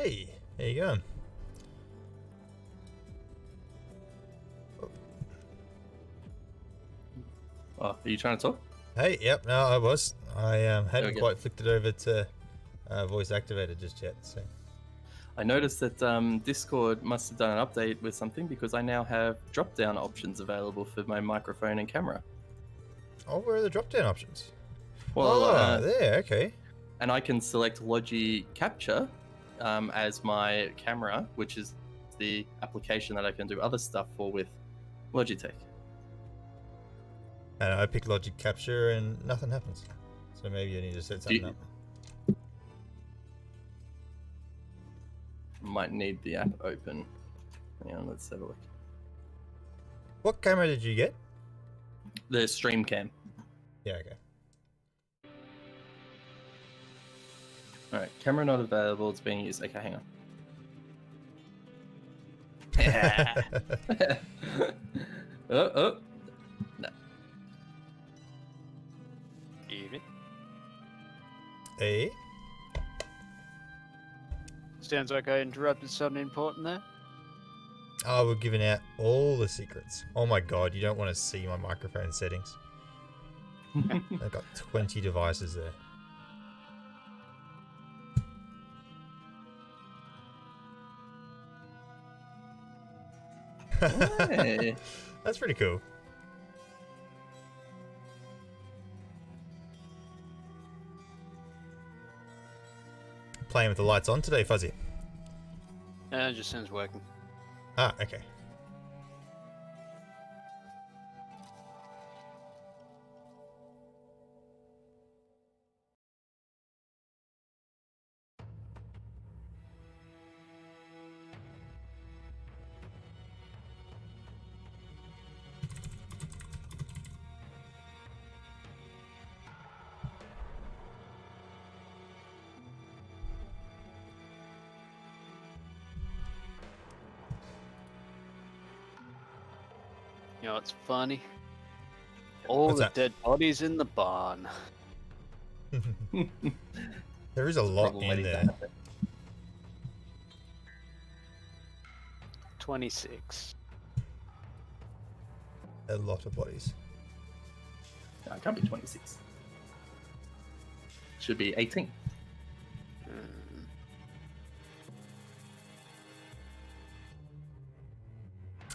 Hey, how you going? Oh, are you trying to talk? Hey, yep, no, I was. I hadn't go. quite flicked it over to voice activated just yet, so. I noticed that Discord must have done an update with something because I now have drop-down options available for my microphone and camera. Oh, where are the drop-down options? Well, there, okay. and I can select Logi Capture as my camera, which is the application that I can do other stuff for with Logitech. And I pick Logic Capture and nothing happens. So maybe I need to set something up. Might need the app open. Hang on, let's have a look. What camera did you get? The stream cam. Yeah, okay. Alright, camera not available, it's being used. Okay, hang on. Oh. No. Evening. Hey? Sounds like I interrupted something important there. Oh, we're giving out all the secrets. Oh my god, you don't want to see my microphone settings. I've got 20 devices there. Hey. That's pretty cool. Playing with the lights on today, Fuzzy? It just sounds working. Ah, okay. You know what's funny? All What's the that? dead bodies in the barn. There is a lot in there. 26. A lot of bodies. No, it can't be 26. Should be 18.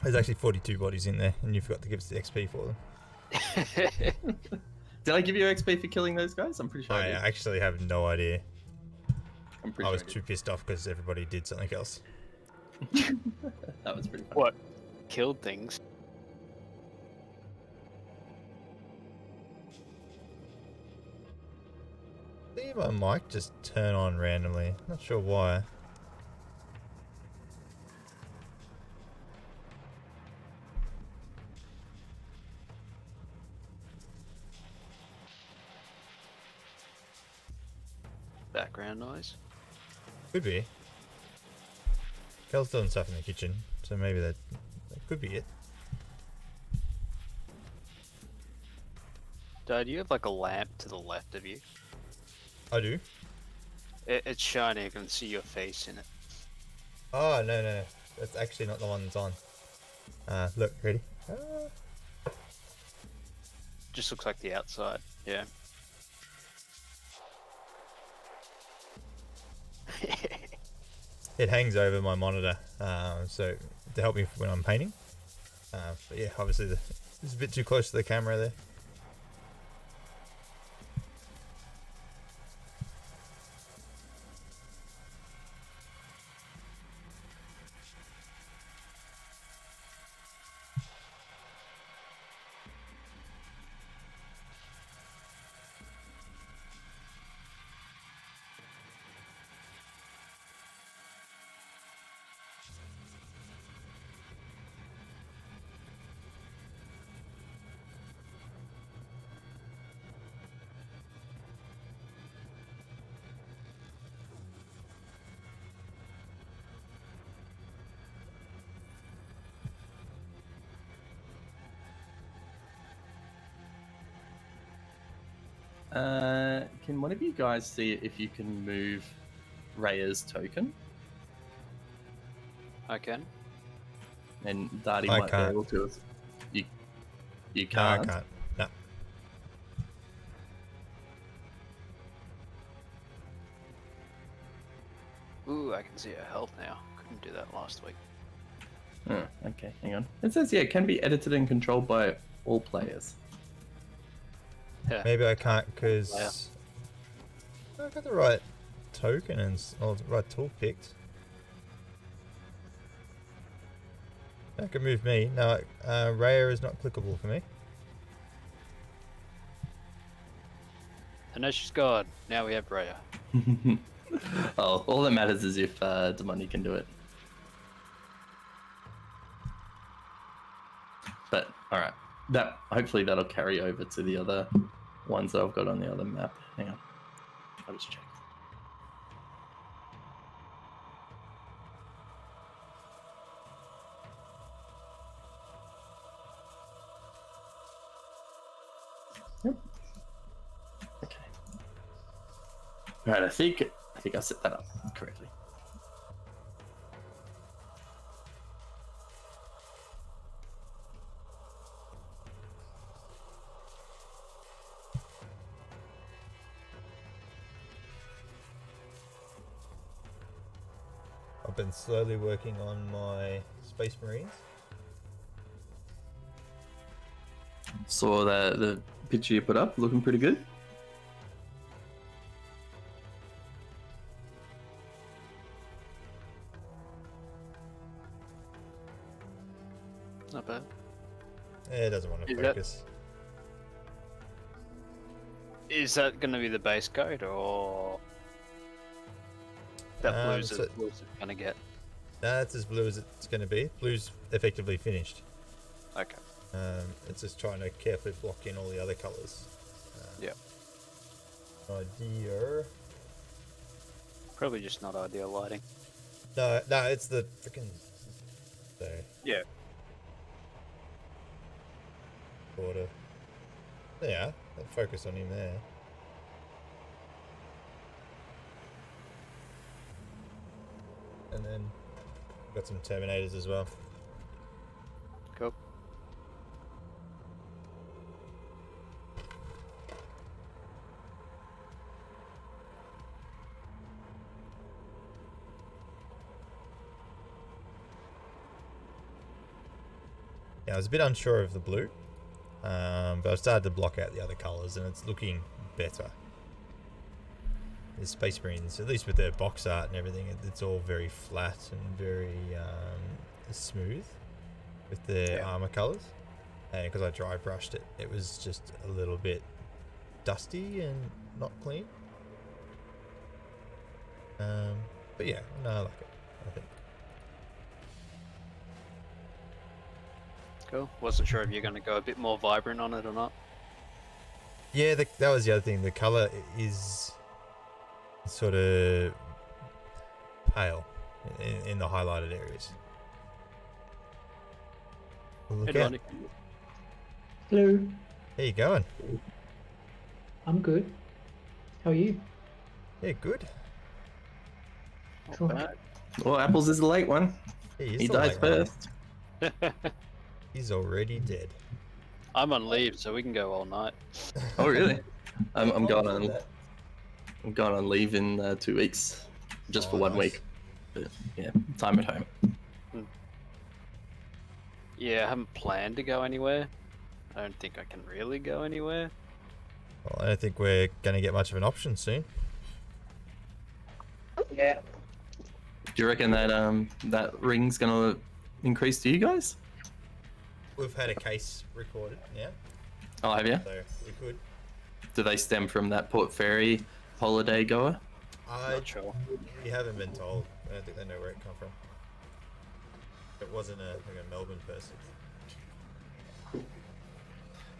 There's actually 42 bodies in there, and you forgot to give us the XP for them. Did I give you XP for killing those guys? I'm pretty sure I I did. actually have no idea. I'm pretty I was sure too pissed off because everybody did something else. That was pretty funny. What? Killed things? See my mic just turn on randomly. Not sure why. Background noise? Could be. Kel's doing stuff in the kitchen, so maybe that could be it. Dad, you have like a lamp to the left of you. I do. It's shining, I can see your face in it. Oh, no. That's actually not the one that's on. Look, ready? Just looks like the outside, yeah. It hangs over my monitor, so to help me when I'm painting. But yeah, obviously it's a bit too close to the camera there. Can one of you guys see if you can move Raya's token? I can. And Darty I might can't. be able to. You No, I can't. can't. No. Ooh, I can see her health now. Couldn't do that last week. Oh, okay, hang on. It says it can be edited and controlled by all players. Yeah. Maybe I can't because I got the right token and the right tool picked. That can move me. No, Raya is not clickable for me. And now she's gone. Now we have Raya. Oh, all that matters is if Damani can do it. But alright. Hopefully that'll carry over to the other ones that I've got on the other map. Hang on. I'll just check. Yep. Okay. Alright, I think I set that up correctly. I've been slowly working on my Space Marines. Saw the picture you put up, looking pretty good. Not bad. It doesn't want to Is focus. Is that going to be the base code, or that blue's so- as blue as it's going to get? That's as blue as it's going to be. Blue's effectively finished. Okay. It's just trying to carefully block in all the other colours. Yeah. Idea. Probably just not ideal lighting. No, it's the freaking. There. Yeah. Border. Yeah, focus on him there. And then got some Terminators as well. Cool. Yeah, I was a bit unsure of the blue, but I've started to block out the other colours and it's looking better. The Space Marines, at least with their box art and everything, it's all very flat and very smooth with their armour colours. And because I dry brushed it, it was just a little bit dusty and not clean. But yeah, no, I like it, I think. Cool. Wasn't sure if you're going to go a bit more vibrant on it or not. Yeah, that was the other thing. The colour is sort of pale in the highlighted areas. Look Hey, out. Lonnie. Hello, How you going? I'm good. How are you? Yeah, good. Not Cool. bad. Well, Apples is the late one. He He dies first. He's already dead. I'm on leave, so we can go all night. Oh, really? I'm going on. I'm going on leave in 2 weeks, just for Oh, 1 nice. week. But yeah, time at home. Yeah, I haven't planned to go anywhere. I don't think I can really go anywhere. Well, I don't think we're going to get much of an option soon. Yeah. Do you reckon that that ring's gonna increase to you guys? We've had a case recorded, yeah, Oh, have you? so we could. Do they stem from that Port Fairy holiday goer? Not sure. We haven't been told. I don't think they know where it come from. It wasn't like a Melbourne person.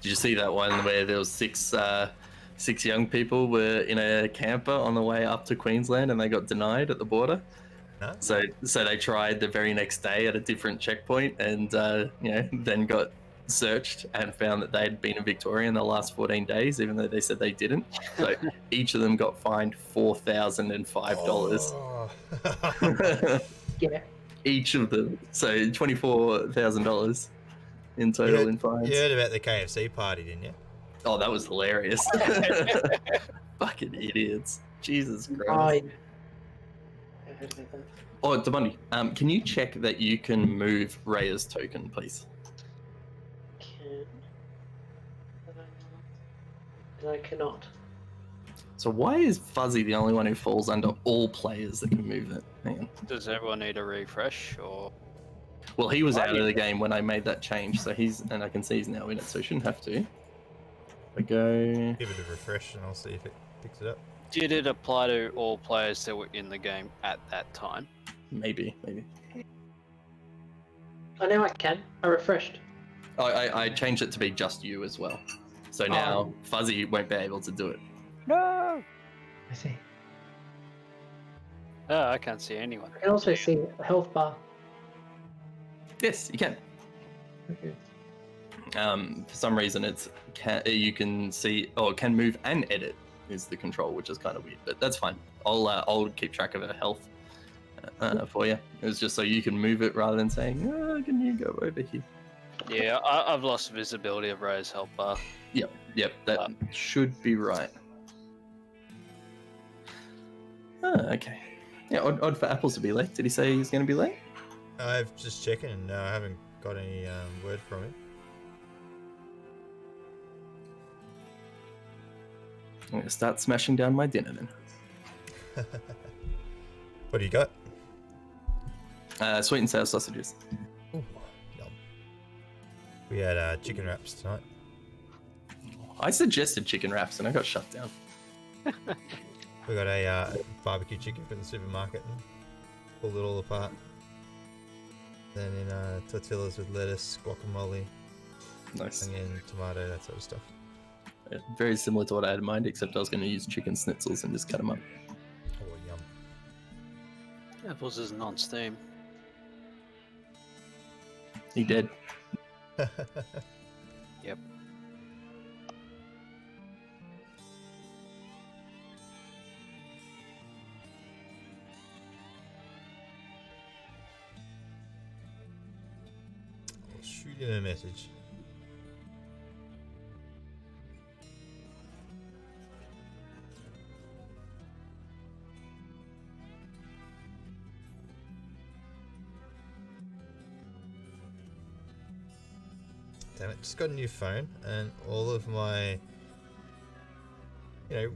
Did you see that one where there was six young people were in a camper on the way up to Queensland and they got denied at the border? No? So they tried the very next day at a different checkpoint and then got searched and found that they'd been in Victoria in the last 14 days, even though they said they didn't. So each of them got fined $4,005. Oh. Yeah. each of them. So $24,000 in total in fines. You heard about the KFC party, didn't you? Oh, that was hilarious. Fucking idiots. Jesus Christ. I Oh, Demondi, can you check that you can move Raya's token, please? can. And I cannot. So why is Fuzzy the only one who falls under all players that can move it? Hang on. Does everyone need a refresh or? Well, he was Why out do of you- the game when I made that change, so and I can see he's now in it, so he shouldn't have to. I go. Give it a refresh and I'll see if it picks it up. Did it apply to all players that were in the game at that time? Maybe. Oh, now I can. I refreshed. Oh, I changed it to be just you as well. So now Fuzzy won't be able to do it. No. I see. Oh, I can't see anyone. I can also see a health bar. Yes, you can. Okay. For some reason, you can see, it can move and edit is the control, which is kind of weird, but that's fine. I'll keep track of her health for you. It was just so you can move it rather than saying, can you go over here? Yeah, I've lost visibility of Ray's health bar. Yep, that should be right. Okay. Yeah, odd for Apples to be late. Did he say he's going to be late? I've just checking and I haven't got any word from him. I'm going to start smashing down my dinner then. What do you got? Sweet and sour sausages. Ooh, yum. We had chicken wraps tonight. I suggested chicken wraps and I got shut down. We got a barbecue chicken from the supermarket and pulled it all apart. Then in tortillas with lettuce, guacamole, Nice. onion, tomato, that sort of stuff. Yeah, very similar to what I had in mind, except I was going to use chicken schnitzels and just cut them up. Oh, yum. Apples isn't on Steam. He did. Yep. I'll shoot him a message. Damn it, just got a new phone and all of my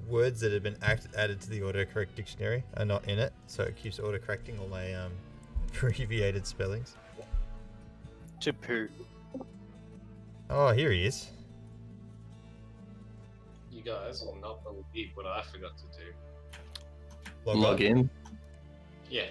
words that have been added to the autocorrect dictionary are not in it, so it keeps autocorrecting all my abbreviated spellings. To poo. Oh, here he is. You guys will not believe what I forgot to do. Log in. Yeah.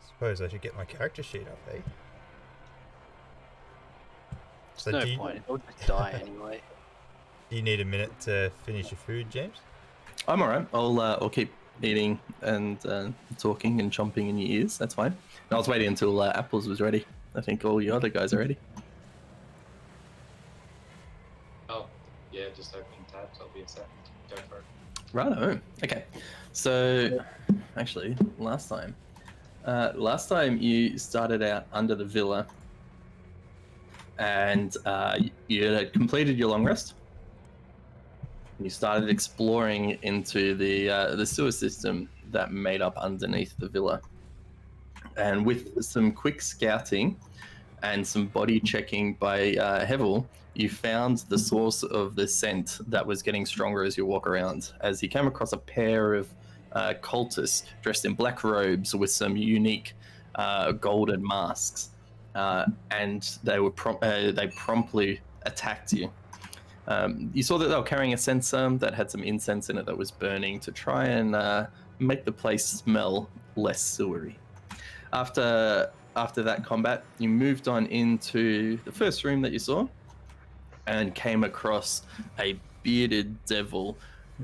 Suppose I should get my character sheet up, eh? There's no do you, point. It'll just die anyway. do you need a minute to finish your food, James? I'm alright. I'll keep eating and talking and chomping in your ears. That's fine. And I was waiting until Apples was ready. I think all you other guys are ready. Oh, yeah, just opening tabs. I'll be a sec. Go for it. Righto. Okay. So, actually, last time you started out under the villa, and you had completed your long rest. You started exploring into the sewer system that made up underneath the villa, and with some quick scouting and some body checking by Hevel, you found the source of the scent that was getting stronger as you walk around. As he came across a pair of cultists dressed in black robes with some unique golden masks, and they promptly attacked you. You saw that they were carrying a censer that had some incense in it that was burning to try and make the place smell less sewery. After that combat, you moved on into the first room that you saw, and came across a bearded devil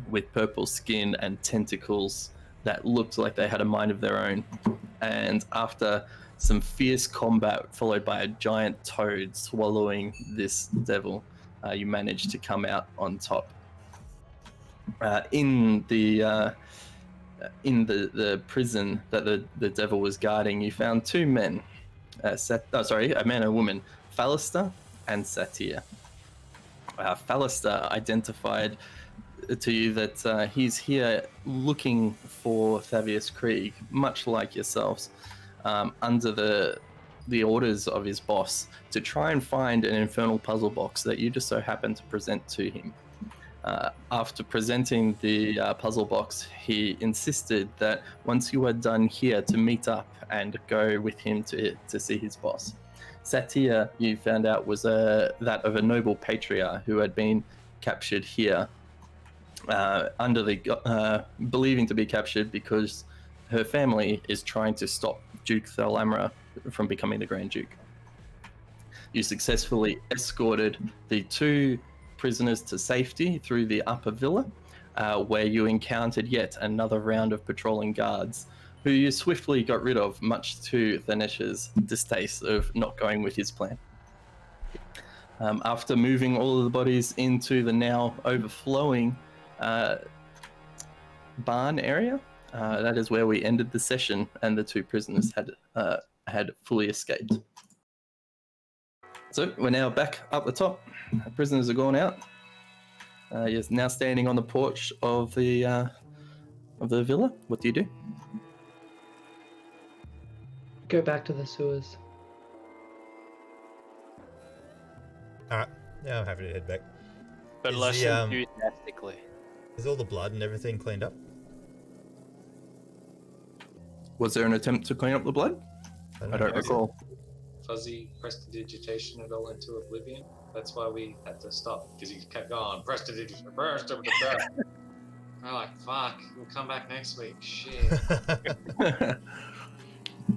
with purple skin and tentacles that looked like they had a mind of their own. And after some fierce combat, followed by a giant toad swallowing this devil, you managed to come out on top. In the prison that the devil was guarding, you found two men. A man and a woman, Phalister and Satir. Phalister identified to you that he's here looking for Thavius Krieg, much like yourselves, under the orders of his boss, to try and find an infernal puzzle box that you just so happen to present to him. After presenting the puzzle box, he insisted that once you are done here, to meet up and go with him to see his boss. Satir, you found out, was that of a noble patriarch who had been captured here, believing to be captured because her family is trying to stop Duke Thalamra from becoming the Grand Duke. You successfully escorted the two prisoners to safety through the upper villa, where you encountered yet another round of patrolling guards, who you swiftly got rid of, much to Thanesh's distaste of not going with his plan. After moving all of the bodies into the now overflowing barn area, that is where we ended the session, and the two prisoners had fully escaped. So we're now back up the top. The prisoners are gone out. You're now standing on the porch of the villa. What do you do? Go back to the sewers. Alright. Yeah, I'm happy to head back. But Is less the, enthusiastically. Is all the blood and everything cleaned up? Was there an attempt to clean up the blood? I don't recall. Fuzzy prestidigitation it all into oblivion. That's why we had to stop, because he kept going, prestidigitation, I'm like, fuck, we'll come back next week. Shit.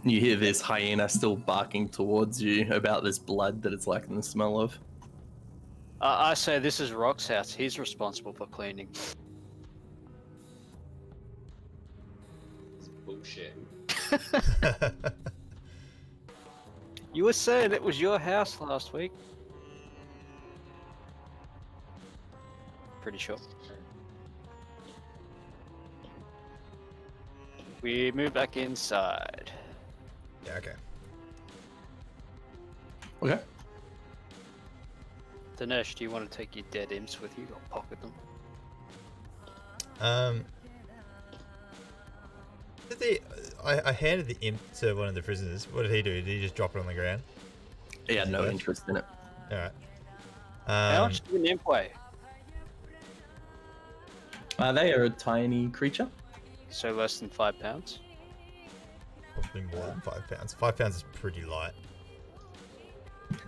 You hear this hyena still barking towards you about this blood that it's liking the smell of. I say this is Rock's house. He's responsible for cleaning. It's bullshit. You were saying it was your house last week. Pretty sure. We move back inside. Yeah, okay. Okay. Dinesh, do you want to take your dead imps with you or pocket them? I handed the imp to one of the prisoners. What did he do? Did he just drop it on the ground? He had no interest in it. Alright. How much does an imp weigh? They are a tiny creature. So less than 5 pounds? Probably more than 5 pounds. 5 pounds is pretty light.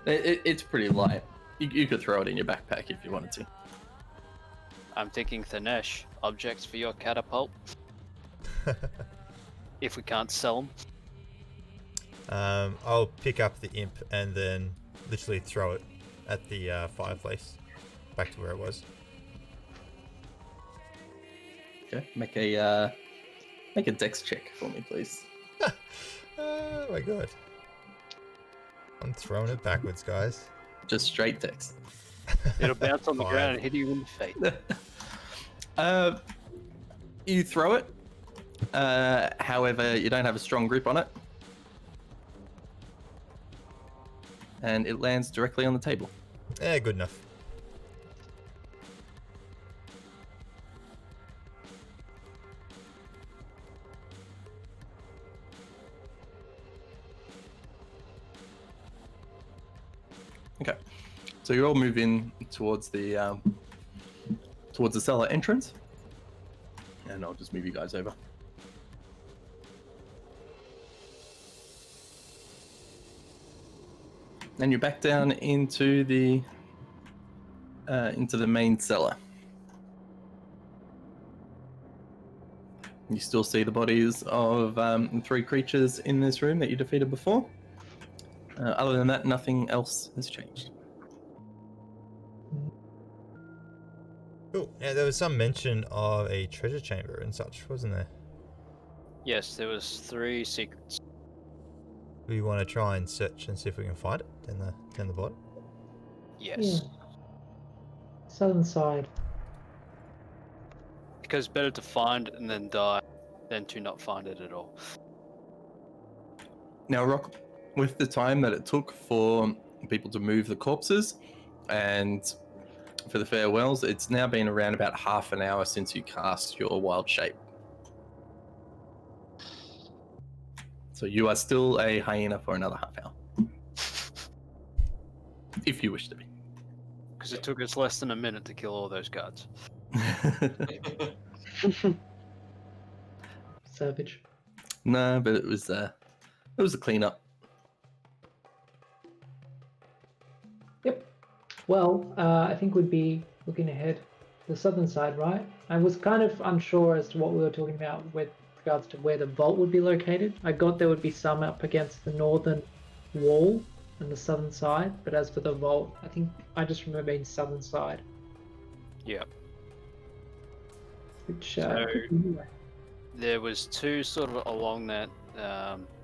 It's pretty light. You could throw it in your backpack if you wanted to. I'm thinking Thanesh, objects for your catapult. If we can't sell them. I'll pick up the imp and then literally throw it at the fireplace, back to where it was. Okay, make a dex check for me, please. Oh my god. I'm throwing it backwards, guys. Just straight dex. It'll bounce on the 5. ground and hit you in the face. You throw it. However, you don't have a strong grip on it. And it lands directly on the table. Yeah, good enough. Okay, so you all move in towards the cellar entrance, and I'll just move you guys over. And you're back down into the main cellar. You still see the bodies of 3 creatures in this room that you defeated before. Other than that, nothing else has changed. Cool. Yeah, there was some mention of a treasure chamber and such, wasn't there? Yes, there was 3 secrets. We want to try and search and see if we can find it down the bottom. Yes. Yeah. Southern side. Because better to find and then die than to not find it at all. Now, Rock, with the time that it took for people to move the corpses and for the farewells, it's now been around about half an hour since you cast your wild shape. So you are still a hyena for another half hour. If you wish to be. Because it took us less than a minute to kill all those guards. Savage. No, but it was a cleanup. Yep. Well, I think we'd be looking ahead to the southern side, right? I was kind of unsure as to what we were talking about with regards to where the vault would be located. I got there would be some up against the northern wall and the southern side, but as for the vault, I think I just remember being southern side, Yeah. which So- could be anywhere. There was 2 sort of along that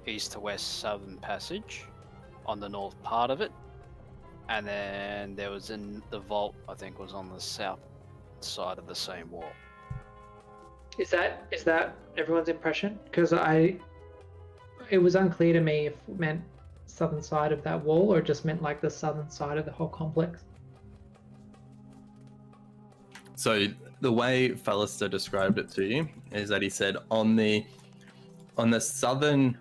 east to west southern passage on the north part of it. And then there was in the vault, I think, was on the south side of the same wall. Is that everyone's impression? Because it was unclear to me if it meant southern side of that wall or just meant like the southern side of the whole complex. So the way Fallister described it to you is that he said on the southernmost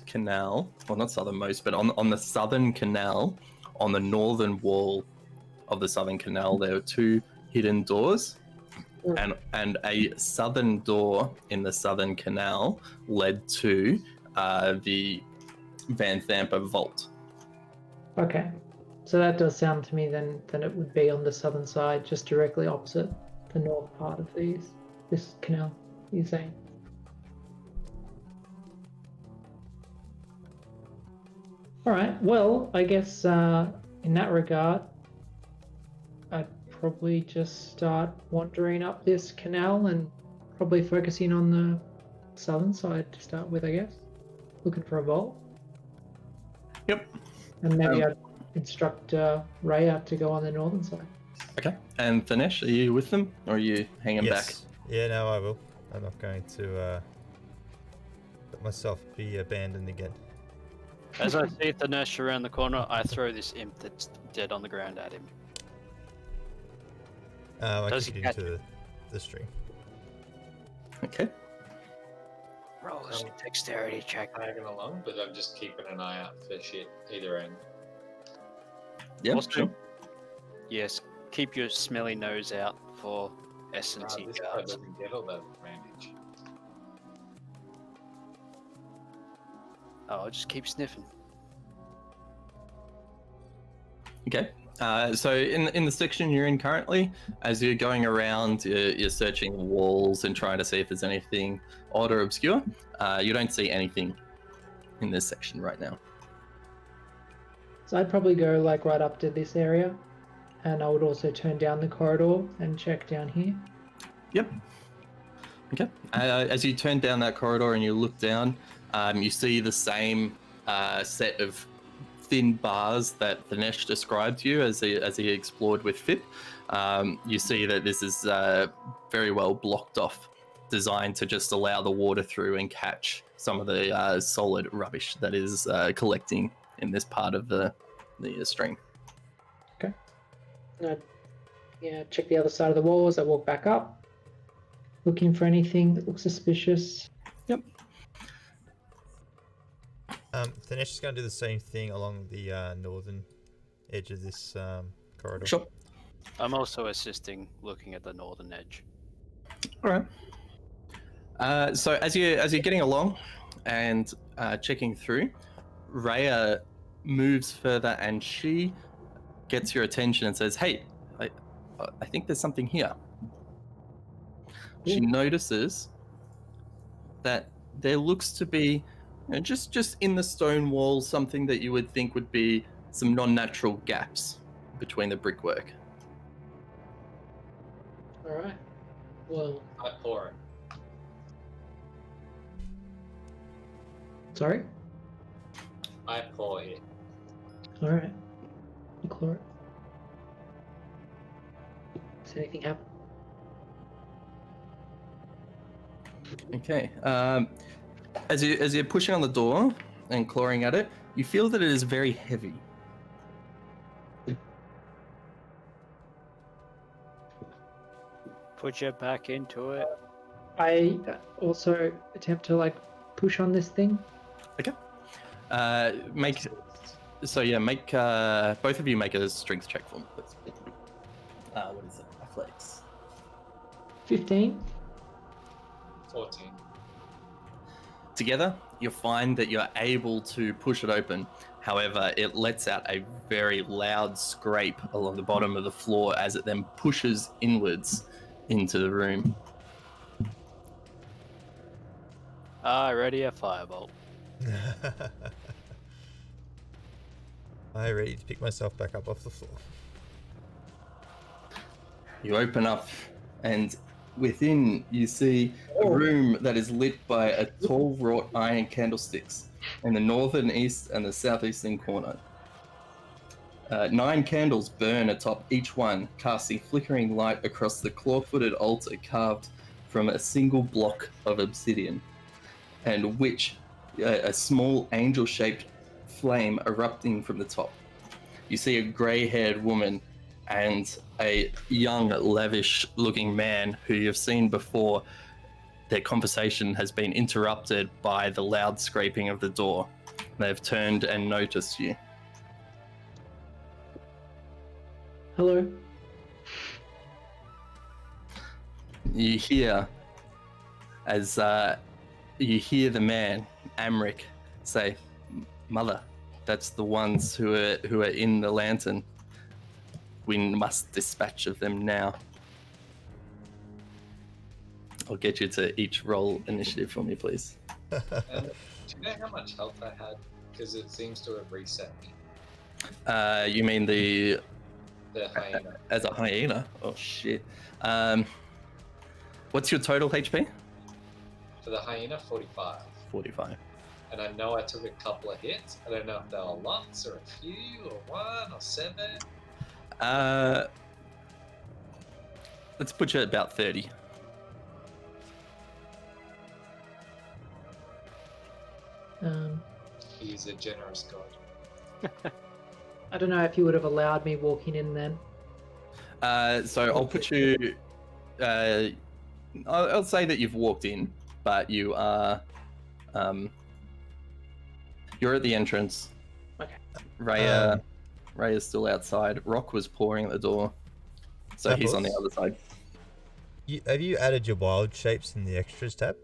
canal, well, not southernmost, but on the southern canal, on the northern wall of the southern canal, there were 2 hidden doors, and a southern door in the southern canal led to the Van Thamper vault. Okay, so that does sound to me then it would be on the southern side, just directly opposite the north part of this canal. You're saying? All right. Well, I guess in that regard, I'd probably just start wandering up this canal and probably focusing on the southern side to start with. I guess looking for a vault. Yep. And maybe I'd instruct Raya to go on the northern side. Okay. And Thanesh, are you with them, or are you hanging back? Yes. Yeah, no, I will. I'm not going to let myself be abandoned again. As I see Thanesh around the corner, I throw this imp that's dead on the ground at him. I Does kick he it catch into the stream. Okay. Roll a dexterity check. Dragging along, but I'm just keeping an eye out for shit either end. Yeah, Also- sure. Yes, keep your smelly nose out for essence This guy guards. doesn't get all that advantage. Oh, just keep sniffing. Okay. So in the section you're in currently, as you're going around, you're searching the walls and trying to see if there's anything odd or obscure. You don't see anything in this section right now. So I'd probably go like right up to this area, and I would also turn down the corridor and check down here. Yep. Okay. As you turn down that corridor and you look down, you see the same set of thin bars that Thanesh described to you as he explored with Fip. You see that this is very well blocked off, designed to just allow the water through and catch some of the solid rubbish that is collecting in this part of the stream. And I'd check the other side of the wall as I walk back up, looking for anything that looks suspicious. Thanesh is going to do the same thing along the northern edge of this corridor. Sure. I'm also assisting looking at the northern edge. All right. So as you're getting along and checking through, Raya moves further and she gets your attention and says, "Hey, I think there's something here." She notices that there looks to be, just in the stone wall, something that you would think would be some non-natural gaps between the brickwork. All right. Well, I pour it. sorry. I pour it. All right. You clear it. Does anything happen? Okay. As you're pushing on the door and clawing at it, you feel that it is very heavy. Put your back into it. I also attempt to like push on this thing. Okay. Make both of you make a strength check for me, please. What is it? Athletics. 15. 14. Together, you'll find that you're able to push it open. However, it lets out a very loud scrape along the bottom of the floor as it then pushes inwards into the room. Ready a firebolt. I ready to pick myself back up off the floor. You open up, and within you see a room that is lit by a tall wrought iron candlesticks in the northern east and the southeastern corner. 9 candles burn atop each one, casting flickering light across the claw-footed altar carved from a single block of obsidian, and which a small angel-shaped flame erupting from the top. You see a grey-haired woman and a young, lavish-looking man who you've seen before. Their conversation has been interrupted by the loud scraping of the door. They've turned and noticed you. Hello. You hear, as you hear the man, Amric, say, "Mother, that's the ones who are in the lantern. We must dispatch of them now." I'll get you to each roll initiative for me, please. Do you know how much health I had? Because it seems to have reset me. You mean The hyena. as a hyena? Oh shit. What's your total HP? For the hyena, 45. 45. And I know I took a couple of hits. I don't know if they were lots or a few or 1 or 7. Let's put you at about 30. He's a generous god. I don't know if you would have allowed me walking in then. So I'll put you. I'll say that you've walked in, but you are. You're at the entrance. Okay. Raya is still outside. Rock was pouring at the door, so he's on the other side. Have you added your wild shapes in the extras tab?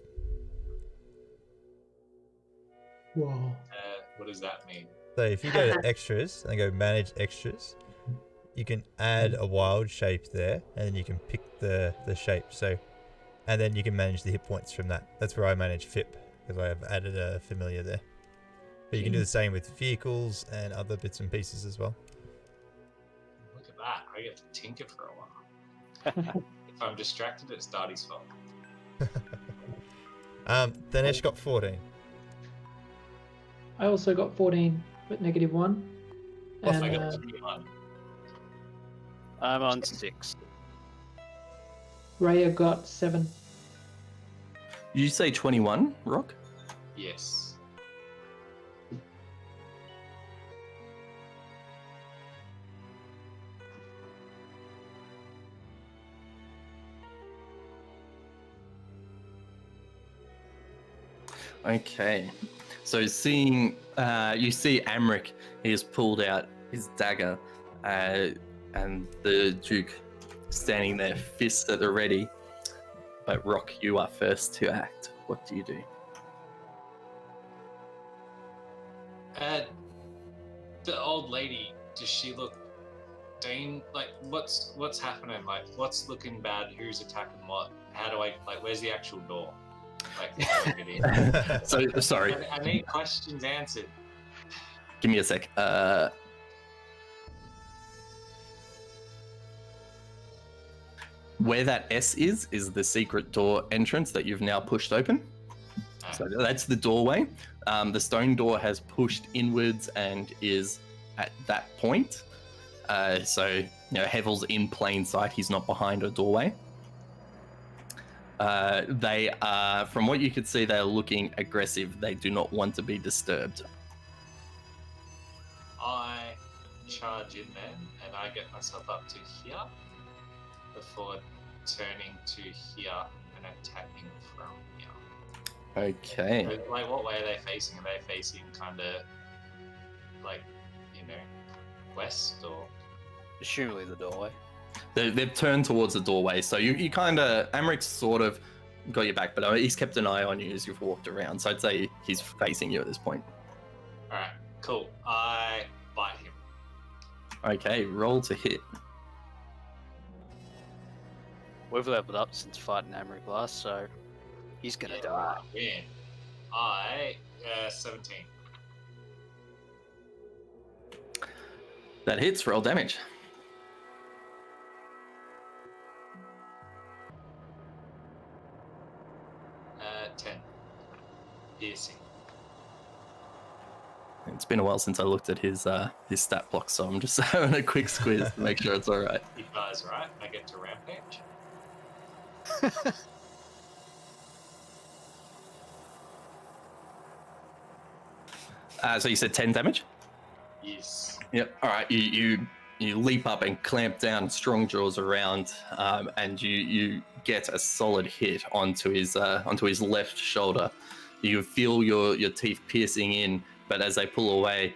Whoa. What does that mean? So if you go to extras and go manage extras, you can add a wild shape there, and then you can pick the shape. So, and then you can manage the hit points from that. That's where I manage FIP, because I have added a familiar there. But you can do the same with vehicles and other bits and pieces as well. Look at that. I get to tinker for a while. If I'm distracted, it's Darty's fault. Dinesh got 14. I also got 14, but -1. And, I got 21. I'm on 6. Raya got 7. Did you say 21, Rock? Yes. Okay. So seeing, you see Amric, he has pulled out his dagger, and the Duke standing there, fists at the ready. But Rock, you are first to act. What do you do? The old lady, does she look like what's happening? Like what's looking bad? Who's attacking what? How do I where's the actual door? Like, video. So sorry, I need questions answered. give me a sec. Where that S is the secret door entrance that you've now pushed open. So that's the doorway. The stone door has pushed inwards and is at that point. So Hevel's in plain sight. He's not behind a doorway. They are, from what you could see, they are looking aggressive. They do not want to be disturbed. I charge in then, and I get myself up to here before turning to here and attacking from here. Okay. Like, what way are they facing? Are they facing kind of like, west or? Assumably the doorway. They've turned towards the doorway, so you kind of, Amric's sort of got your back, but he's kept an eye on you as you've walked around, so I'd say he's facing you at this point. Alright, cool. I bite him. Okay, roll to hit. We've leveled up since fighting Amric last, so he's gonna die. Win. 17. That hits, roll damage. Uh, 10. Piercing. It's been a while since I looked at his stat block, so I'm just having a quick squeeze to make sure it's all right. You guys, right? I get to rampage. So you said 10 damage? Yes. Yep. All right. You leap up and clamp down, strong jaws around, and you get a solid hit onto his left shoulder. You feel your teeth piercing in, but as they pull away,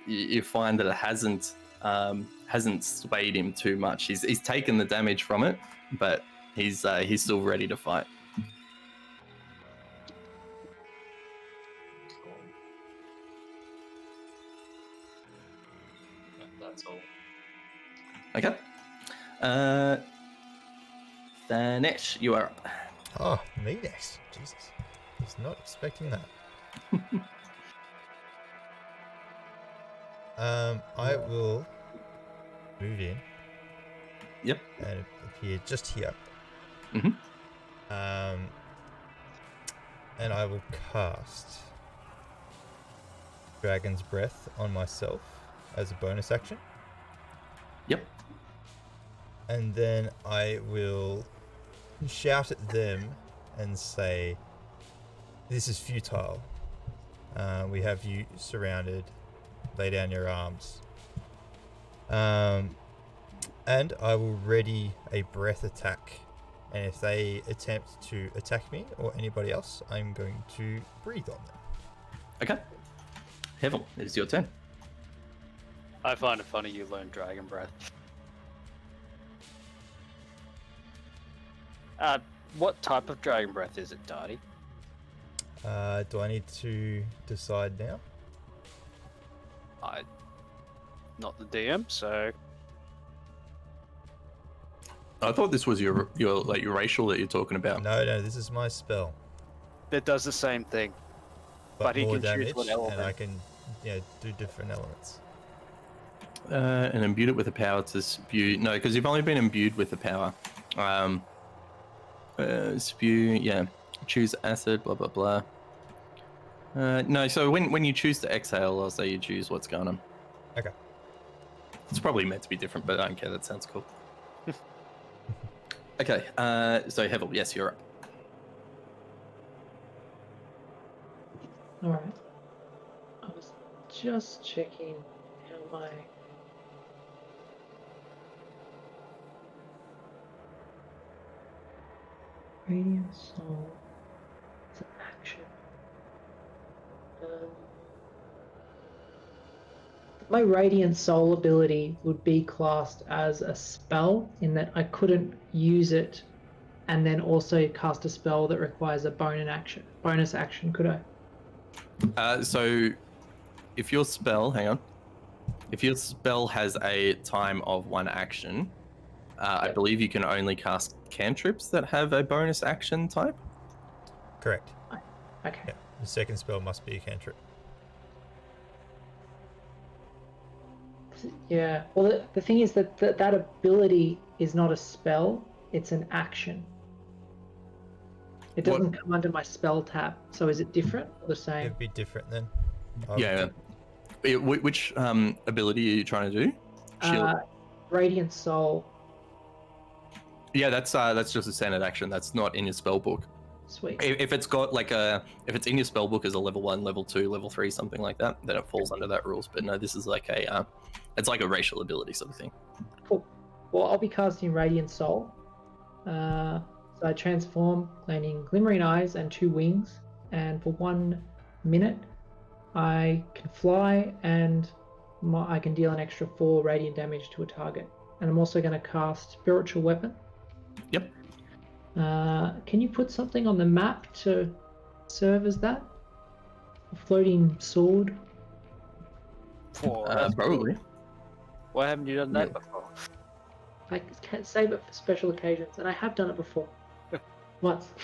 you find that it hasn't swayed him too much. He's taken the damage from it, but he's still ready to fight. Cool. Yeah, that's all. Okay. Danesh, you are up. Oh, me next. Jesus. Was not expecting that. I will move in. Yep. And appear just here. Mm-hmm. And I will cast Dragon's Breath on myself as a bonus action. Yep. And then I will shout at them and say, "This is futile. We have you surrounded. Lay down your arms." And I will ready a breath attack. And if they attempt to attack me or anybody else, I'm going to breathe on them. Okay. Hevel, it is your turn. I find it funny you learned Dragon Breath. What type of Dragon Breath is it, Darty? Do I need to decide now? Not the DM, so I thought this was your racial that you're talking about. No, this is my spell. it does the same thing. But he more can choose damage, what and I element. can do different elements. And imbued it with the power to spew. No, because you've only been imbued with the power. Spew, yeah. Choose acid, blah, blah, blah. No, so when you choose to exhale, I'll say you choose what's going on. Okay. It's probably meant to be different, but I don't care. That sounds cool. Okay, so Hevel, yes, you're up. Alright. I was just checking how my Radiant Soul is an action. My Radiant Soul ability would be classed as a spell in that I couldn't use it and then also cast a spell that requires a bonus action, could I? So if your spell, hang on. If your spell has a time of 1 action, I believe you can only cast cantrips that have a bonus action type. Correct. Okay. Yeah. The second spell must be a cantrip. Yeah. Well, the thing is that that ability is not a spell; it's an action. It doesn't come under my spell tab. So is it different or the same? It'd be different then. Yeah. Which ability are you trying to do? Shield. Radiant Soul. Yeah, that's just a standard action. That's not in your spell book. Sweet. If it's got like if it's in your spell book as a level 1, level 2, level 3, something like that, then it falls under that rules. But no, this is like it's like a racial ability sort of thing. Cool. Well, I'll be casting Radiant Soul. So I transform, gaining glimmering eyes and 2 wings, and for 1 minute, I can fly and I can deal an extra 4 radiant damage to a target. And I'm also going to cast Spiritual Weapon. Yep. Can you put something on the map to serve as that? A floating sword? Probably. Why haven't you done that Yeah. before? I can't save it for special occasions, and I have done it before. Once.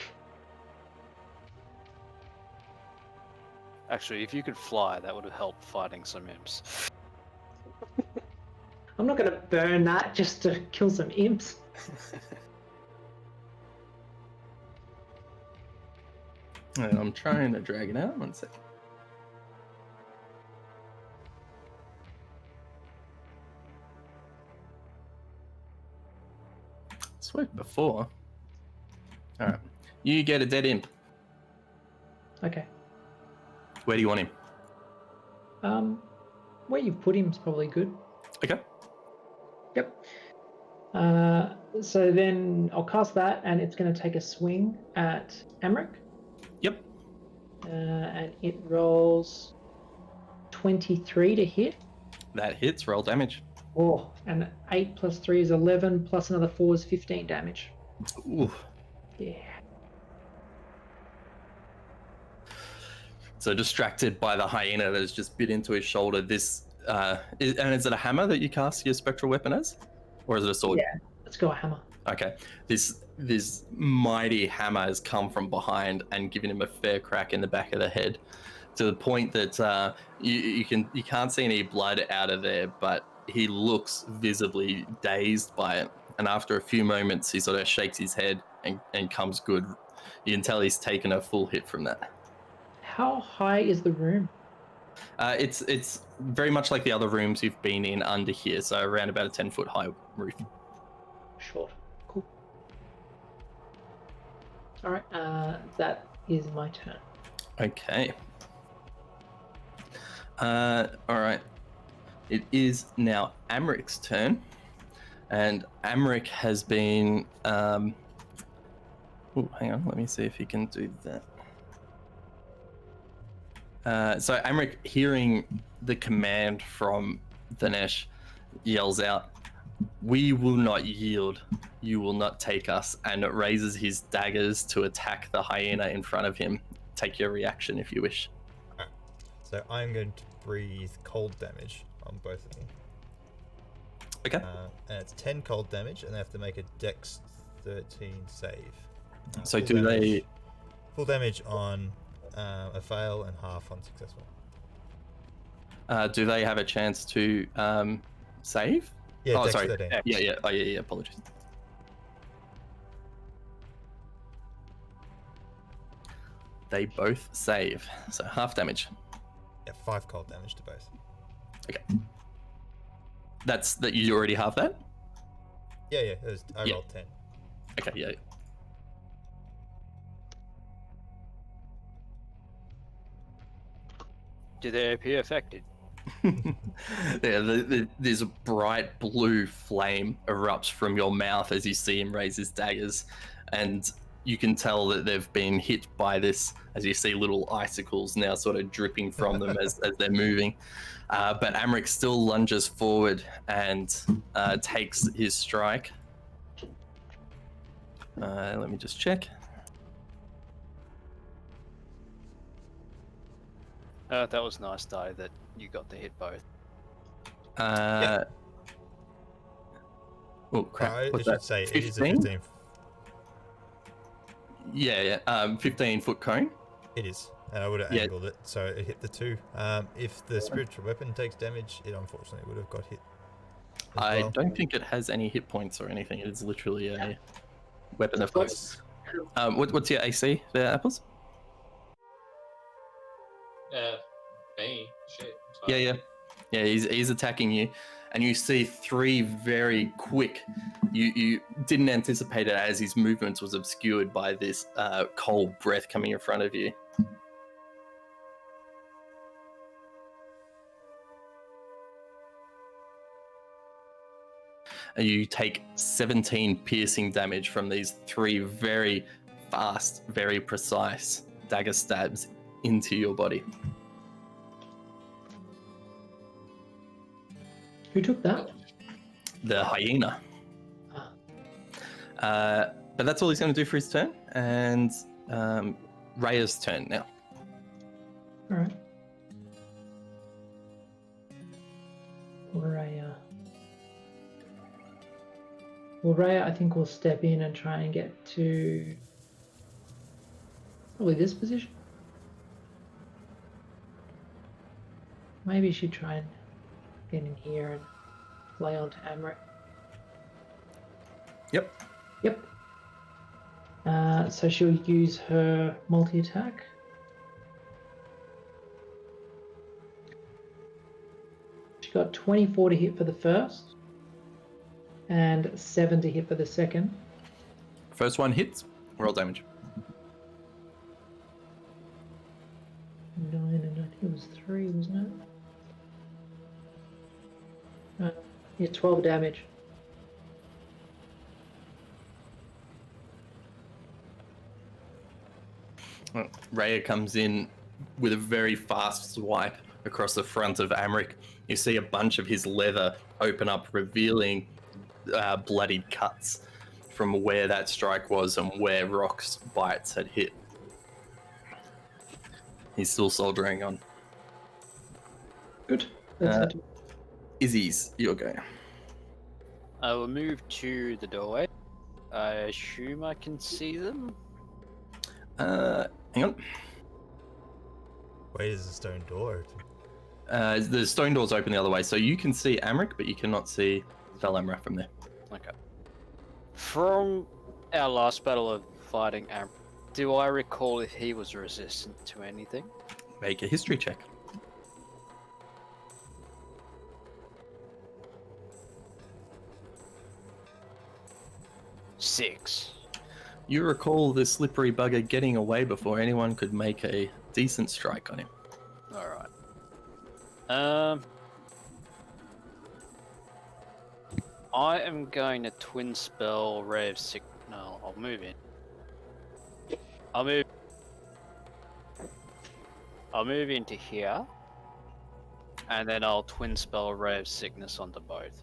Actually, if you could fly, that would have helped fighting some imps. I'm not going to burn that just to kill some imps. And I'm trying to drag it out. 1 second. It's worked before. All right. You get a dead imp. Okay. Where do you want him? Where you put him is probably good. Okay. Yep. So then I'll cast that, and it's going to take a swing at Emmerich. Yep. And it rolls 23 to hit. That hits. Roll damage. Oh, and 8 plus 3 is 11, plus another 4 is 15 damage. Ooh. Yeah. So distracted by the hyena that has just bit into his shoulder. This and is it a hammer that you cast your spectral weapon as, or is it a sword? Yeah. Let's go a hammer. Okay. This mighty hammer has come from behind and given him a fair crack in the back of the head, to the point that you can't see any blood out of there, but he looks visibly dazed by it. And after a few moments, he sort of shakes his head and comes good. You can tell he's taken a full hit from that. How high is the room? It's very much like the other rooms you've been in under here, so around about a 10-foot high roof. Short. Cool. Alright, that is my turn. Okay. Alright. It is now Amric's turn. And Amric has been... Oh, hang on, let me see if he can do that. So Amric, hearing the command from Dinesh, yells out, "We will not yield. You will not take us," and it raises his daggers to attack the hyena in front of him. Take your reaction if you wish. So I'm going to breathe cold damage on both of them. Okay. And it's 10 cold damage, and they have to make a Dex 13 save. So Full do damage- they... Full damage on a fail and half on successful. Do they have a chance to save? Yeah, Oh, Dex sorry. 13. Yeah. Oh, yeah. Apologies. They both save, so half damage. Yeah, 5 cold damage to both. Okay. That's that. You already have that. Yeah, I Yeah. rolled 10. Okay. Yeah. Do they appear affected? Yeah, this bright blue flame erupts from your mouth as you see him raise his daggers, and you can tell that they've been hit by this, as you see little icicles now sort of dripping from them as they're moving. But Amric still lunges forward and takes his strike. Let me just check. That was nice, though, that you got to hit both. Oh crap! I What's should that? say it is a 15? 15. Yeah, yeah. 15-foot cone. It is. And I would have Yeah. angled it so it hit the 2. If the spiritual weapon takes damage, it unfortunately would have got hit. As I well. don't think it has any hit points or anything. It is literally a weapon of Close. force. What's your AC there, Apples? Me? Shit. Yeah, yeah. Yeah, he's attacking you. And you see 3 very quick. You didn't anticipate it as his movements was obscured by this cold breath coming in front of you. And you take 17 piercing damage from these 3 very fast, very precise dagger stabs into your body. Who took that? The hyena. Ah. But that's all he's going to do for his turn. And Raya's turn now. All right. Raya. Well, Raya, I think will step in and try and get to probably this position. Maybe she'd try and get in here and play onto Amrit. Yep. Yep. So she'll use her multi-attack. She got 24 to hit for the first, and 7 to hit for the second. First one hits. Roll damage. 9 and I think it was 3, wasn't it? Yeah, 12 damage. Raya comes in with a very fast swipe across the front of Amric. You see a bunch of his leather open up, revealing bloodied cuts from where that strike was and where Rock's bites had hit. He's still soldiering on. Good. That's Uh, it. Izzy's your go. I will move to the doorway. I assume I can see them. Hang on. Where is the stone door open? The stone door's open the other way, so you can see Amric, but you cannot see Valamra from there. Okay. From our last battle of fighting Am, do I recall if he was resistant to anything? Make a history check. Six. You recall the slippery bugger getting away before anyone could make a decent strike on him. All right. I am going to twin spell Ray of Sick. No, I'll move in. I'll move into here, and then I'll twin spell Ray of Sickness onto both.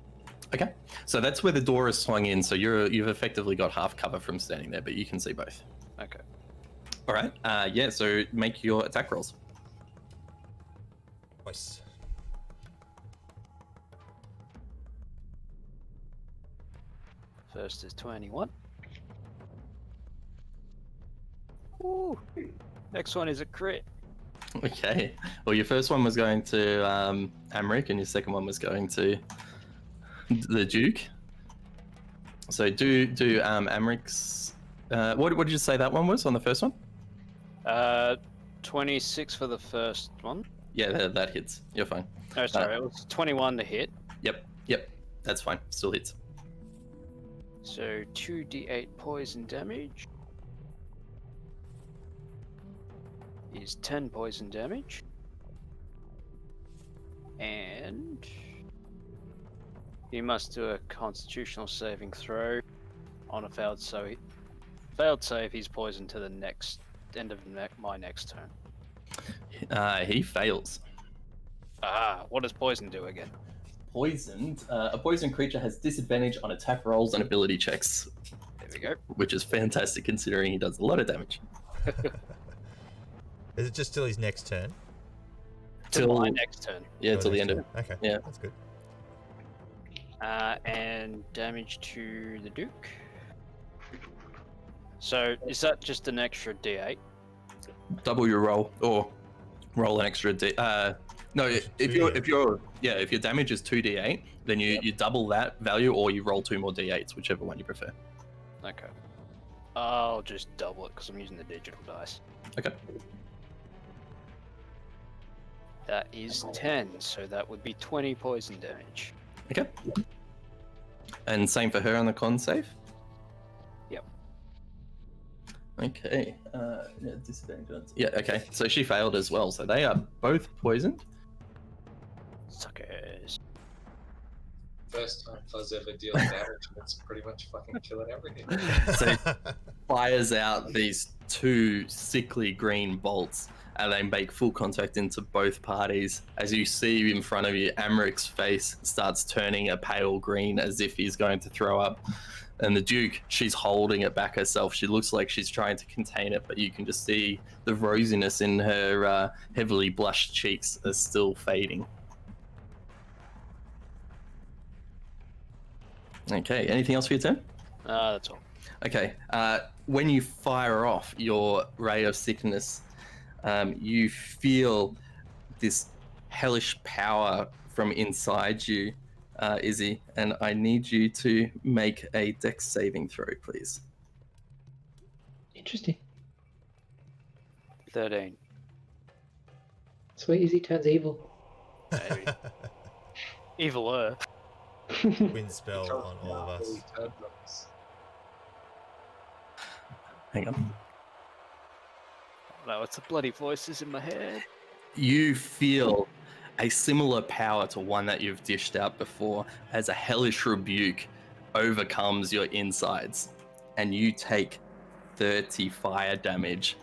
Okay, so that's where the door is swung in. So you've effectively got half cover from standing there, but you can see both. Okay. All right. Yeah. So make your attack rolls. Nice. First is 21. Ooh. Next one is a crit. Okay. Well, your first one was going to Amric, and your second one was going to the Duke. So do Amric's. What did you say that one was on the first one? 26 for the first one. Yeah, that hits. You're fine. No, sorry, it was 21 to hit. Yep. That's fine. Still hits. So 2d8 poison damage is 10 poison damage, and you must do a Constitutional saving throw on a failed save. He's poisoned to the next end of my next turn. He fails. What does poison do again? Poisoned. A poisoned creature has disadvantage on attack rolls and ability checks, There we go. which is fantastic considering he does a lot of damage. Is it just till his next turn? Till my next turn. Yeah, Or till the next end of it. turn? Okay. Yeah. That's good. And damage to the Duke. So is that just an extra D8? Double your roll, or roll an extra D. No, Extra if 2d8. if your damage is 2d8, then you double that value, or you roll 2 more d8s, whichever one you prefer. Okay. I'll just double it because I'm using the digital dice. Okay. That is 10, so that would be 20 poison damage. Okay. And same for her on the con save. Yep. Okay. Yeah, disadvantage. Yeah. Okay. So she failed as well. So they are both poisoned. Suckers. First time Fuzz ever deals damage, it's pretty much fucking killing everything. So fires out these 2 sickly green bolts, and they make full contact into both parties. As you see in front of you, Amric's face starts turning a pale green as if he's going to throw up. And the Duke, she's holding it back herself. She looks like she's trying to contain it, but you can just see the rosiness in her heavily blushed cheeks are still fading. Okay, anything else for your turn? That's all. Okay, when you fire off your ray of sickness, you feel this hellish power from inside you, Izzy, and I need you to make a dex saving throw, please. Interesting. 13. That's where Izzy turns evil. Maybe. Eviler. Wind spell on all of us. Hang on. No, it's the bloody voices in my head. You feel a similar power to one that you've dished out before as a hellish rebuke overcomes your insides, and you take 30 fire damage.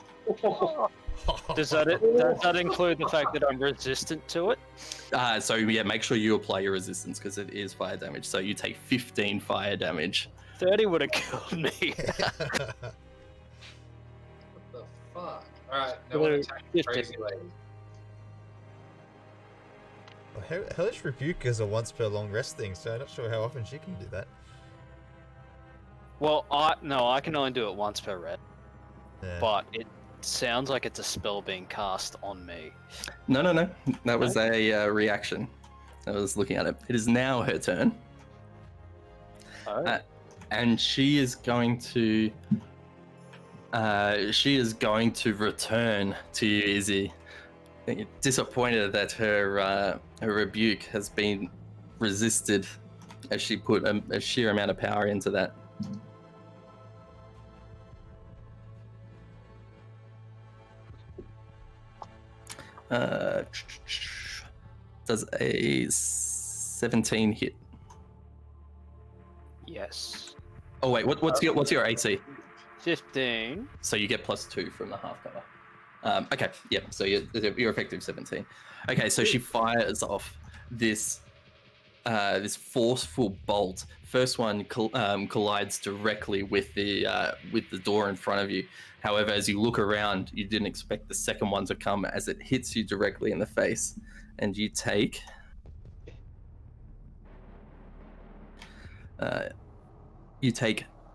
Does that include the fact that I'm resistant to it? So yeah, make sure you apply your resistance because it is fire damage. So you take 15 fire damage. 30 would have killed me. What the fuck? Alright, no one attack the crazy lady. Well, Hellish Rebuke is a once per long rest thing, so I'm not sure how often she can do that. Well, I can only do it once per red, Yeah. but it sounds like it's a spell being cast on me. No. That was a reaction. I was looking at it. It is now her turn. Oh. And she is going to return to you, Izzy. Disappointed that her rebuke has been resisted, as she put a sheer amount of power into that. Does a 17 hit? Yes. Oh wait, what's your AC? 15. So you get +2 from the half cover. Okay, yeah. So you're effective 17. Okay, so she fires off this forceful bolt. First one collides directly with the door in front of you. However, as you look around, you didn't expect the second one to come as it hits you directly in the face, and you take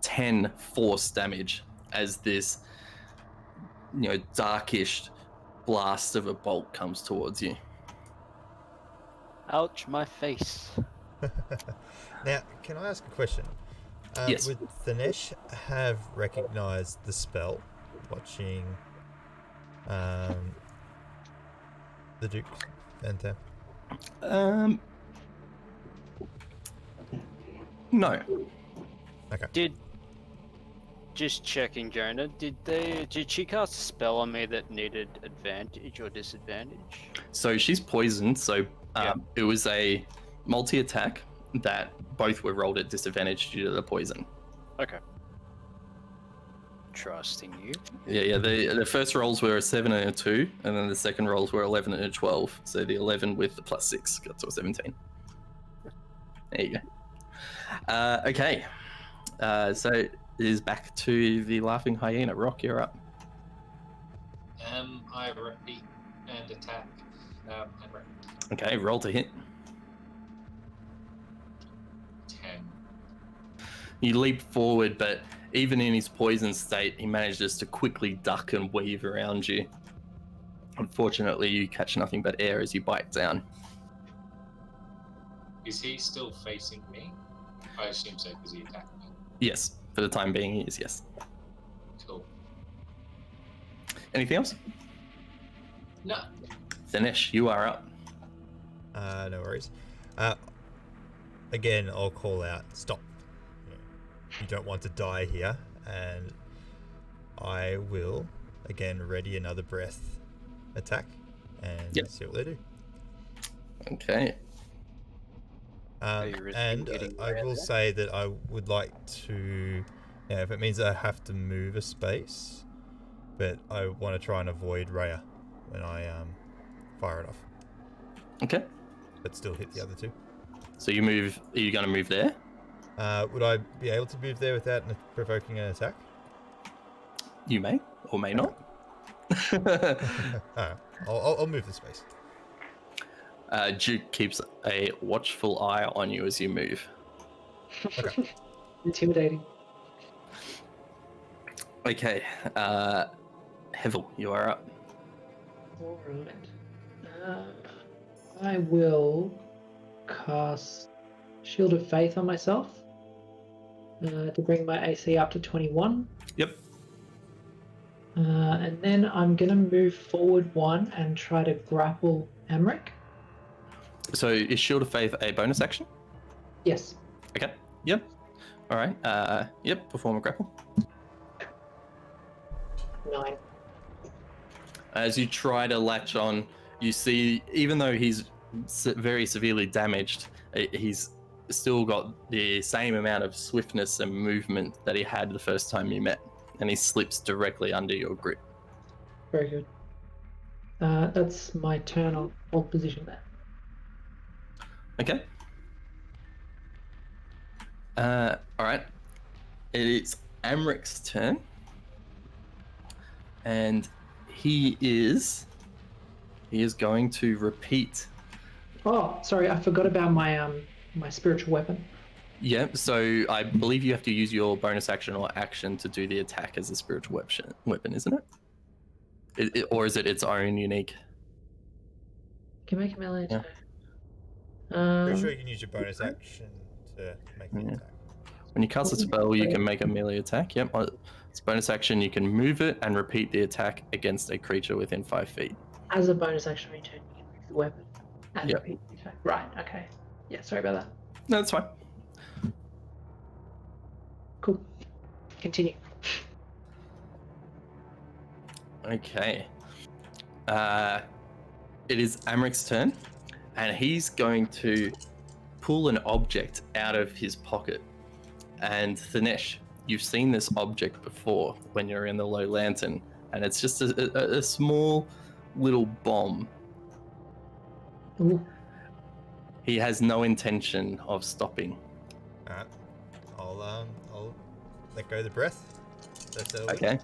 10 force damage as this darkish blast of a bolt comes towards you. Ouch, my face. Now, can I ask a question? Yes. Would Thanesh have recognized the spell watching the Duke enter? No. Okay. Just checking, Jonah. Did she cast a spell on me that needed advantage or disadvantage? So she's poisoned. So Yeah. it was a multi-attack that both were rolled at disadvantage due to the poison. Okay. Trusting you. Yeah. The first rolls were a 7 and a 2, and then the second rolls were 11 and a 12. So the 11 with the +6 got to a 17. There you go. Okay. So it is back to the laughing hyena. Rock, you're up. I repeat and attack. And Okay, roll to hit. 10. You leap forward, but even in his poison state, he manages to quickly duck and weave around you. Unfortunately, you catch nothing but air as you bite down. Is he still facing me? I assume so because he attacked me. Yes, for the time being, he is, yes. Cool. Anything else? No. Dinesh, you are up. No worries. Again, I'll call out, stop. You don't want to die here, and I will, again, ready another breath attack, and see what they do. Okay. Are you risking And getting I red will there? say that I would like to, if it means I have to move a space, but I want to try and avoid Rhea when I fire it off, Okay. but still hit the other two. So you move. Are you going to move there? Would I be able to move there without provoking an attack? You may or may not. Alright, I'll move the space. Duke keeps a watchful eye on you as you move. Okay. Intimidating. Okay. Hevel, you are up. Alright. I will cast Shield of Faith on myself to bring my AC up to 21. Yep. And then I'm going to move forward one and try to grapple Amric. So is Shield of Faith a bonus action? Yes. Okay. Yep. All right. Yep. Perform a grapple. 9. As you try to latch on, you see, even though he's very severely damaged, he's still got the same amount of swiftness and movement that he had the first time you met, and he slips directly under your grip. Very good. That's my turn. I'll hold position there. Okay. All right. It is Amric's turn, and he is going to repeat. Oh, sorry, I forgot about my my spiritual weapon. Yep. So I believe you have to use your bonus action or action to do the attack as a spiritual weapon, isn't it? Or is it its own unique? Can make a melee Yeah. attack. Pretty sure you can use your bonus action to make the Yeah. attack. When you cast a spell, you can make a melee attack. Yep. It's bonus action. You can move it and repeat the attack against a creature within 5 feet. As a bonus action return, you can move the weapon and Yep. repeat the attack. Right, okay. Yeah, sorry about that. No, that's fine. Cool. Continue. Okay. It is Amric's turn, and he's going to pull an object out of his pocket. And Thanesh, you've seen this object before when you're in the Low Lantern, and it's just a small little bomb. Ooh. He has no intention of stopping. Alright. I'll let go of the breath. That's it. Okay.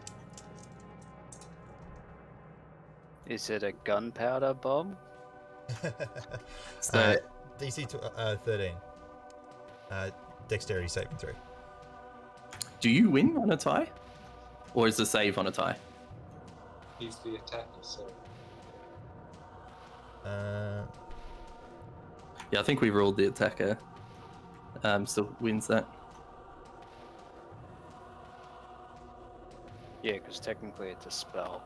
Is it a gunpowder bomb? So DC 13. Dexterity saving throw. do you win on a tie? Or is the save on a tie? He's the attacker, so Yeah, I think we ruled the attacker still wins that. Yeah, because technically it's a spell.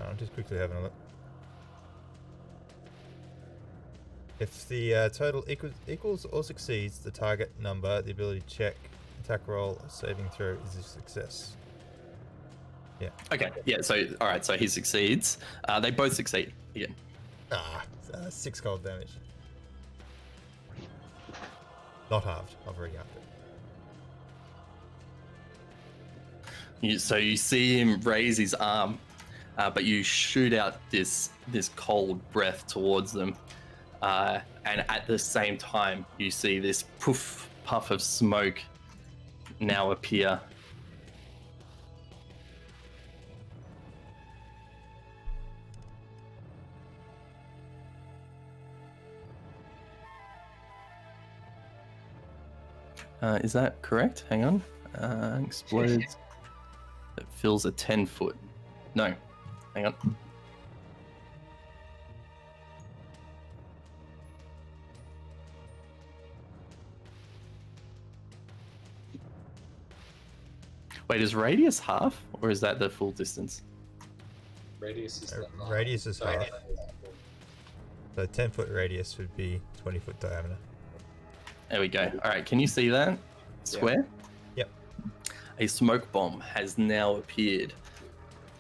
I'm just quickly having a look. If the total equals or exceeds the target number, the ability check, attack roll, saving throw is a success. Yeah. Okay, yeah, so, all right, so he succeeds. They both succeed again. 6 cold damage. Not halved. I've already upped it. So you see him raise his arm, but you shoot out this cold breath towards them. And at the same time, you see this puff of smoke now appear. Is that correct? Hang on. Explodes. It fills a 10-foot. No. Hang on. Wait, is radius half, or is that the full distance? Radius is the Radius is half. So 10-foot radius would be 20-foot diameter. There we go. All right, can you see that square? Yep. A smoke bomb has now appeared,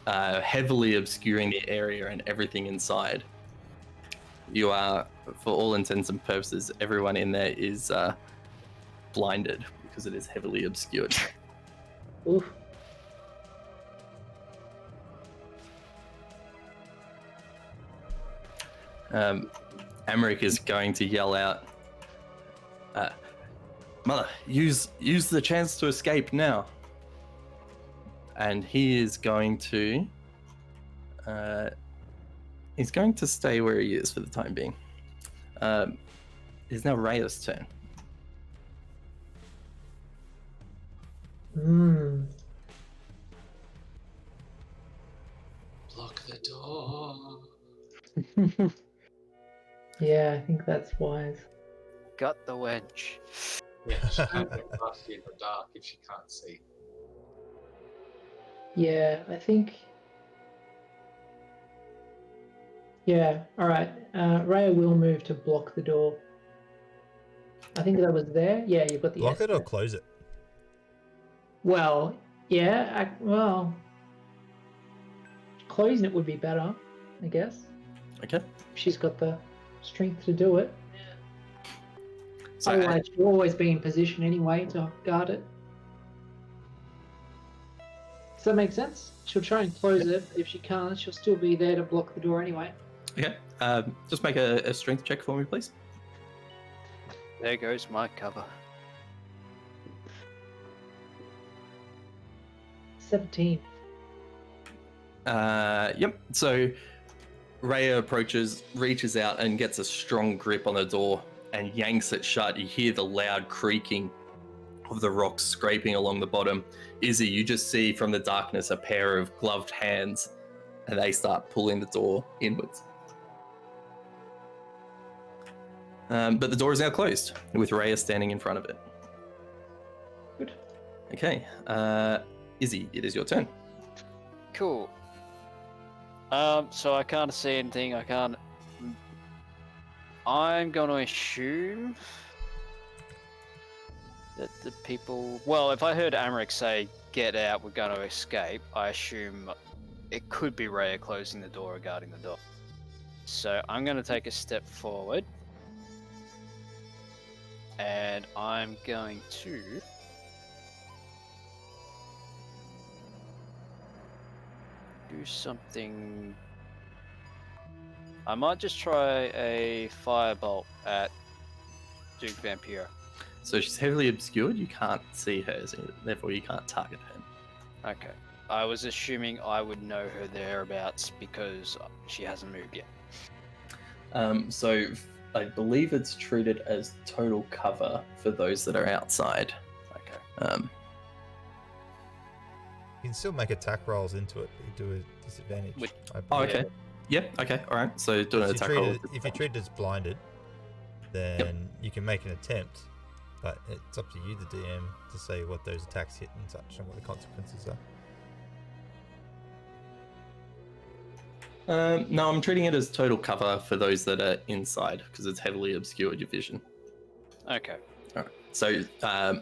heavily obscuring the area and everything inside. You are, for all intents and purposes, everyone in there is blinded because it is heavily obscured. Oof. Amric is going to yell out, "Mother, use the chance to escape now." And he is going to stay where he is for the time being. It's now Raya's turn. Block the door. Yeah, I think that's wise. Got the wench. Yeah, she can't get past you in the dark if she can't see. Yeah, I think. Yeah, alright. Raya will move to block the door. I think that was there. Yeah, you've got the Block S it or there. close it? Well, yeah, well. Closing it would be better, I guess. Okay. She's got the strength to do it. So Otherwise, she'll always be in position anyway to guard it. Does that make sense? She'll try and close it. If she can't, she'll still be there to block the door anyway. okay. Just make a strength check for me, please. There goes my cover. 17. Yep. So Raya approaches, reaches out, and gets a strong grip on the door and yanks it shut. You hear the loud creaking of the rocks scraping along the bottom. Izzy, you just see from the darkness a pair of gloved hands, and they start pulling the door inwards. But the door is now closed, with Raya standing in front of it. Good. Okay. Izzy, it is your turn. Cool. So I can't see anything. I'm going to assume that the people. Well, if I heard Amric say, "Get out, we're going to escape," I assume it could be Raya closing the door or guarding the door. So I'm going to take a step forward, and I'm going to. Do something. I might just try a firebolt at Duke Vampire. So she's heavily obscured. You can't see her, so therefore you can't target her. Okay. I was assuming I would know her thereabouts because she hasn't moved yet. So I believe it's treated as total cover for those that are outside. Okay. You can still make attack rolls into it, but you do a disadvantage. With- I Oh, believe. okay. Yep. Okay. All right. So do an If attack you roll. treat it- if you treat it as blinded, then you can make an attempt, but it's up to you, the DM, to say what those attacks hit and such, and what the consequences are. No, I'm treating it as total cover for those that are inside because it's heavily obscured your vision. Okay. All right. So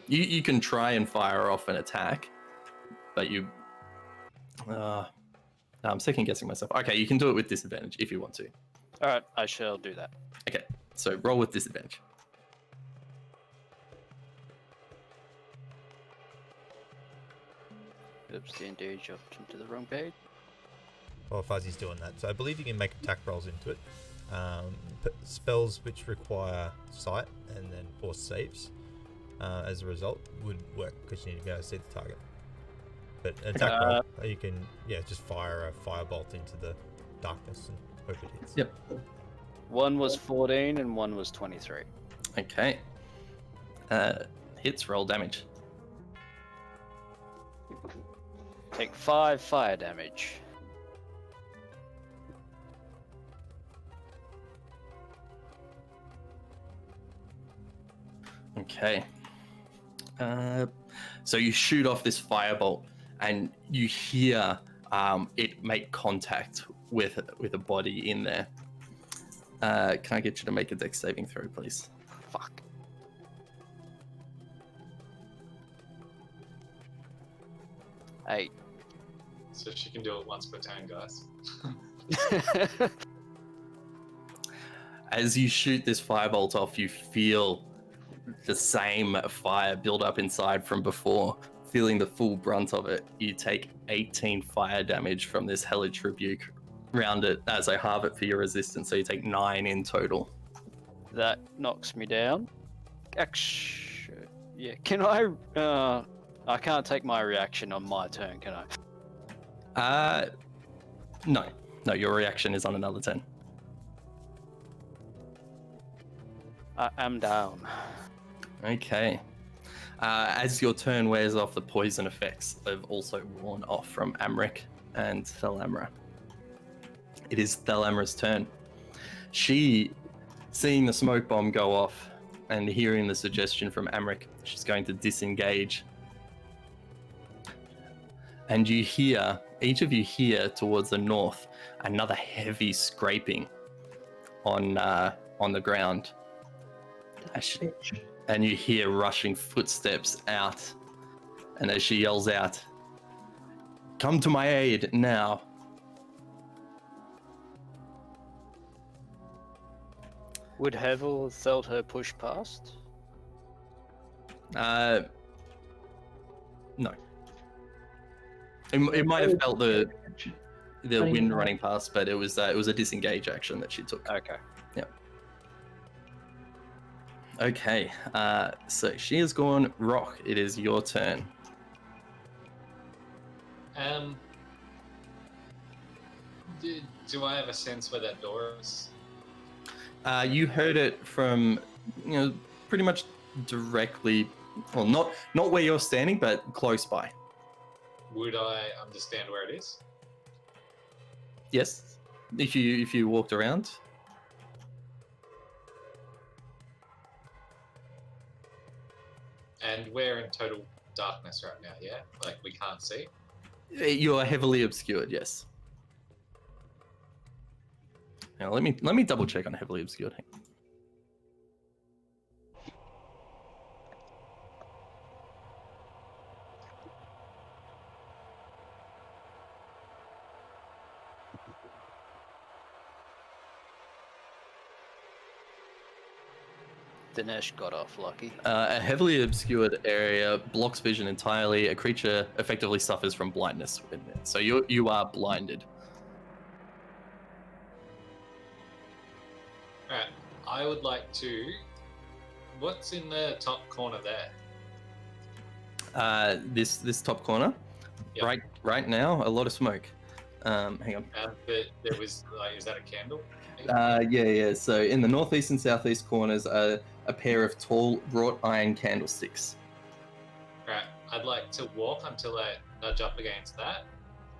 you can try and fire off an attack, but you. I'm second guessing myself. Okay, you can do it with disadvantage if you want to. All right. I shall do that. Okay, so roll with disadvantage. Oops, D&D jumped into the wrong page. While Fuzzy's doing that, so I believe you can make attack rolls into it. Spells which require sight and then force saves, as a result, would work because you need to be able to see the target. But an attack roll, you can just fire a firebolt into the darkness and hope it hits. Yep. One was 14 and one was 23. Okay. hits. Roll damage. Take 5 fire damage. Okay. So you shoot off this firebolt, and you hear it make contact with a body in there. Can I get you to make a dex saving throw, please? Fuck. Eight. So she can do it once per turn, guys. As you shoot this firebolt off, you feel the same fire build up inside from before. Feeling the full brunt of it, you take 18 fire damage from this Hellish Rebuke. Round it as I halve it for your resistance, so you take 9 in total. That knocks me down. Actually, yeah. Can I? I can't take my reaction on my turn, can I? No. No, your reaction is on another 10. I am down. Okay. As your turn wears off, the poison effects have also worn off from Amric and Thalamra. It is Thalamra's turn. She, seeing the smoke bomb go off and hearing the suggestion from Amric, she's going to disengage. And you hear, each of you hear towards the north, another heavy scraping on the ground. And you hear rushing footsteps out. And as she yells out, "Come to my aid now." Would Hevel have felt her push past? No. It might have felt the wind running past, but it was a disengage action that she took. Okay. Yep. Okay. So she has gone. Rock, it is your turn. Do I have a sense where that door is? You heard it from, pretty much directly. Well, not where you're standing, but close by. Would I understand where it is? Yes. If you walked around. And we're in total darkness right now, yeah? Like, we can't see? You are heavily obscured, yes. Now let me double check on heavily obscured. Hang on. Dinesh got off lucky. A heavily obscured area blocks vision entirely. A creature effectively suffers from blindness within it. So you are blinded. Alright, I would like to... What's in the top corner there? This top corner. Yep. Right now, a lot of smoke. Hang on. But there was, like, is that a candle? Yeah. So in the northeast and southeast corners are a pair of tall wrought iron candlesticks. Right, I'd like to walk until I nudge up against that,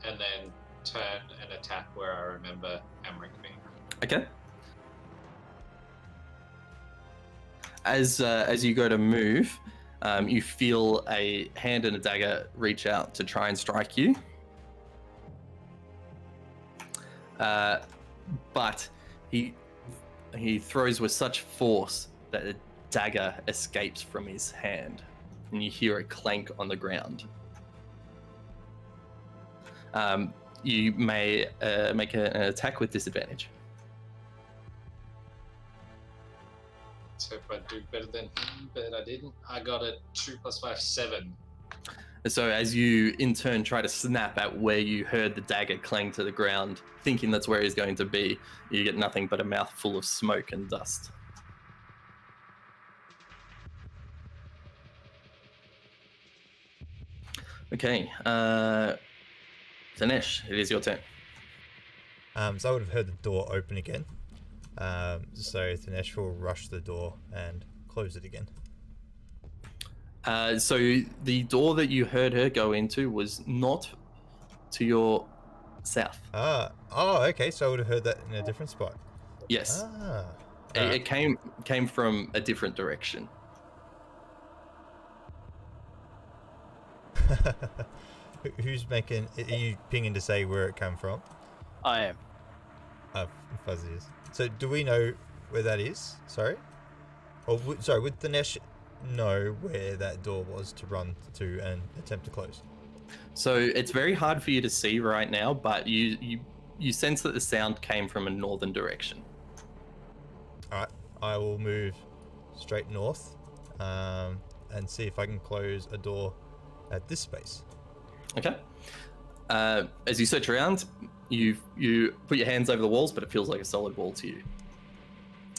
and then turn and attack where I remember Amric being. Okay. As you go to move, you feel a hand and a dagger reach out to try and strike you. But he throws with such force that a dagger escapes from his hand, and you hear it clank on the ground. You may make an attack with disadvantage. So if I do better than him, but I didn't, I got a 2 + 5, 7. So as you in turn try to snap at where you heard the dagger clang to the ground, thinking that's where he's going to be, you get nothing but a mouthful of smoke and dust. Okay, Dinesh, it is your turn. So I would have heard the door open again. So Thanesh will rush the door and close it again. So the door that you heard her go into was not to your south. Oh, okay. So I would have heard that in a different spot. Yes. Ah. It came from a different direction. Who's making? Are you pinging to say where it came from? I am. Fuzzy is. So do we know where that is? Sorry. Or sorry, would Dinesh know where that door was to run to and attempt to close? So it's very hard for you to see right now, but you sense that the sound came from a northern direction. All right. I will move straight north, and see if I can close a door at this space. Okay. As you search around, you put your hands over the walls, but it feels like a solid wall to you.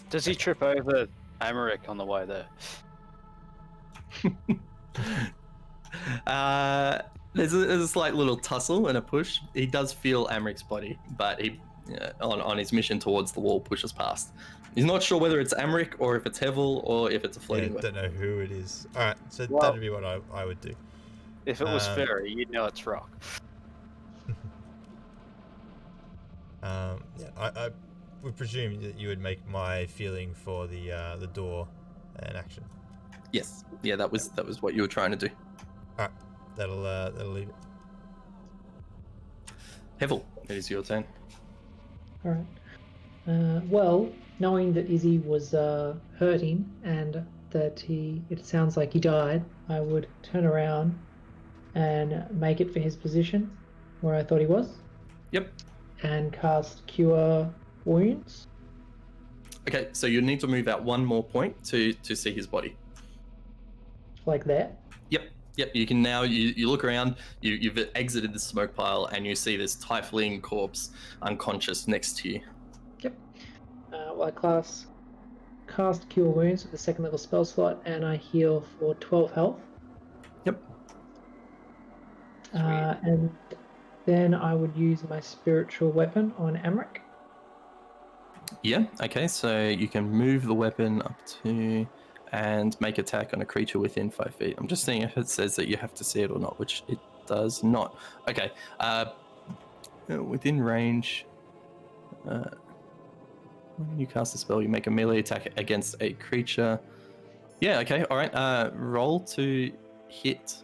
Does he trip over Amaric on the way there? There's a slight little tussle and a push. He does feel Amaric's body, but he, on his mission towards the wall, pushes past. He's not sure whether it's Amaric or if it's Hevel or if it's a floating weapon. Don't know who it is. All right, so Well, that'd be what I would do. If it was Fairy, you'd know it's Rock. Yeah, I would presume that you would make my feeling for the door an action. Yes. Yeah, that was what you were trying to do. All right, that'll leave it. Hevel, it is your turn. All right. Well, knowing that Izzy was hurting and that it sounds like he died, I would turn around and make it for his position where I thought he was. Yep. And cast Cure Wounds. Okay, so you need to move out one more point to see his body. Like that. Yep, you can now, you look around, you've exited the smoke pile and you see this tiefling corpse unconscious next to you. Yep. Well, I cast Cure Wounds with the second level spell slot and I heal for 12 health. Yep. And then I would use my spiritual weapon on Amaric. Yeah, okay, so you can move the weapon up to and make attack on a creature within 5 feet. I'm just seeing if it says that you have to see it or not, which it does not. Okay, within range, when you cast a spell, you make a melee attack against a creature. Yeah, okay, all right. Roll to hit.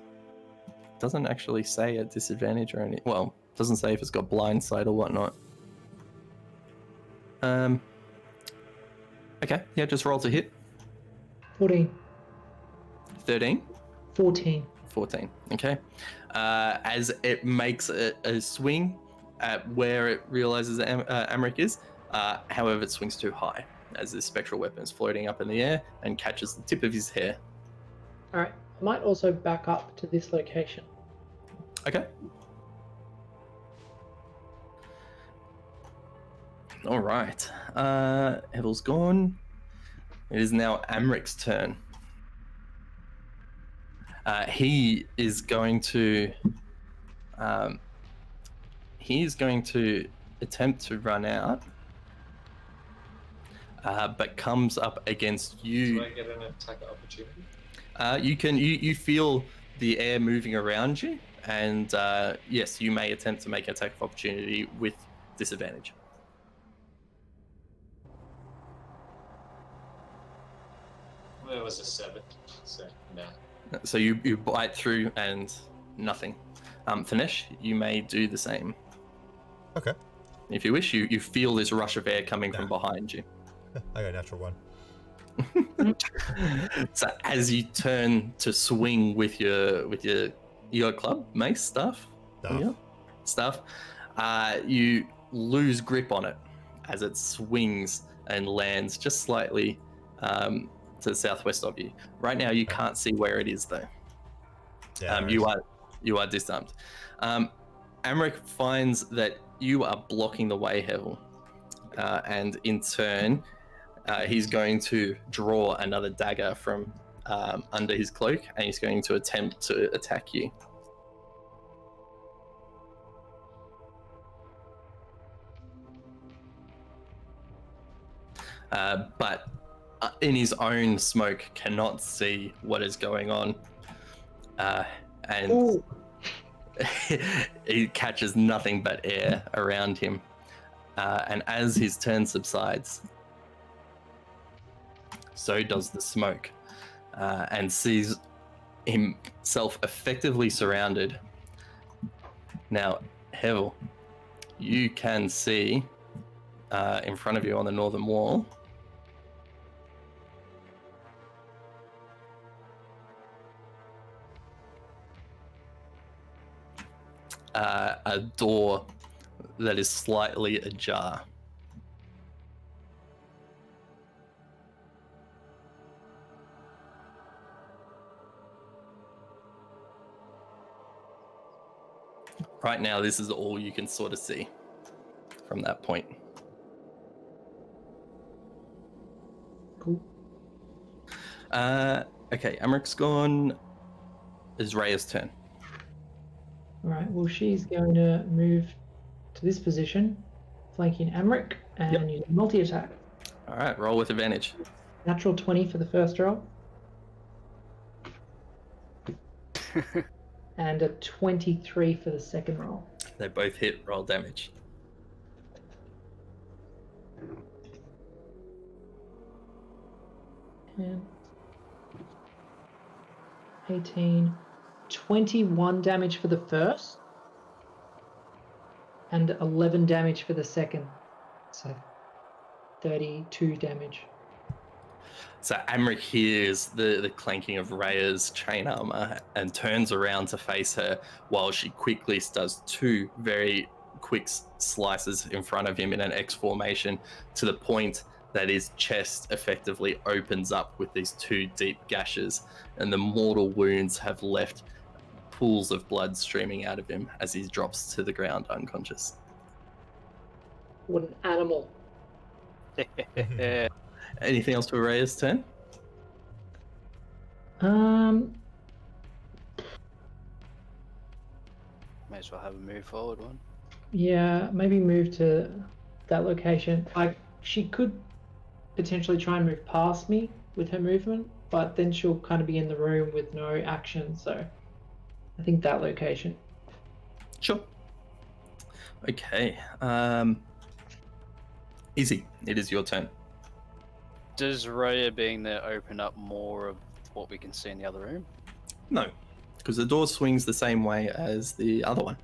Doesn't actually say a disadvantage or any. Well, doesn't say if it's got blind sight or whatnot. Okay, yeah, just roll to hit. 14. 13. 14. 14. Okay. As it makes a swing at where it realizes Amaric is, however, it swings too high as this spectral weapon is floating up in the air and catches the tip of his hair. All right. I might also back up to this location. Okay. All right. Hevel's gone. It is now Amaric's turn. He is going to attempt to run out, but comes up against you. Do I get an attack opportunity? You feel the air moving around you, and yes, you may attempt to make an attack of opportunity with disadvantage. Well, it was a 7, so nah. So you bite through and nothing. Finesh, you may do the same. Okay. If you wish, you feel this rush of air coming from behind you. I got a natural 1. So as you turn to swing with your club, mace, staff, you lose grip on it as it swings and lands just slightly to the southwest of you. Right now, you can't see where it is, though. Yeah, you are disarmed. Amaric finds that you are blocking the way, Hevel, and in turn, he's going to draw another dagger from under his cloak, and he's going to attempt to attack you. But in his own smoke, cannot see what is going on. And Ooh. he catches nothing but air around him. And as his turn subsides, so does the smoke, and sees himself effectively surrounded. Now, Hevel, you can see in front of you on the northern wall a door that is slightly ajar. Right now, this is all you can sort of see from that point. Cool. Okay, Amric's gone. It's Raya's turn. All right. Well, she's going to move to this position, flanking Amric, and use multi-attack. All right, roll with advantage. Natural 20 for the first roll. And a 23 for the second roll. They both hit, roll damage. And 18, 21 damage for the first, and 11 damage for the second. So 32 damage. So Amric hears the clanking of Raya's chain armor and turns around to face her while she quickly does two very quick slices in front of him in an X formation to the point that his chest effectively opens up with these two deep gashes, and the mortal wounds have left pools of blood streaming out of him as he drops to the ground unconscious. What an animal. Anything else for Raya's turn? May as well have a move forward one. Yeah, maybe move to that location. She could potentially try and move past me with her movement, but then she'll kind of be in the room with no action, so I think that location. Sure. Okay. Easy. It is your turn. Does Raya being there open up more of what we can see in the other room? No, because the door swings the same way as the other one.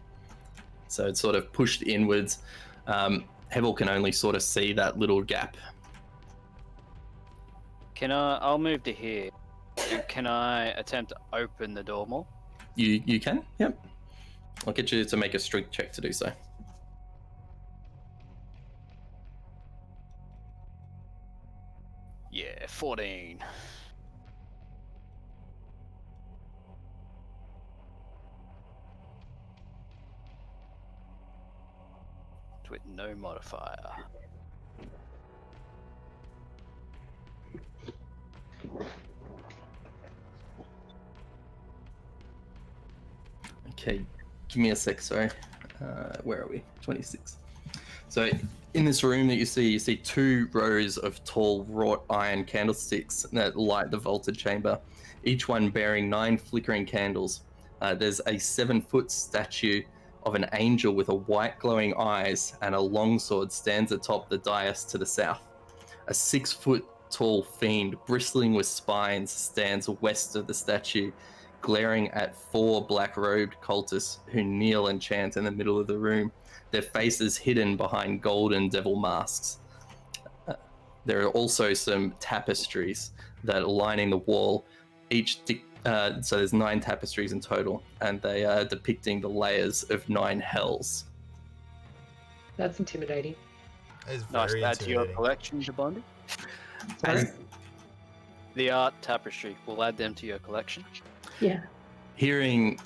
So it's sort of pushed inwards. Hevel can only sort of see that little gap. I'll move to here. And can I attempt to open the door more? You can? Yep. I'll get you to make a strength check to do so. Yeah, 14. With no modifier. Okay, give me a sec, sorry. Where are we? 26. So in this room that you see two rows of tall wrought iron candlesticks that light the vaulted chamber, each one bearing 9 flickering candles. There's a 7-foot statue of an angel with a white glowing eyes and a longsword stands atop the dais to the south. A 6-foot tall fiend bristling with spines stands west of the statue, glaring at 4 black-robed cultists who kneel and chant in the middle of the room, their faces hidden behind golden devil masks. There are also some tapestries that are lining the wall. So there's 9 tapestries in total, and they are depicting the layers of 9 hells. That's intimidating. That is Nice very to add to your intimidating. collection, Jabondi. Sorry? The art tapestry, we'll add them to your collection. Yeah. Hearing,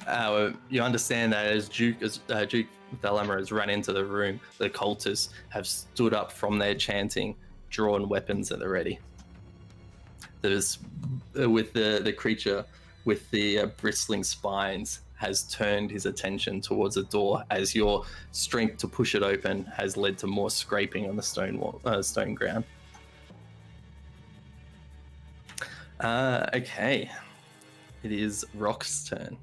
you understand that as Duke Thalama has run into the room, the cultists have stood up from their chanting, drawn weapons at the ready. There's with the creature with the bristling spines has turned his attention towards a door as your strength to push it open has led to more scraping on the stone ground. Okay. It is Rock's turn.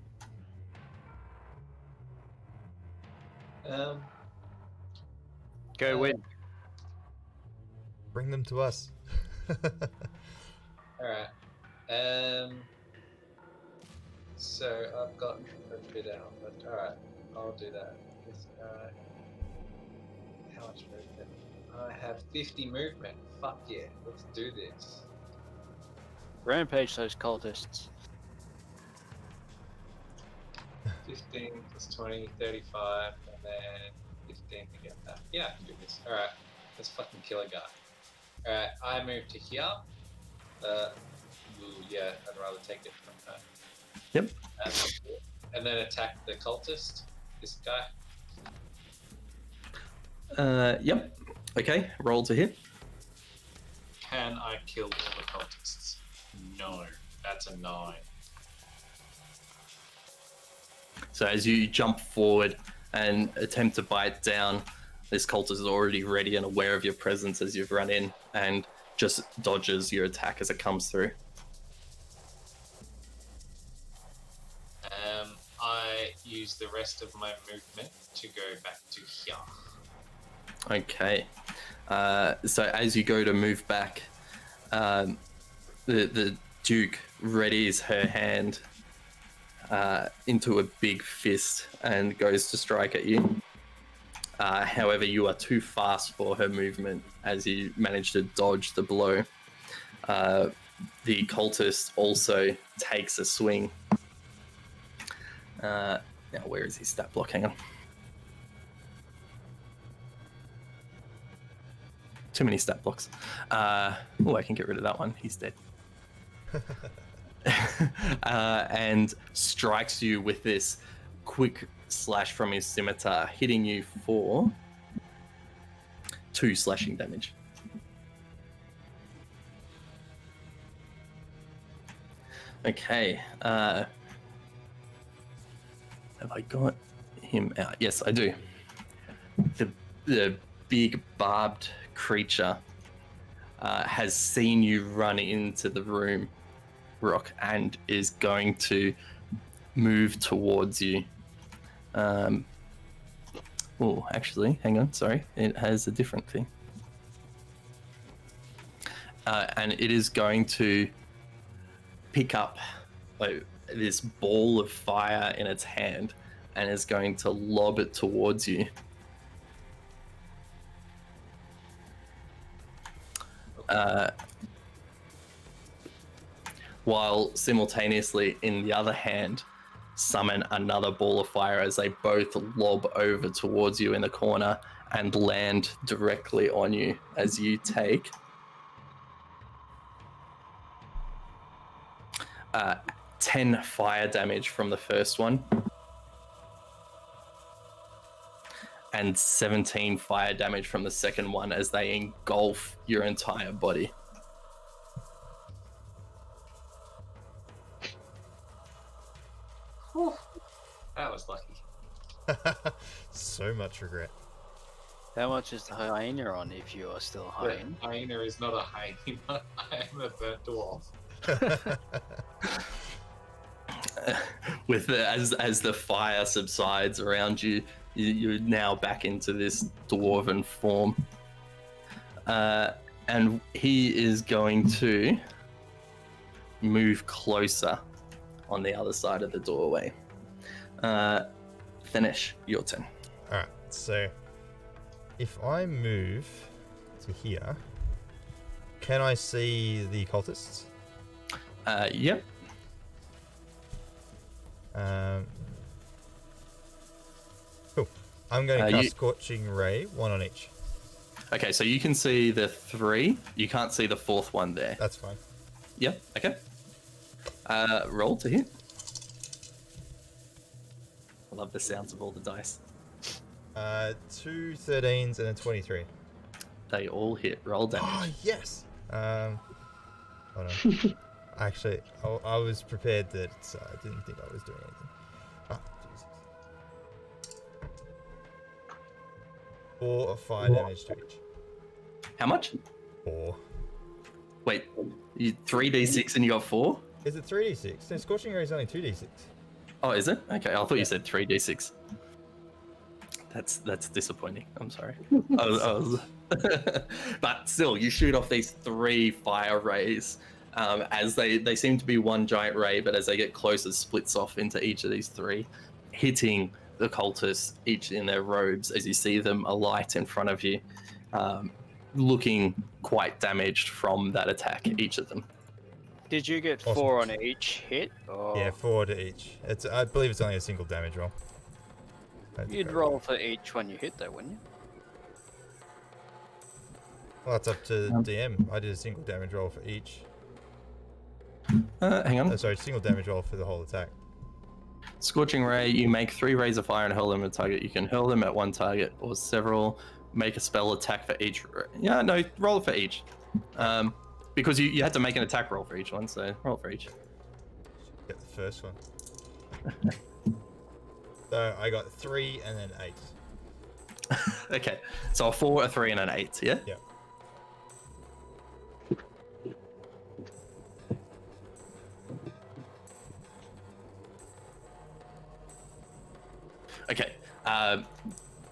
Go win. Bring them to us. Alright. So I've got a bit out, but alright, I'll do that. How much movement? I have 50 movement. Fuck yeah, let's do this. Rampage those cultists. 15 plus 20, 35, and then 15 to get that. Yeah, I can do this. Alright, let's fucking kill a guy. Alright, I move to here. Yeah, I'd rather take it from her. Yep. And then attack the cultist, this guy. Yep. Okay, roll to hit. Can I kill all the cultists? No, that's a 9. So as you jump forward and attempt to bite down, this cultist is already ready and aware of your presence as you've run in and just dodges your attack as it comes through. I use the rest of my movement to go back to here. Okay. So as you go to move back, the Duke readies her hand into a big fist and goes to strike at you. However, you are too fast for her movement as you manage to dodge the blow. The cultist also takes a swing. Now, where is his stat block? Hang on. Too many stat blocks. I can get rid of that one. He's dead. And strikes you with this quick slash from his scimitar, hitting you for 2 slashing damage. Okay. Have I got him out? Yes, I do. The big barbed creature has seen you run into the room, Rock, and is going to move towards you. Actually, hang on, sorry. It has a different thing. And it is going to pick up this ball of fire in its hand and is going to lob it towards you. While simultaneously, in the other hand, summon another ball of fire as they both lob over towards you in the corner and land directly on you as you take 10 fire damage from the first one and 17 fire damage from the second one as they engulf your entire body. That was lucky. So much regret. How much is the hyena on if you are still a hyena? The hyena is not a hyena. I am a burnt dwarf. With as the fire subsides around you, you're now back into this dwarven form. And he is going to move closer on the other side of the doorway. Finish your turn. Alright, so if I move to here, can I see the cultists? Yep. Cool. I'm going to cast Scorching Ray, 1 on each. Okay, so you can see the 3. You can't see the 4th one there. That's fine. Yep, okay. Roll to hit. I love the sounds of all the dice. 2 13s and a 23. They all hit. Roll damage. Oh, yes! Hold on. Actually, I was prepared that I didn't think I was doing anything. Oh, Jesus. 4 of fire damage to each. How much? 4. Wait, you 3d6 and you got 4? Is it 3d6? No, Scorching Ray is only 2d6. Oh, is it? Okay, I thought Yeah. you said 3d6. That's disappointing. I'm sorry. But still, you shoot off these 3 fire rays. As they seem to be one giant ray, but as they get closer, splits off into each of these 3, hitting the cultists each in their robes as you see them alight in front of you, looking quite damaged from that attack, each of them. Did you get Awesome. 4 on each hit? Or Yeah, 4 to each. I believe it's only a single damage roll. you'd roll for each one you hit, though, wouldn't you? Well, that's up to DM. I did a single damage roll for each. Hang on. Sorry, single damage roll for the whole attack. Scorching Ray, you make 3 rays of fire and hurl them at a target. You can hurl them at one target or several. Make a spell attack for each. Yeah, no, roll it for each. Because you had to make an attack roll for each one, so roll for each. Get the first one. So I got 3 and then 8. Okay, so a 4, a 3, and an 8, yeah? Yeah. Okay,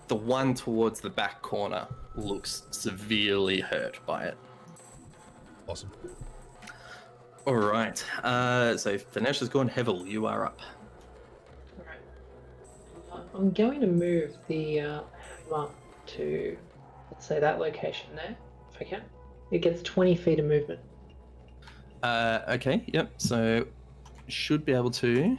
the one towards the back corner looks severely hurt by it. Awesome. All right, so Finesh has gone. Hevel, you are up. Alright. I'm going to move the hammer to, let's say, that location there, if I can. It gets 20 feet of movement. Okay, yep, so should be able to.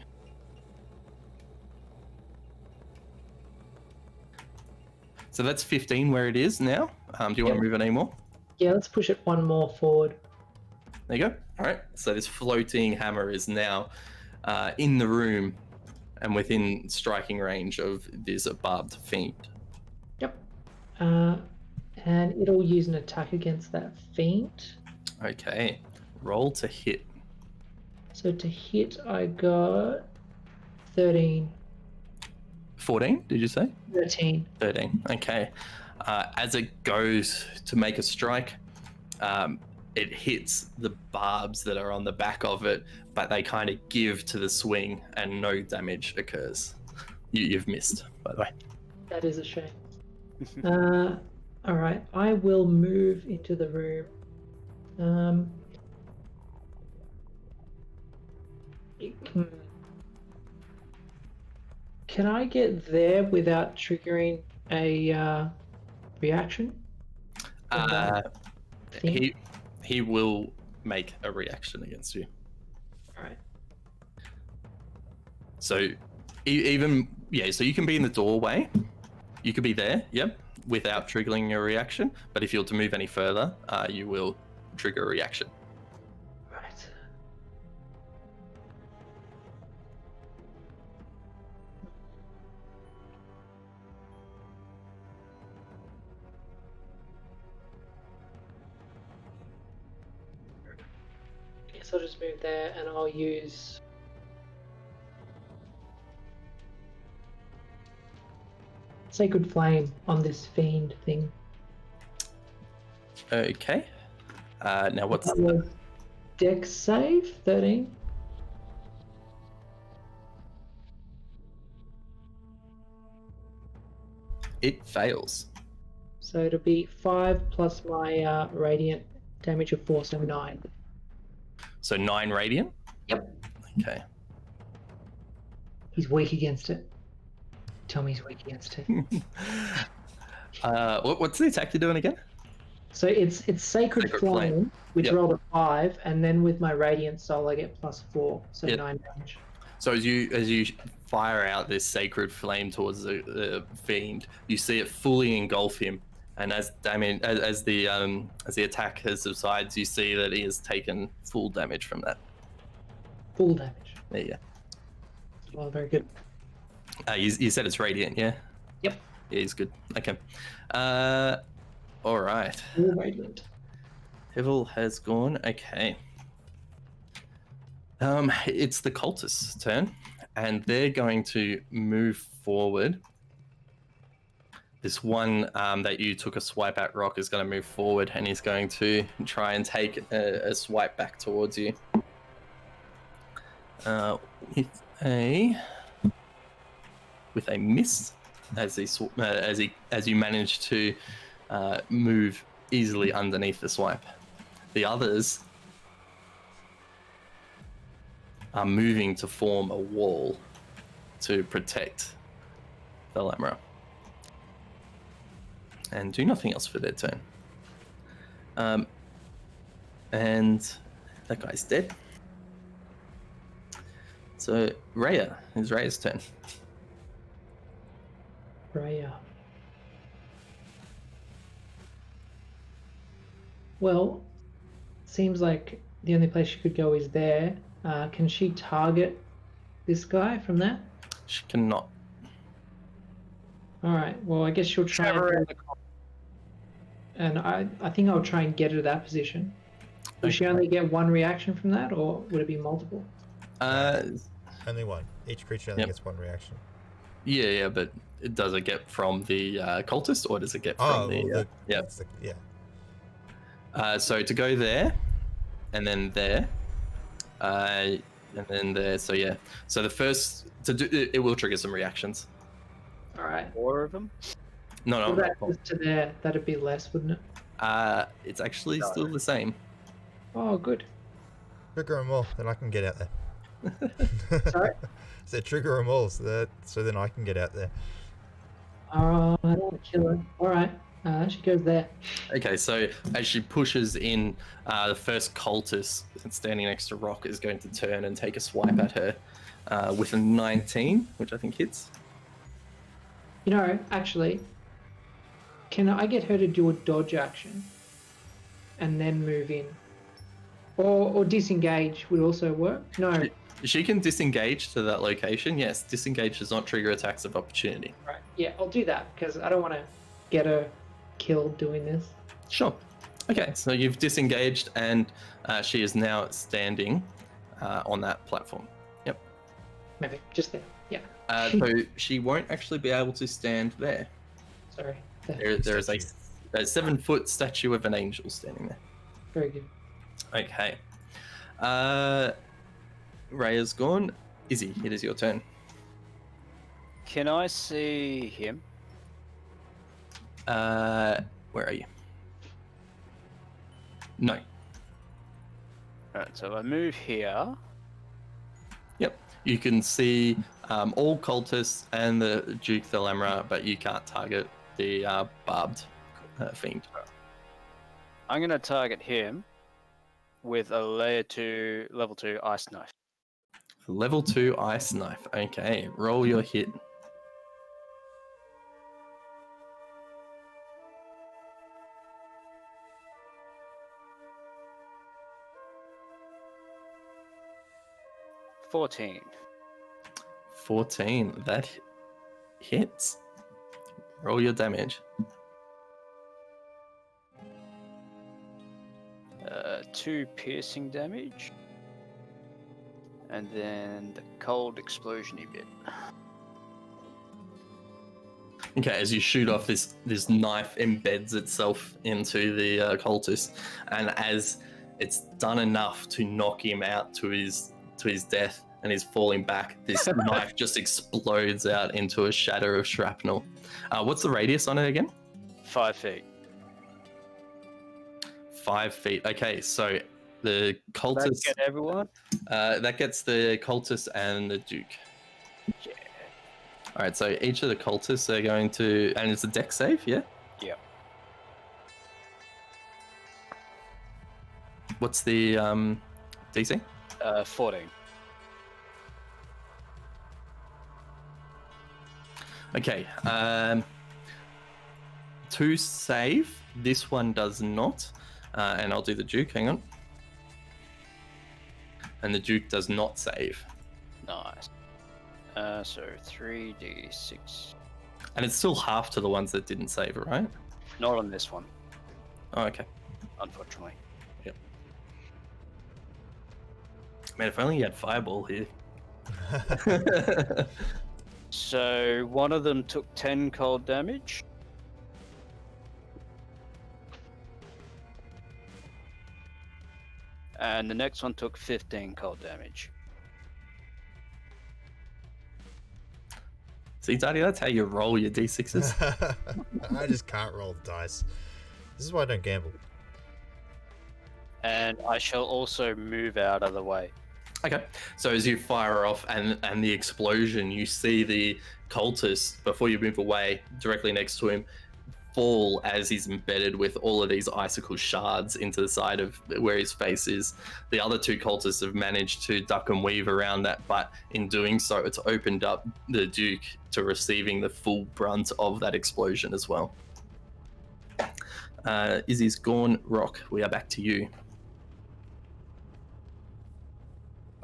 So that's 15 where it is now. Do you want to move it anymore? Yeah, let's push it one more forward. There you go. All right. So this floating hammer is now in the room and within striking range of this barbed fiend. Yep. And it'll use an attack against that fiend. Okay. Roll to hit. So to hit, I got 13. 14, did you say? 13. 13. Okay. As it goes to make a strike, it hits the barbs that are on the back of it, but they kind of give to the swing and no damage occurs. You've missed, by the way. That is a shame. Alright, I will move into the room. Can I get there without triggering a reaction? He will make a reaction against you. Alright. So even so you can be in the doorway. You could be there, yep, without triggering a reaction. But if you're to move any further, you will trigger a reaction. Right. Guess I'll just move there and I'll use Sacred Flame on this fiend thing. Okay. Now what's That was Dex save 13. it fails. So it'll be 5 plus my radiant damage of 4, so 9. So 9 radiant? Yep. Okay. He's weak against it. Tell me he's weak against it. What's the attack you're doing again? So it's Sacred Sacred Flame, Flame. which Yep. rolled a 5, and then with my Radiant Soul I get +4, so Yep. 9 damage. So as you fire out this sacred flame towards the fiend, you see it fully engulf him, and as the attack has subsides, you see that he has taken full damage from that. Full damage. There you go. Well, very good. You said it's radiant, yeah? Yep. Yeah, he's good. Okay. All right. Full Radiant. Hivel has gone. Okay. It's the cultist's turn, and they're going to move forward. This one that you took a swipe at, Rock, is going to move forward, and he's going to try and take a swipe back towards you. with a miss, as you manage to move easily underneath the swipe. The others are moving to form a wall to protect the Lamra and do nothing else for their turn. And that guy's dead. So Rhea, it's Rhea's turn. Raya. Well, seems like the only place she could go is there. Can she target this guy from that? She cannot. All right. Well, I guess she'll try Trevor and, I think I'll try and get her to that position. Will she only get one reaction from that, or would it be multiple? Only one. Each creature only Yep. gets one reaction. Yeah, but does it get from the cultist, or does it get from the? Yeah. Yeah. So to go there, and then there, and then there. So yeah. So the first to do it will trigger some reactions. All right. 4 of them. No, If that goes to there, that'd be less, wouldn't it? it's actually No. still the same. Oh, good. Trigger them all, then I can get out there. Sorry? So trigger them all, so then I can get out there. Oh, I don't want to kill her. All right. She goes there. Okay, so as she pushes in, the first cultist standing next to Rock is going to turn and take a swipe at her with a 19, which I think hits. You know, actually, can I get her to do a dodge action and then move in? Or disengage would also work? No. She can disengage to that location. Yes, disengage does not trigger attacks of opportunity. Right. Yeah, I'll do that because I don't want to get her killed doing this. Sure. Okay, so you've disengaged and she is now standing on that platform. Yep. Maybe just there. Yeah. So she won't actually be able to stand there. Sorry. There. There is a 7-foot statue of an angel standing there. Very good. Okay. Ray is gone. Izzy, it is your turn. Can I see him? Where are you? No. Alright, so I move here. Yep. You can see all cultists and the Duke Thalamra, but you can't target the barbed fiend. I'm going to target him with a level 2 ice knife. Level 2 ice knife. Okay, roll your hit. $14. 14. That hits. Roll your damage. 2 piercing damage. And then the cold explosion-y bit. Okay, as you shoot off, this knife embeds itself into the cultist, and as it's done enough to knock him out to his death, and he's falling back, this knife just explodes out into a shatter of shrapnel. What's the radius on it again? 5 feet. 5 feet. Okay, so the cultist. Does that get everyone? That gets the cultist and the Duke. Yeah. All right, so each of the cultists are going to, and it's a dex save, yeah? Yeah. What's the DC? 14. Okay, to save, this one does not, and I'll do the Duke, hang on. And the Duke does not save. Nice. So 3d6. And it's still half to the ones that didn't save, right? Not on this one, Oh, okay. unfortunately. Man, if only you had Fireball here. So one of them took 10 cold damage. And the next one took 15 cold damage. See, Daddy, that's how you roll your d6s. I just can't roll the dice. This is why I don't gamble. And I shall also move out of the way. Okay, so as you fire off and the explosion, you see the cultist, before you move away, directly next to him, fall as he's embedded with all of these icicle shards into the side of where his face is. The other two cultists have managed to duck and weave around that, but in doing so, it's opened up the Duke to receiving the full brunt of that explosion as well. Izzy's gone. Rock, we are back to you.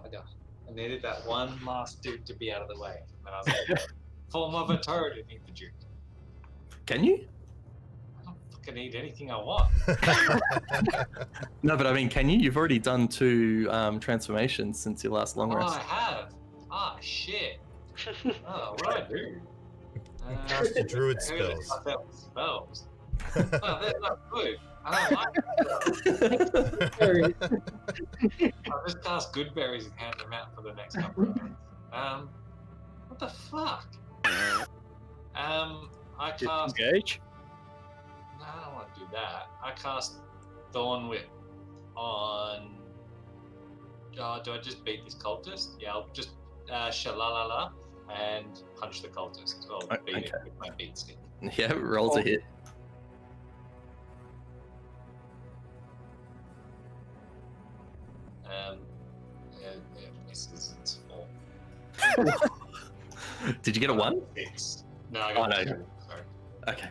I needed that one last dude to be out of the way. And I was like, form of a toad and eat the duke. Can you? I don't fucking eat anything I want. No, but I mean, can you? You've already done 2 transformations since your last long Oh, rest. I have. Ah, shit. Oh, what do I do? Cast your druid Who the spells. fuck that was spells? Oh, they're not good. I don't like them. I'll just cast good berries and hand them out for the next couple of rounds. What the fuck? I cast. Disengage. No, I don't want to do that. I cast Thorn Whip on. Do I just beat this cultist? Yeah, I'll just shalalala and punch the cultist. So I'll beat it with my beat stick. Yeah, roll to hit. It misses. It's 4. Did you get a 1? 6. No, I got Oh, no. 2. Sorry. Okay.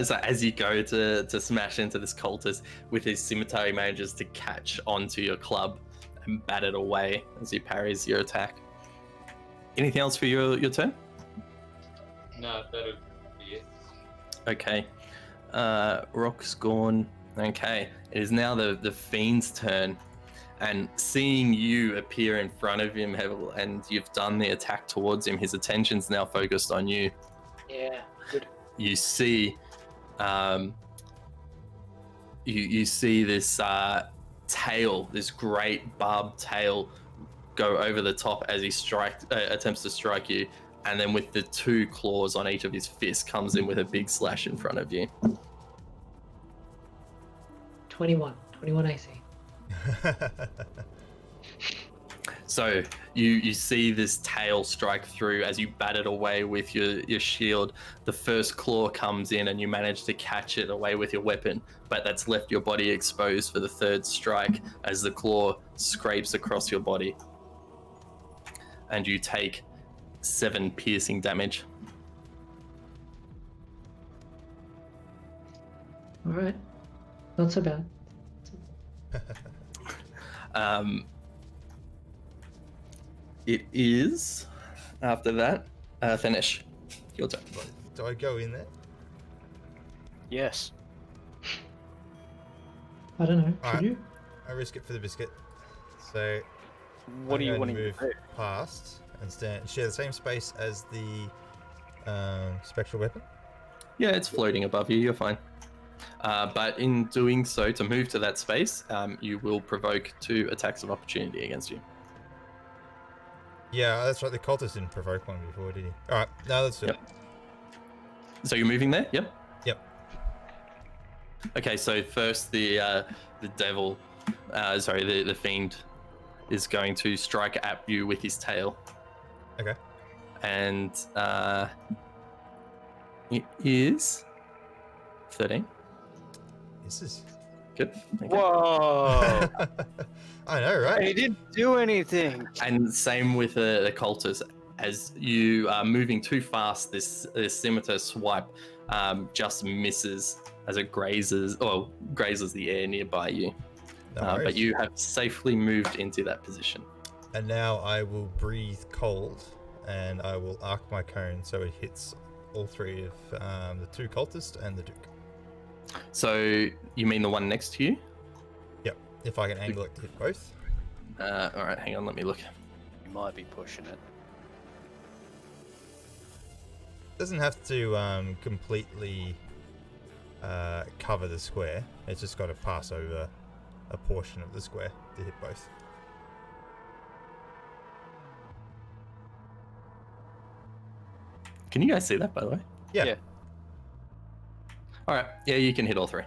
So as you go to smash into this cultist with his scimitar, he manages to catch onto your club and bat it away as he parries your attack. Anything else for your turn? No, that'll be it. Okay. Rock's gone. Okay. It is now the Fiend's turn. And seeing you appear in front of him, and you've done the attack towards him, his attention's now focused on you. Yeah, good. You see, you see this tail, this great barbed tail, go over the top as he attempts to strike you, and then with the 2 claws on each of his fists, comes in with a big slash in front of you. 21 AC. So you see this tail strike through as you bat it away with your shield. The first claw comes in and you manage to catch it away with your weapon, but that's left your body exposed for the 3rd strike as the claw scrapes across your body. And you take 7 piercing damage. All right, not so bad. It is, after that, finish. Your turn. Do I go in there? Yes. I don't know. Should Alright. you? I risk it for the biscuit. So What I'm are you going wanting to to move do? past and share the same space as the spectral weapon? Yeah, it's floating above you. You're fine. But in doing so, to move to that space, you will provoke 2 attacks of opportunity against you. Yeah, that's right. The cultist didn't provoke one before, did he? All right, now let's do it. So you're moving there? Yep. Yep. Okay, so first the devil, the fiend, is going to strike at you with his tail. Okay. And it is 13. This is. Good. Okay. Whoa! I know, right? He didn't do anything. And same with the cultist. As you are moving too fast, this scimitar swipe just misses as it grazes the air nearby you. No But worries. you have safely moved into that position. And now I will breathe cold, and I will arc my cone so it hits all 3 of the 2 cultists and the Duke. So you mean the one next to you? Yep. If I can angle it to hit both. All right, hang on, let me look. You might be pushing it. Doesn't have to completely cover the square. It's just got to pass over a portion of the square to hit both. Can you guys see that, by the way? Yeah. Yeah. All right. Yeah, you can hit all 3.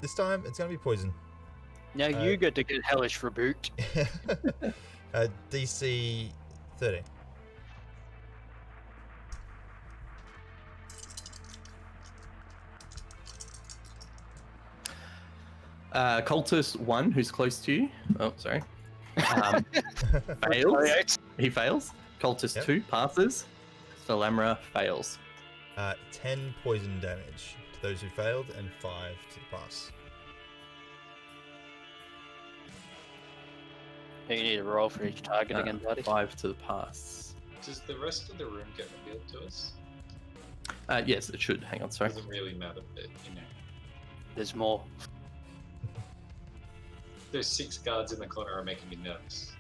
This time it's going to be poison. Now you get to get hellish rebuked. DC 13. Cultist 1, who's close to you. Oh, sorry. Fails. Retaliate. He fails. Cultist Yep. 2 passes. Salamra fails. 10 poison damage to those who failed and 5 to the pass. You need to roll for each target again, buddy. 5 to the pass. Does the rest of the room get revealed to us? Yes, it should. Hang on, sorry. Doesn't really matter, but There's more. Those 6 guards in the corner are making me nervous.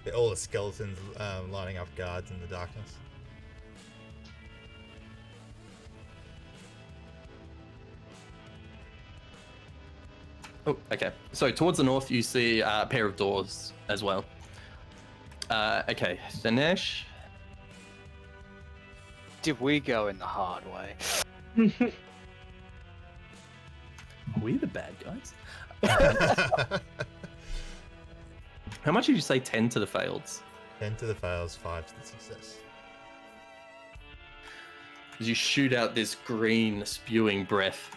Yeah, all the skeletons lining up guards in the darkness. Oh, okay. So towards the north, you see a pair of doors as well. Okay, Dinesh. Did we go in the hard way? Are we the bad guys? How much did you say 10 to the faileds? 10 to the fails, 5 to the success. As you shoot out this green spewing breath,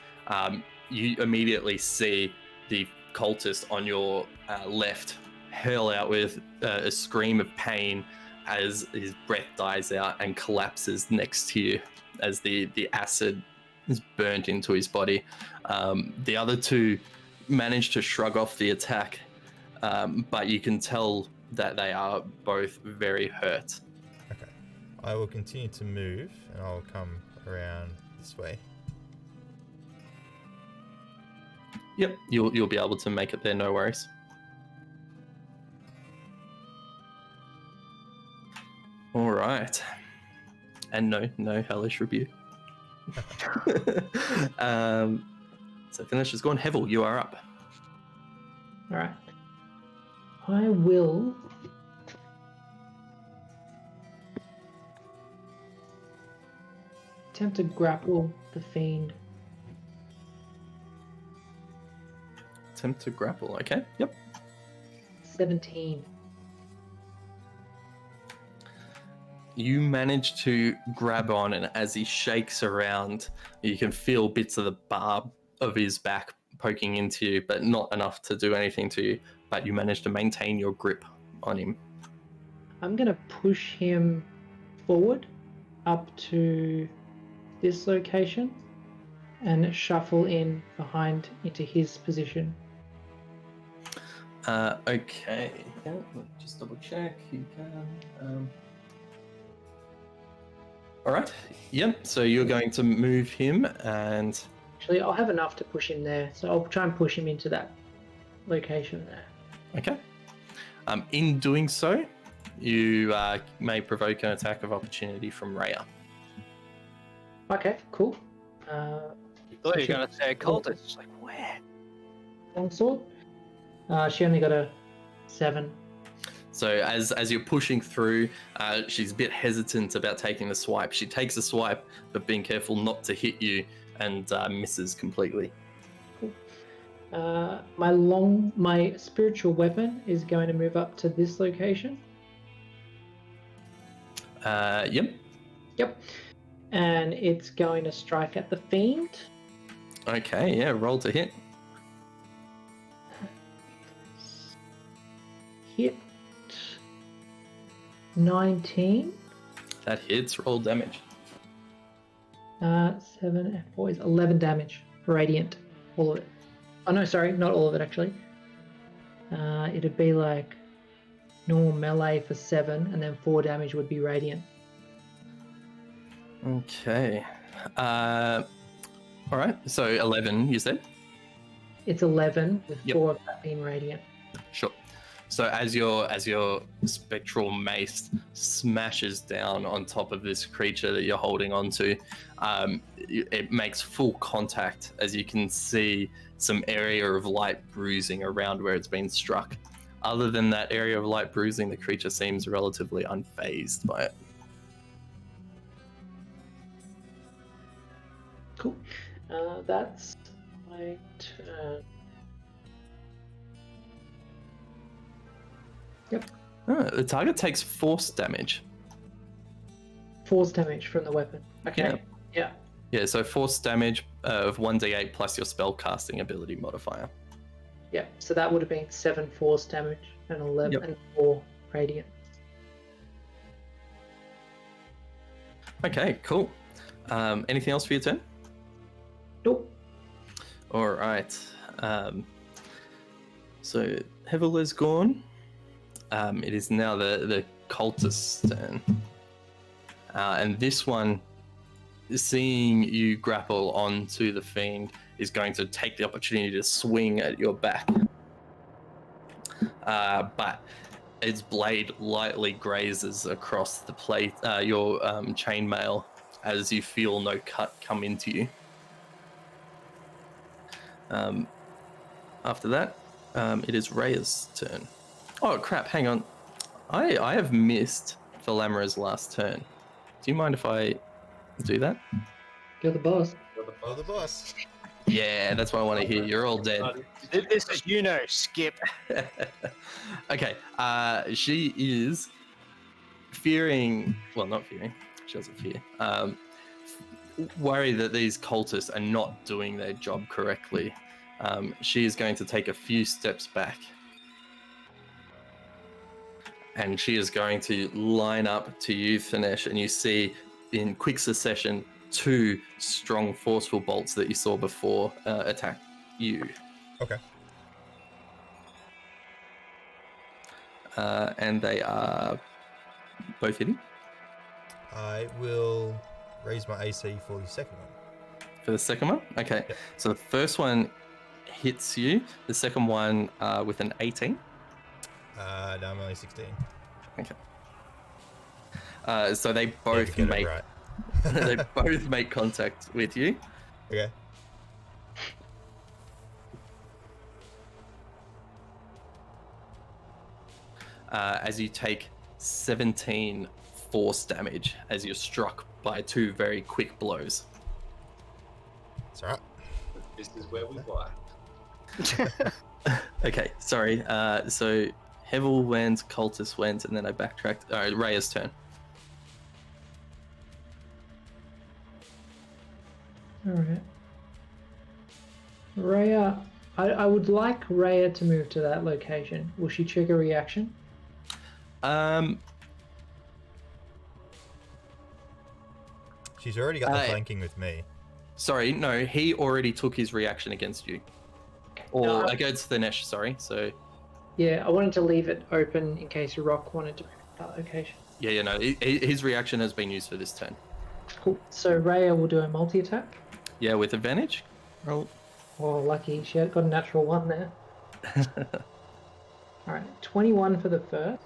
you immediately see the cultist on your left hurl out with a scream of pain as his breath dies out and collapses next to you as the acid is burnt into his body. The other 2 manage to shrug off the attack, but you can tell that they are both very hurt. Okay. I will continue to move and I'll come around this way. Yep, you'll be able to make it there, no worries. All right. And no hellish rebuke. So finish is gone. Hevel, you are up. All right. I will attempt to grapple the fiend. Attempt to grapple. Okay. Yep. 17. You manage to grab on, and as he shakes around, you can feel bits of the barb of his back poking into you, but not enough to do anything to you. But you manage to maintain your grip on him. I'm going to push him forward up to this location and shuffle in behind into his position. Okay. Yeah, just double check. You can. All right. Yep. So you're going to move him, and Actually, I'll have enough to push him there, so I'll try and push him into that location there. okay. In doing so, you may provoke an attack of opportunity from Rhea. Okay, cool. I thought you were going to say a cultist. It's like, where? Longsword. She only got a 7. So as you're pushing through, she's a bit hesitant about taking the swipe. She takes a swipe, but being careful not to hit you, and misses completely. My spiritual weapon is going to move up to this location. Yep. Yep. And it's going to strike at the fiend. Okay, yeah, roll to hit. Hit 19. That hits, roll damage. 7 and 4 is 11 damage. Radiant. All of it. Oh no, sorry, not all of it actually. It'd be like normal melee for 7, and then 4 damage would be radiant. Okay. All right, so 11, you said? It's 11 with Yep. 4 of that being radiant. Sure. So as your spectral mace smashes down on top of this creature that you're holding onto, it makes full contact as you can see some area of light bruising around where it's been struck. other than that area of light bruising, the creature seems relatively unfazed by it. Cool. That's my turn. Yep. The target takes force damage. Force damage from the weapon. Okay. Yeah. Yeah, so force damage of 1d8 plus your spell casting ability modifier. Yeah. So that would have been 7 force damage and 11 Yep. and 4 radiant. Okay, cool. Anything else for your turn? Nope. All right. So Hevel is gone. It is now the cultist's turn. And this one, seeing you grapple onto the fiend, is going to take the opportunity to swing at your back. But its blade lightly grazes across the plate, your chainmail, as you feel no cut come into you. After that, it is Rhea's turn. Oh crap! Hang on, I have missed Thalamra's last turn. Do you mind if I do that? You're the boss. Oh, the boss. Yeah, that's what I want to hear. You're all dead. This is Skip. Okay, she is fearing. Well, not fearing. She doesn't fear. Worried that these cultists are not doing their job correctly. She is going to take a few steps back. And she is going to line up to you, Thanesh, and you see in quick succession 2 strong, forceful bolts that you saw before attack you. Okay. And they are both hitting. I will raise my AC for the second one. For the second one? Okay. Yep. So the first one hits you. The second one with an 18. No, I'm only 16. Okay. So they Yeah, both get it make right. they both make contact with you. Okay. As you take 17 force damage as you're struck by 2 very quick blows. It's alright. This is where we lie. Okay, sorry. So Hevel went, Cultist went, and then I backtracked. Alright, Rhea's turn. Alright. Rhea, I would like Rhea to move to that location. Will she trigger reaction? She's already got the Uh, flanking with me. Sorry, no, he already took his reaction against you. Or No. against Thanesh, sorry. So Yeah, I wanted to leave it open in case Rock wanted to move to that location. yeah, no, his reaction has been used for this turn. Cool. So Rhea will do a multi-attack. Yeah, with advantage. Roll. Oh, lucky. She had got a natural 1 there. Alright, 21 for the first.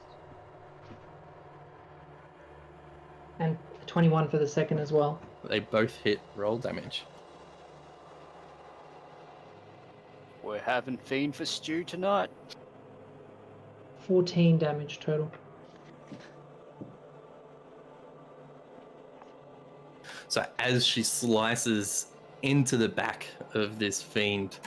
And 21 for the second as well. They both hit. Roll damage. We're having Fiend for Stew tonight. 14 damage total. So as she slices into the back of this fiend,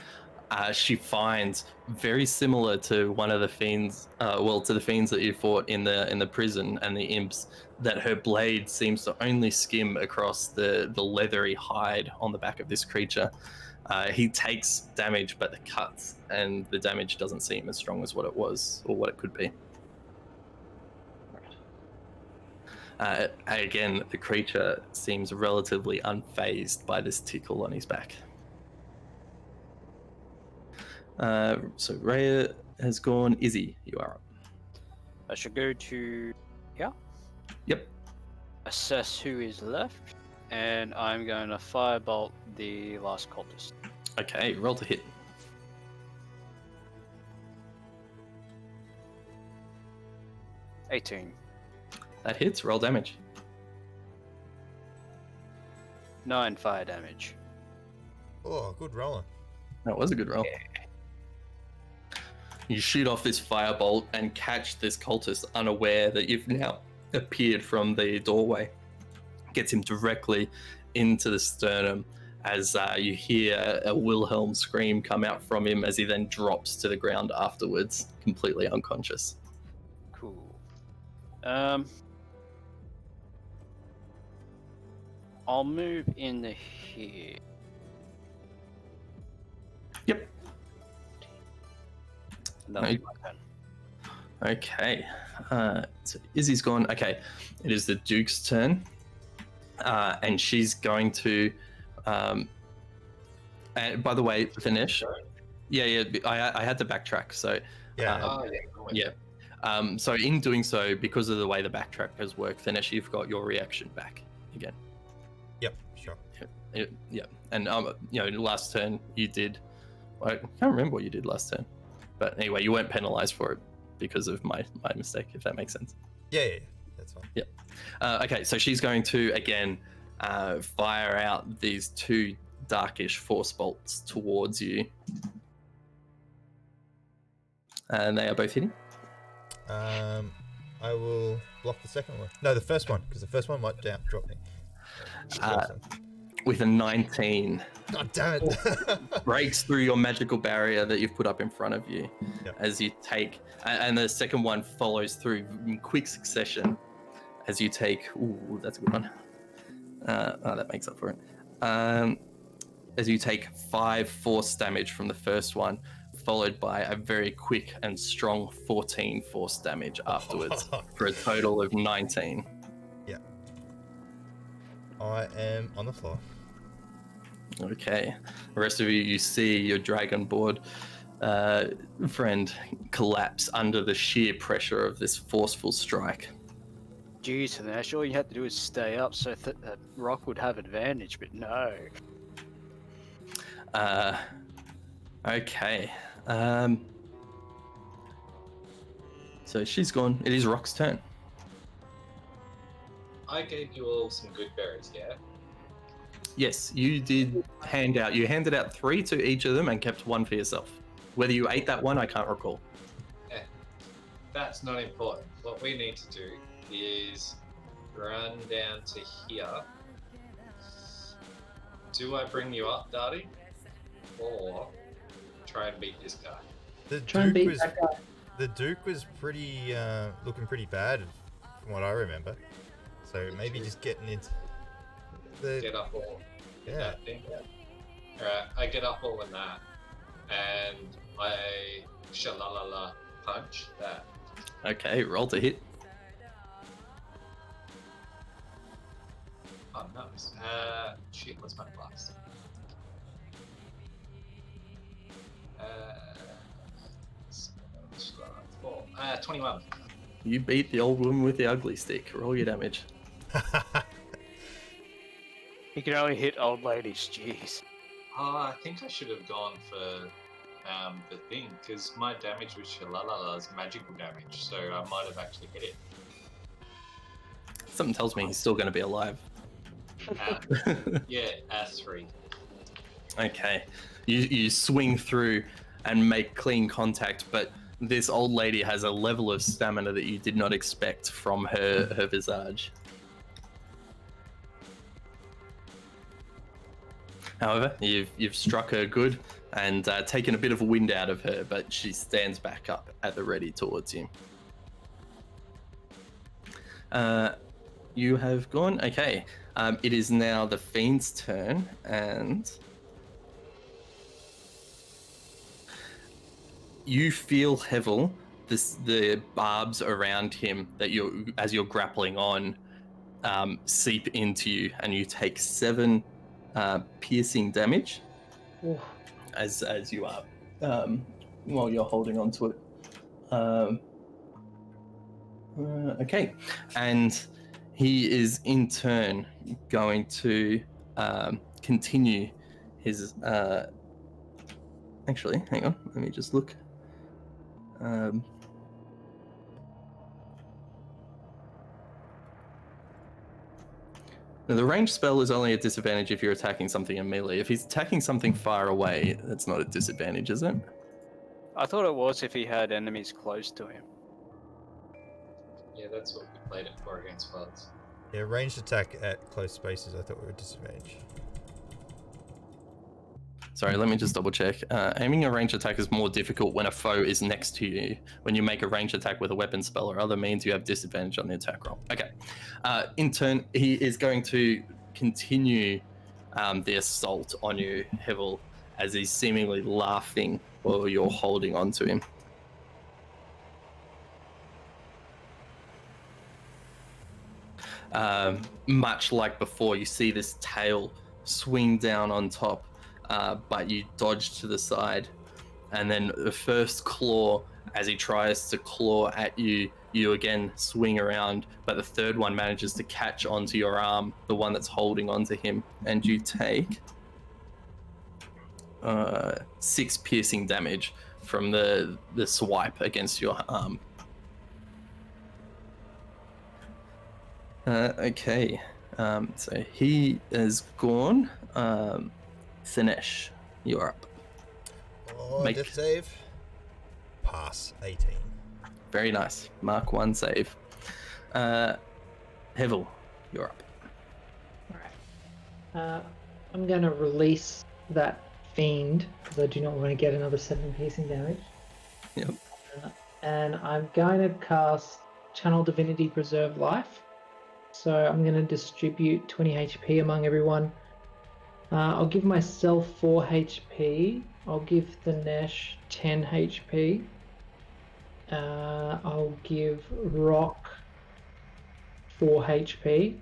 she finds, very similar to one of the fiends, to the fiends that you fought in the prison and the imps, that her blade seems to only skim across the leathery hide on the back of this creature. He takes damage, but the cuts and the damage doesn't seem as strong as what it was or what it could be. Again, the creature seems relatively unfazed by this tickle on his back. So Rhea has gone. Izzy, you are up. I should go to here, Yep. assess who is left, and I'm going to firebolt the last cultist. Okay, roll to hit. $18. That hits. Roll damage. 9 fire damage. Oh, good roller. That was a good roll. You shoot off this firebolt and catch this cultist unaware that you've now appeared from the doorway. Gets him directly into the sternum as you hear a Wilhelm scream come out from him as he then drops to the ground afterwards, completely unconscious. Cool. I'll move in here. Yep. That'll be my turn. Okay. So Izzy's gone. Okay. It is the Duke's turn. And she's going to... and by the way, Vinesh... Yeah, I had to backtrack. So... Yeah. Yeah. So in doing so, because of the way the backtrackers work, Vinesh, you've got your reaction back again. Yep. Sure. Yeah. And, last turn you did... I can't remember what you did last turn. But anyway, you weren't penalized for it because of my mistake, if that makes sense. Yeah. That's fine. Yeah. Okay, so she's going to, again, fire out these two darkish force bolts towards you. And they are both hitting. I will block the second one. No, the first one, because the first one might drop me. With a 19. God damn it. Breaks through your magical barrier that you've put up in front of you. Yep. As you take... And the second one follows through in quick succession as you take... Ooh, that's a good one. That makes up for it. As you take 5 force damage from the first one, followed by a very quick and strong 14 force damage afterwards, for a total of 19. Yeah. I am on the floor. Okay. The rest of you see your dragonborn friend collapse under the sheer pressure of this forceful strike. Jeez, Nash, all you had to do is stay up so that Rock would have advantage, but no. Okay. So she's gone. It is Rock's turn. I gave you all some good berries, yeah? Yes, you did hand out. You handed out 3 to each of them and kept 1 for yourself. Whether you ate that one, I can't recall. Yeah. That's not important. What we need to do is run down to here. Do I bring you up, Darty? Or try and beat this guy? The Duke was pretty looking pretty bad from what I remember. So maybe just getting into the Get up all in yeah. that thing. Alright, I get up all in that. And I shalalala punch that. Okay, roll to hit. Oh, nice. Shit, what's my plus? 21. You beat the old woman with the ugly stick. Roll your damage. You can only hit old ladies, jeez. Oh, I think I should have gone for the thing, because my damage with Shalalala is magical damage, so I might have actually hit it. Something tells me he's still going to be alive. Yeah, 3. Okay. You swing through and make clean contact, but this old lady has a level of stamina that you did not expect from her visage. However, you've struck her good and taken a bit of wind out of her, but she stands back up at the ready towards you. You have gone. Okay. It is now the Fiend's turn, and you feel Hevel, the barbs around him that as you're grappling on, seep into you, and you take 7 piercing damage. Oof. as you are while you're holding on to it. Okay, and he is in turn going to continue his. Actually, hang on. Let me just look. Now, the ranged spell is only a disadvantage if you're attacking something in melee. If he's attacking something far away, that's not a disadvantage, is it? I thought it was if he had enemies close to him. Yeah, that's what we played it for against Floods. Yeah, ranged attack at close spaces. I thought we were disadvantaged. Sorry, let me just double check. Aiming a range attack is more difficult when a foe is next to you. When you make a range attack with a weapon spell or other means, you have disadvantage on the attack roll. Okay. In turn, he is going to continue the assault on you, Hevel, as he's seemingly laughing while you're holding on to him. Much like before, you see this tail swing down on top, but you dodge to the side, and then the first claw, as he tries to claw at you, you again swing around, but the third one manages to catch onto your arm, the one that's holding onto him, and you take 6 piercing damage from the swipe against your arm. Okay, so he is gone. Sinesh, you're up. Oh, Make- death save. Pass 18. Very nice. Mark 1 save. Hevel, you're up. Alright. I'm going to release that fiend because I do not want to get another 7 piercing damage. Yep. And I'm going to cast Channel Divinity Preserve Life. So I'm going to distribute 20 HP among everyone. I'll give myself 4 HP. I'll give Dinesh 10 HP. I'll give Rock 4 HP.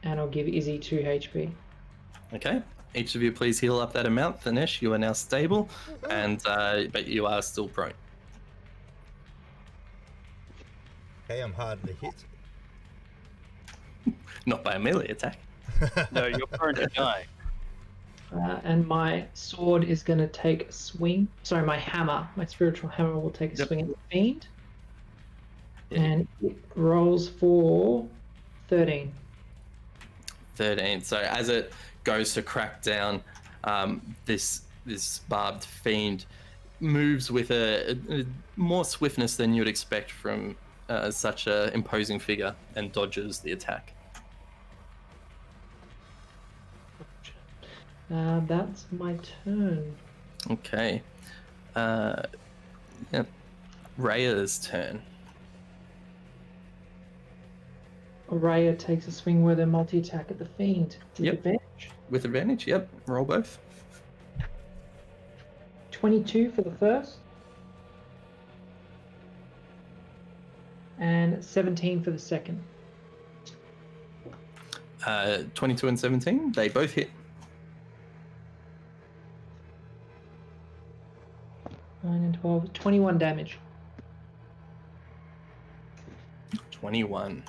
And I'll give Izzy 2 HP. Okay. Each of you please heal up that amount. Dinesh, you are now stable, and but you are still prone. Okay, I'm hard to hit. Not by a melee attack. No, you're prone to die. And my sword is going to take a swing. Sorry, my hammer, my spiritual hammer will take a Yep. swing at the fiend. Yeah. And it rolls for 13. 13. So as it goes to crack down, this barbed fiend moves with a more swiftness than you would expect from such an imposing figure, and dodges the attack. That's my turn. Okay. Yep. Raya's turn. Araya takes a swing with a multi-attack at the fiend. With Yep. advantage. With advantage, yep. Roll both. 22 for the first. And 17 for the second. 22 and 17, they both hit. 9 and 12. 21 damage. 21.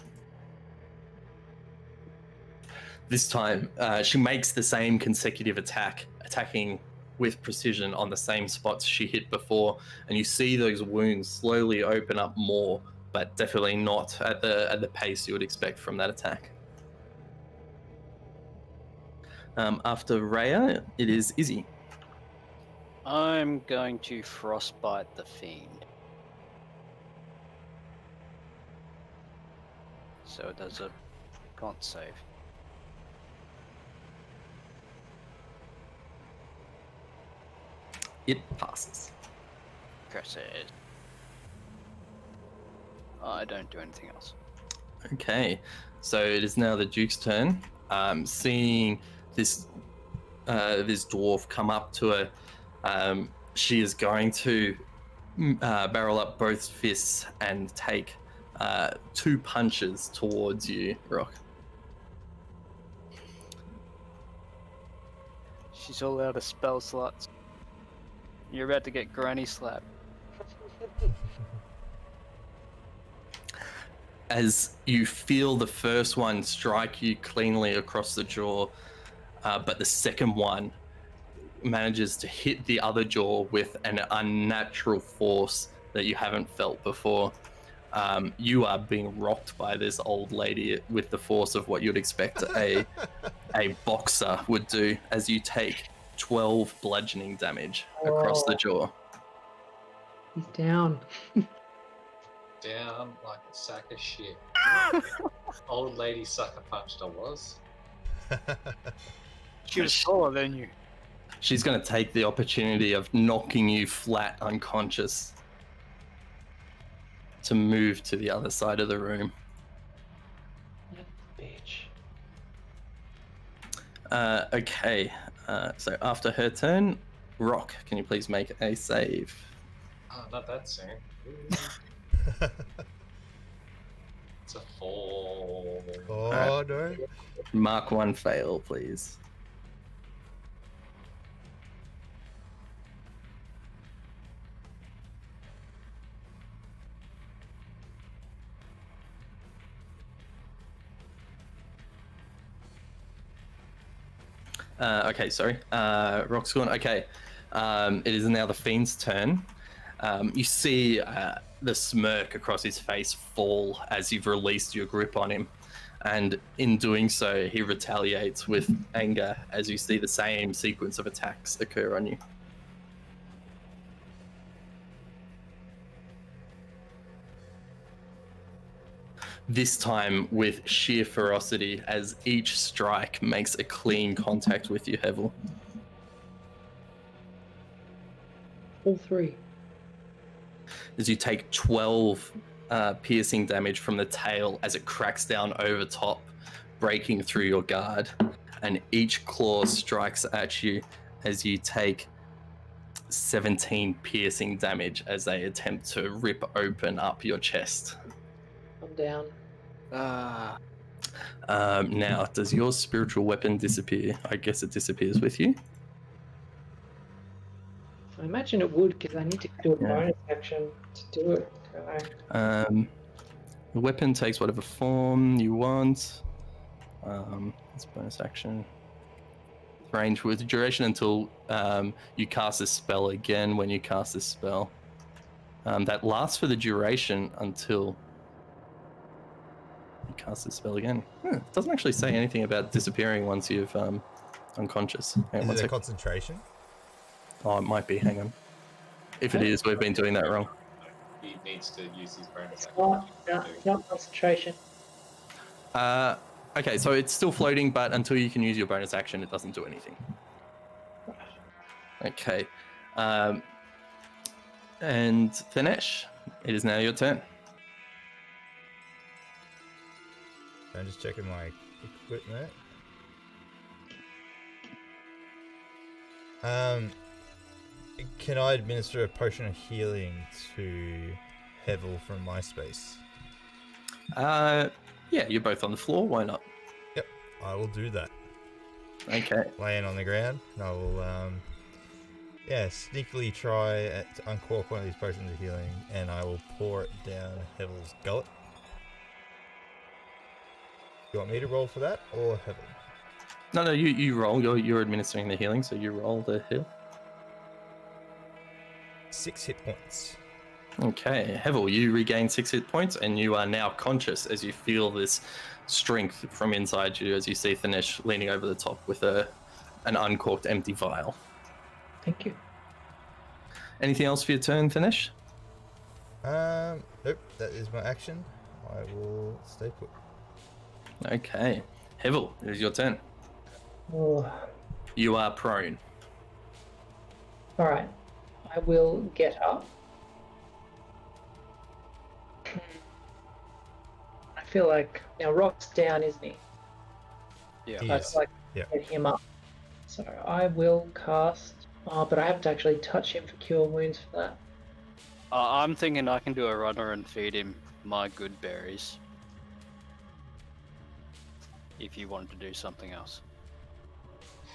This time, she makes the same consecutive attack, attacking with precision on the same spots she hit before, and you see those wounds slowly open up more, but definitely not at the pace you would expect from that attack. After Rhea, it is Izzy. I'm going to frostbite the fiend. So it does a con save. It passes. Curses. I don't do anything else. Okay, so it is now the Duke's turn. Seeing this this dwarf come up to her, she is going to barrel up both fists and take 2 punches towards you, Rock. She's all out of spell slots. You're about to get granny slapped. As you feel the first one strike you cleanly across the jaw, but the second one manages to hit the other jaw with an unnatural force that you haven't felt before. You are being rocked by this old lady with the force of what you'd expect a boxer would do, as you take 12 bludgeoning damage across the jaw. He's down. Down like a sack of shit. Old lady sucker punched I was. She was taller than you. She's going to take the opportunity of knocking you flat unconscious to move to the other side of the room. Bitch. Okay, so after her turn, Rock, can you please make a save? Oh, not that soon. It's a 4. Oh no. Mark 1 fail, please. Okay, sorry. Rock's gone. Okay. It is now the Fiend's turn. You see the smirk across his face fall as you've released your grip on him. And in doing so, he retaliates with anger as you see the same sequence of attacks occur on you. This time with sheer ferocity as each strike makes a clean contact with you, Hevel. All 3. As you take 12 piercing damage from the tail as it cracks down over top, breaking through your guard. And each claw strikes at you as you take 17 piercing damage as they attempt to rip open up your chest. I'm down. Now, does your spiritual weapon disappear? I guess it disappears with you. I imagine it would, because I need to do a Yeah. bonus action to do it. don't I? The weapon takes whatever form you want. It's bonus action. Range with duration until you cast a spell again when you cast this spell. That lasts for the duration until you cast this spell again. It doesn't actually say anything about disappearing once you've unconscious. Hang on, Is one it a sec. concentration? Oh, it might be. Hang on. If it is, we've been doing that wrong. He needs to use his bonus It's not concentration. Okay, so it's still floating, but until you can use your bonus action, it doesn't do anything. Okay. And Thinesh, it is now your turn. I'm just checking my equipment. Can I administer a potion of healing to Hevel from my space? Yeah, you're both on the floor. Why not? Yep, I will do that. Okay. Laying on the ground, and I will, sneakily try to uncork one of these potions of healing, and I will pour it down Hevel's gullet. You want me to roll for that, or Hevel? No, you roll. You're administering the healing, so you roll the heal. 6 hit points. Okay, Hevel, you regain 6 hit points, and you are now conscious as you feel this strength from inside you as you see Thinesh leaning over the top with an uncorked empty vial. Thank you. Anything else for your turn, Thinesh? Nope, that is my action. I will stay put. Okay. Hevel, it is your turn. Oh, You are prone. all right. I will get up. I feel like now Rock's down, isn't he? Yeah. He That's is. like Yeah. get him up. So I will cast. Oh, but I have to actually touch him for cure wounds for that. I'm thinking I can do a runner and feed him my good berries. If you wanted to do something else.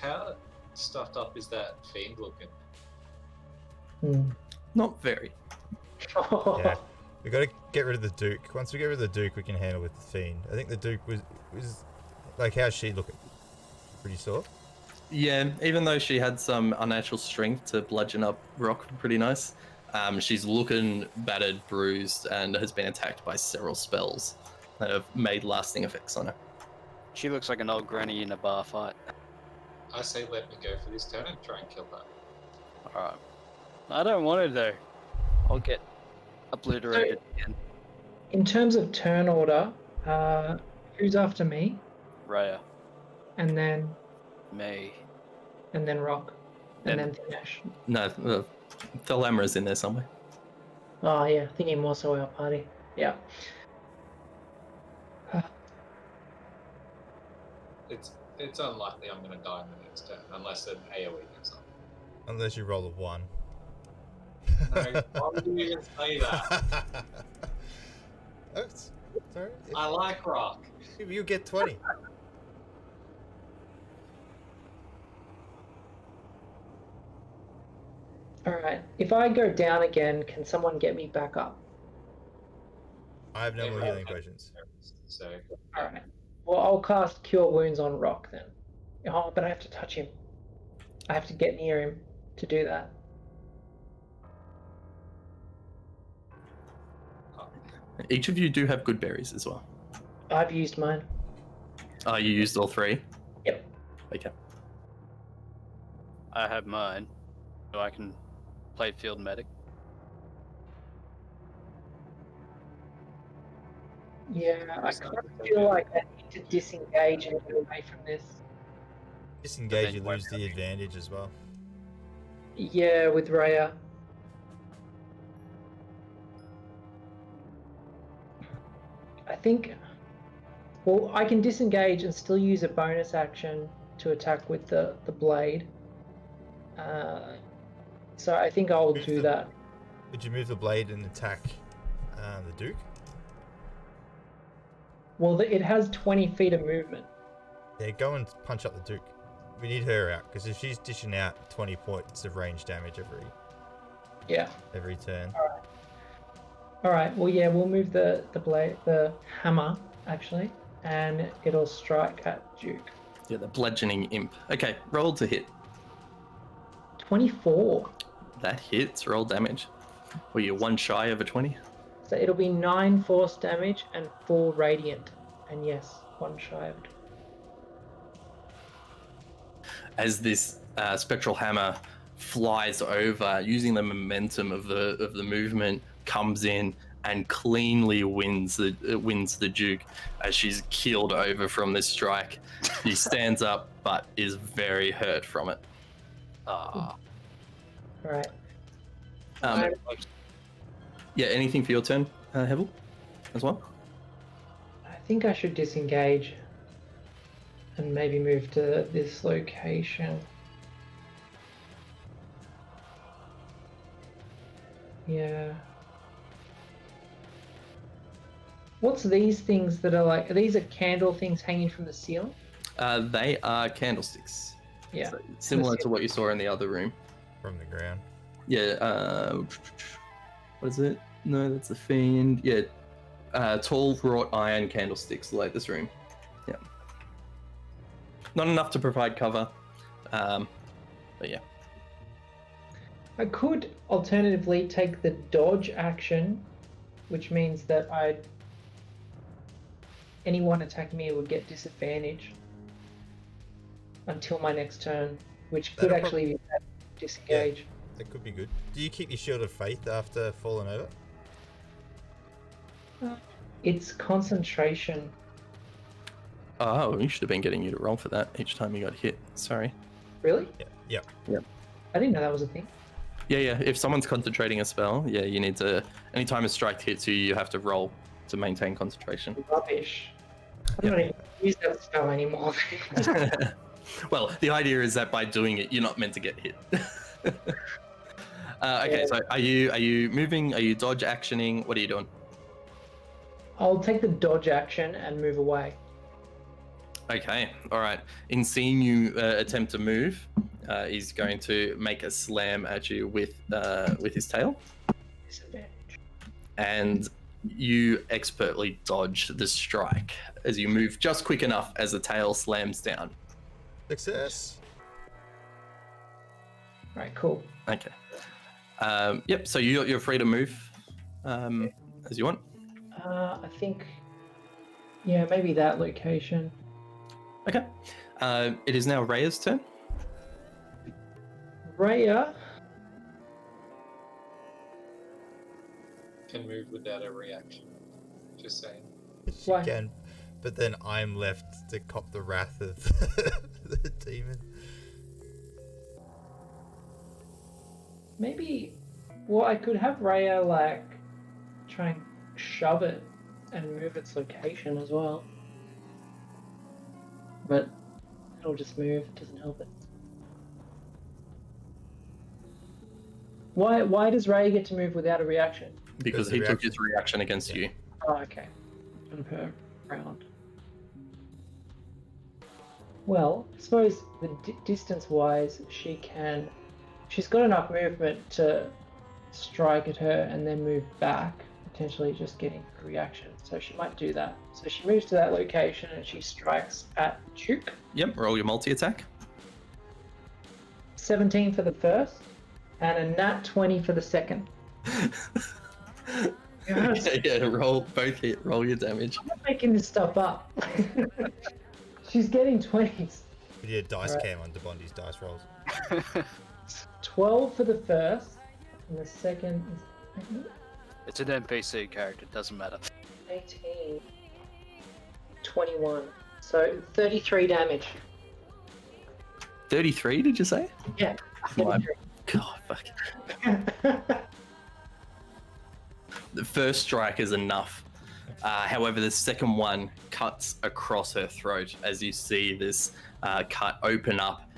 How stuffed up is that fiend looking? Not very. Yeah. We got to get rid of the Duke. Once we get rid of the Duke, we can handle with the Fiend. I think the Duke was like, how's she looking? Pretty sore? Yeah, even though she had some unnatural strength to bludgeon up Rock pretty nice, she's looking battered, bruised, and has been attacked by several spells that have made lasting effects on her. She looks like an old granny in a bar fight. I say let me go for this turn and try and kill her. Alright. I don't want to though. I'll get obliterated again. In terms of turn order, who's after me? Raya, And then me. Rock. And Then- then Dinesh. No, Thalamra's in there somewhere. Oh yeah, thinking more so our party. Yeah. It's unlikely I'm going to die in the next turn unless an AoE goes off. Unless you roll a 1. No, why would you even say that? Oh, sorry. I like rock. You get 20. Alright. If I go down again, can someone get me back up? I have no more Yeah, healing okay. potions. So Alright. Well, I'll cast Cure Wounds on Rock then. Oh, but I have to touch him. I have to get near him to do that. Each of you do have good berries as well. I've used mine. Oh, you used all 3? Yep. Okay. I have mine, so I can play field medic. Yeah, I kind of feel like I need to disengage and get away from this. Disengage, you lose the advantage as well. Yeah, with Raya. I think. Well, I can disengage and still use a bonus action to attack with the blade. So I think I'll do that. Would you move the blade and attack the Duke? Well, it has 20 feet of movement. Yeah, go and punch up the Duke. We need her out, because if she's dishing out 20 points of range damage every turn. All right. Well, yeah, we'll move the blade, the hammer, actually, and it'll strike at Duke. Yeah, the bludgeoning imp. Okay, roll to hit. 24. That hits. Roll damage. Were you 1 shy of a 20? So it'll be 9 force damage and 4 radiant. And yes, 1 shy of 20. As this spectral hammer flies over, using the momentum of the movement, comes in and cleanly wins the Duke as she's keeled over from this strike. She stands up, but is very hurt from it. Ah, All right. Yeah, anything for your turn, Hevel, as well? I think I should disengage and maybe move to this location. Yeah. What's these things that are like? Are these candle things hanging from the ceiling? They are candlesticks. Yeah. So, similar to what you saw in the other room. From the ground. Yeah, what is it? No, that's the Fiend. Yeah, tall wrought iron candlesticks like this room. Yeah. Not enough to provide cover, but yeah. I could alternatively take the dodge action, which means that anyone attacking me would get disadvantage until my next turn, which could That'll actually be disengage. That could be good. Do you keep your Shield of Faith after falling over? It's concentration. Oh, you should have been getting you to roll for that each time you got hit. Sorry. Really? Yeah. I didn't know that was a thing. Yeah. If someone's concentrating a spell, yeah, you need to. Anytime a strike hits you, you have to roll to maintain concentration. Rubbish. I don't even use that spell anymore. Well, the idea is that by doing it, you're not meant to get hit. Okay, so are you moving? Are you dodge actioning? What are you doing? I'll take the dodge action and move away. Okay, all right. In seeing you attempt to move, he's going to make a slam at you with his tail, Disadvantage. and you expertly dodge the strike as you move just quick enough as the tail slams down. Success. Right, cool. Okay. Yep. So you're free to move as you want. I think, yeah, maybe that location. Okay. It is now Raya's turn. Raya. can move without a reaction. Just saying. She Why? can, but then I'm left to cop the wrath of the demon. Maybe. Well, I could have Raya like try and shove it and move its location as well. But it'll just move. It doesn't help it. Why does Raya get to move without a reaction? Because the he took his reaction against you. Oh, okay. On her round. Well, I suppose the distance-wise, she's got enough movement to strike at her and then move back, potentially just getting a reaction. So she might do that. So she moves to that location and she strikes at Chuk. Yep, roll your multi-attack. 17 for the first, and a nat 20 for the second. Yes. Yeah, roll both hit, roll your damage. I'm not making this stuff up. She's getting 20s. We did a dice Alright. cam on Bondi's dice rolls. 12 for the first, and the second is It's an NPC character, doesn't matter. 18. 21. So 33 damage. 33, did you say? Yeah. My 33. God, fuck. The first strike is enough. However, the second one cuts across her throat as you see this cut open up,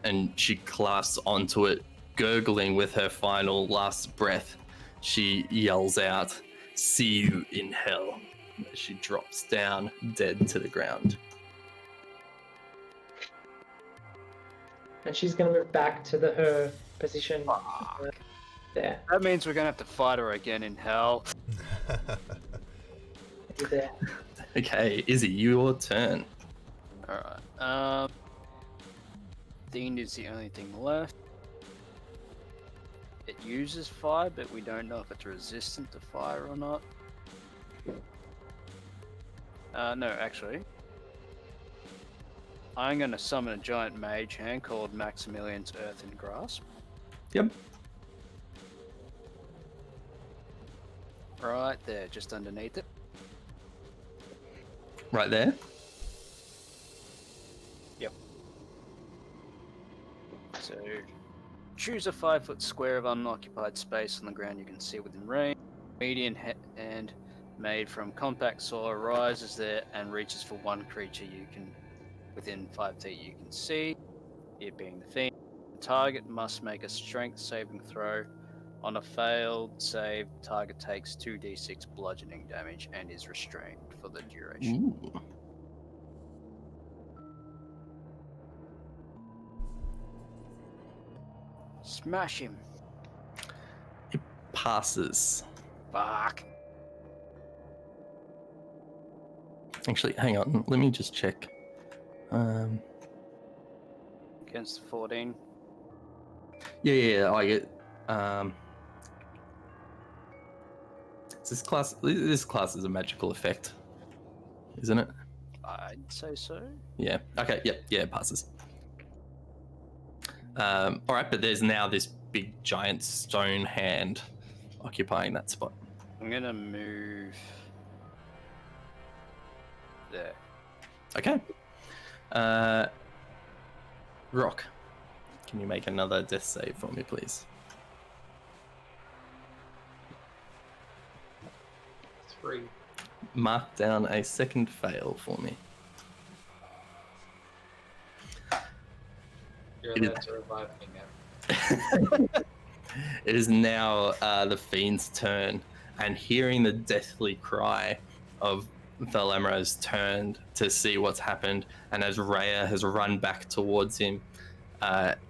and she clasps onto it, gurgling with her final last breath. She yells out, "See you in hell." As she drops down dead to the ground. And she's going to move back to her position there. That means we're gonna have to fight her again in hell. Maybe there. Okay, Izzy, your turn. Alright. Fiend is the only thing left. It uses fire, but we don't know if it's resistant to fire or not. No, actually. I'm gonna summon a giant mage hand called Maximilian's Earthen Grasp. Yep. Right there, just underneath it. Right there. So, choose a 5-foot square of unoccupied space on the ground you can see within range. Median and made from compact soil rises there and reaches for one creature you can within 5 feet you can see, it being the Fiend. The target must make a strength saving throw. On a failed save, target takes 2d6 bludgeoning damage and is restrained for the duration. Ooh. Smash him. Passes. Fuck. Actually, hang on. Let me just check. Against 14. Yeah, I get. This class is a magical effect, isn't it? I'd say so. Yeah. Okay. Yep. Yeah. It passes. All right, but there's now this big giant stone hand occupying that spot. I'm gonna move there. Okay. Rock, can you make another death save for me, please? 3. Mark down a second fail for me. You're It is- allowed to revive me now. It is now the Fiend's turn, and hearing the deathly cry of Thalamra's turned to see what's happened, and as Rhea has run back towards him,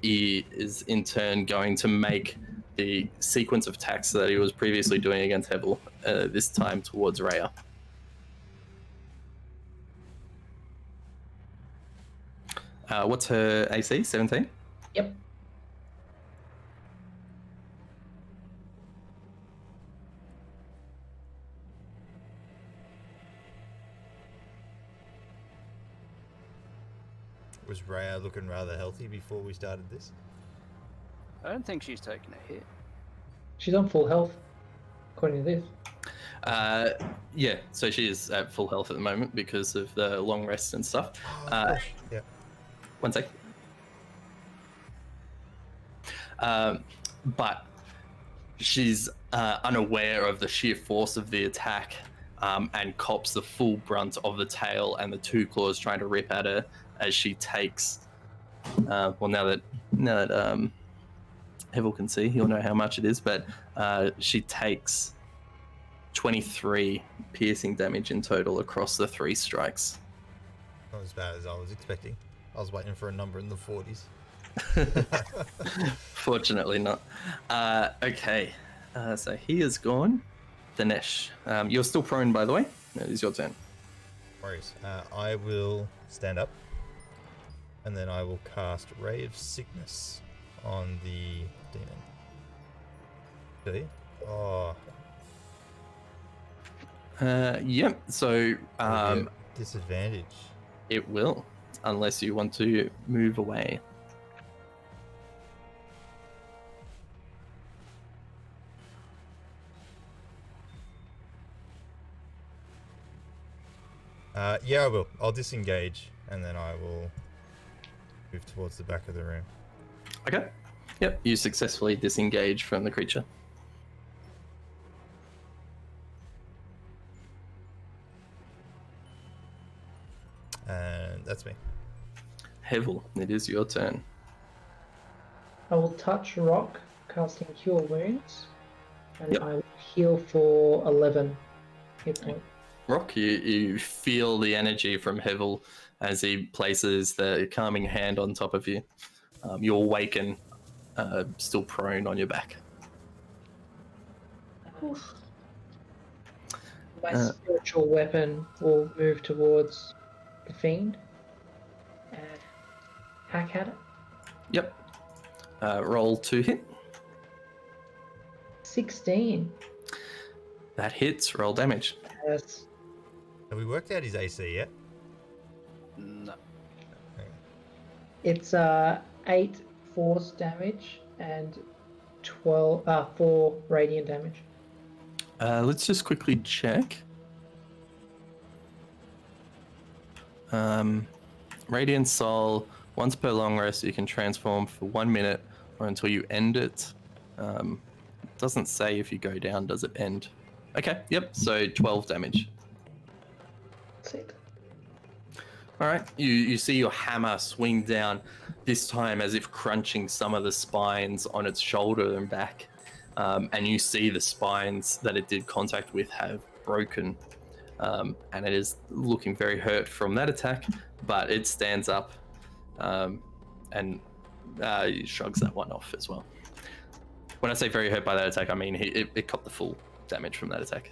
he is in turn going to make the sequence of attacks that he was previously doing against Hebel, this time towards Rhea. What's her AC? 17? Yep. Was Raya looking rather healthy before we started this? I don't think she's taken a hit. She's on full health, according to this. Yeah, so she is at full health at the moment because of the long rest and stuff. Oh, of course. Yeah. One sec. But she's unaware of the sheer force of the attack, and cops the full brunt of the tail and the two claws trying to rip at her as she takes. Well, now that Hevel can see, he'll know how much it is. But she takes 23 piercing damage in total across the 3 strikes. Not as bad as I was expecting. I was waiting for a number in the 40s. Fortunately not. Okay, so he is gone. Dinesh, you're still prone, by the way. It is your turn. Worries. I will stand up, and then I will cast Ray of Sickness on the demon. See? Oh, Yep. So disadvantage. it will, unless you want to move away. Yeah, I will. I'll disengage, and then I will move towards the back of the room. Okay. Yep. You successfully disengage from the creature. And that's me. Hevel, it is your turn. I will touch rock, casting Cure Wounds, and Yep. I will heal for 11 hit points. Rock, you feel the energy from Hevel as he places the calming hand on top of you. You awaken, still prone on your back. My spiritual weapon will move towards the fiend and hack at it. Yep. Roll 2 hit. 16. That hits. Roll damage. Yes. Have we worked out his AC yet? No. It's 8 force damage and 4 radiant damage. Let's just quickly check. Radiant Soul. Once per long rest, you can transform for 1 minute or until you end it. Doesn't say if you go down, does it end? Okay, yep, so 12 damage. Sick. All right, you see your hammer swing down, this time as if crunching some of the spines on its shoulder and back. And you see the spines that it did contact with have broken. And it is looking very hurt from that attack, but it stands up and shrugs that one off as well. When I say very hurt by that attack, I mean it caught the full damage from that attack.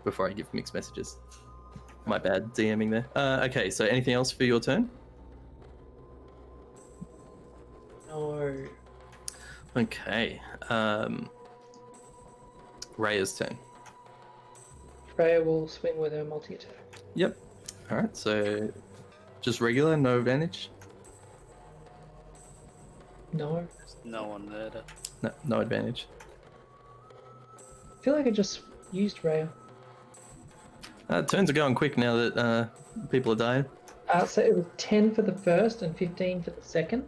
Before I give mixed messages. My bad DMing there. Okay, so anything else for your turn? No. Okay. Rhea's turn. Freya will swing with her multi-attack. Yep. Alright, so just regular, no advantage? No. No one there. No advantage. I feel like I just used Freya. Turns are going quick now that people are dying. So it was 10 for the first and 15 for the second.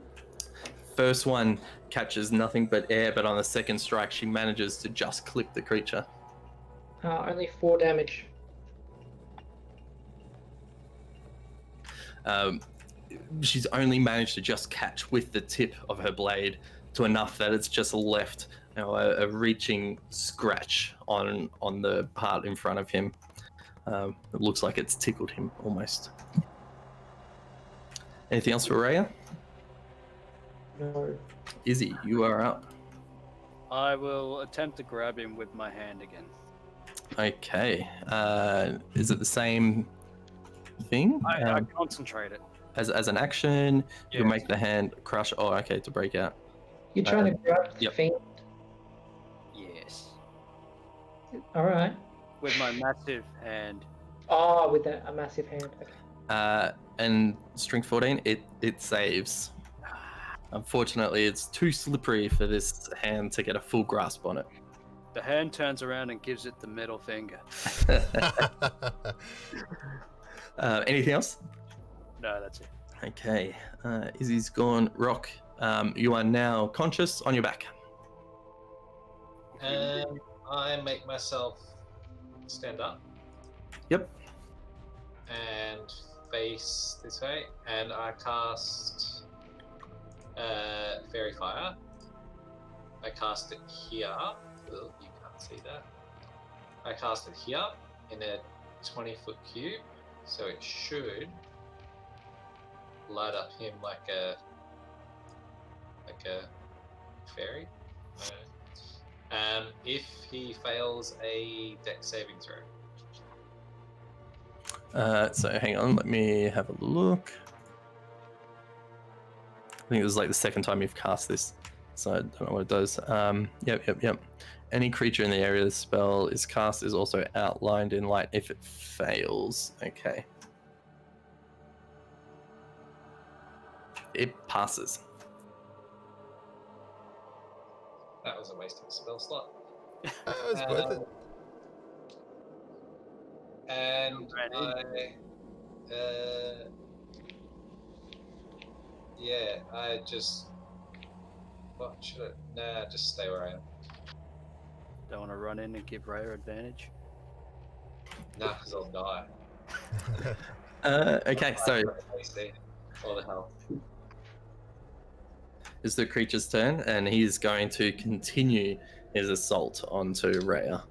First one catches nothing but air, but on the second strike, she manages to just clip the creature. Only 4 damage. She's only managed to just catch with the tip of her blade to enough that it's just left a reaching scratch on the part in front of him. It looks like it's tickled him almost. Anything else for Rhea? No. Izzy, you are up. I will attempt to grab him with my hand again. Okay. Is it the same thing? I concentrate it. As an action, you Yes. make the hand crush. Oh, okay, to break out. You're trying to grab the yep. fiend? Yes. Alright. With my massive hand. Oh, with a massive hand. Okay. And strength 14, it saves. Unfortunately, it's too slippery for this hand to get a full grasp on it. The hand turns around and gives it the middle finger. Anything else? No, that's it. Okay. Izzy's gone. Rock, you are now conscious on your back. I make myself stand up Yep. and face this way, and I cast Fairy Fire. I cast it here. Oh, you can't see that. I cast it here in a 20-foot cube, so it should light up him like a fairy. If he fails a dex saving throw. So hang on, let me have a look. I think it was like the second time you've cast this, so I don't know what it does. Yep. Any creature in the area of the spell is cast is also outlined in light if it fails. Okay. It passes. That was a wasted spell slot. That was worth it. And I just. What should I? Nah, just stay where I am. Don't want to run in and give Raya advantage. Nah, because I'll die. Okay, so All the hell. it's the creature's turn, and he's going to continue his assault onto Rhea.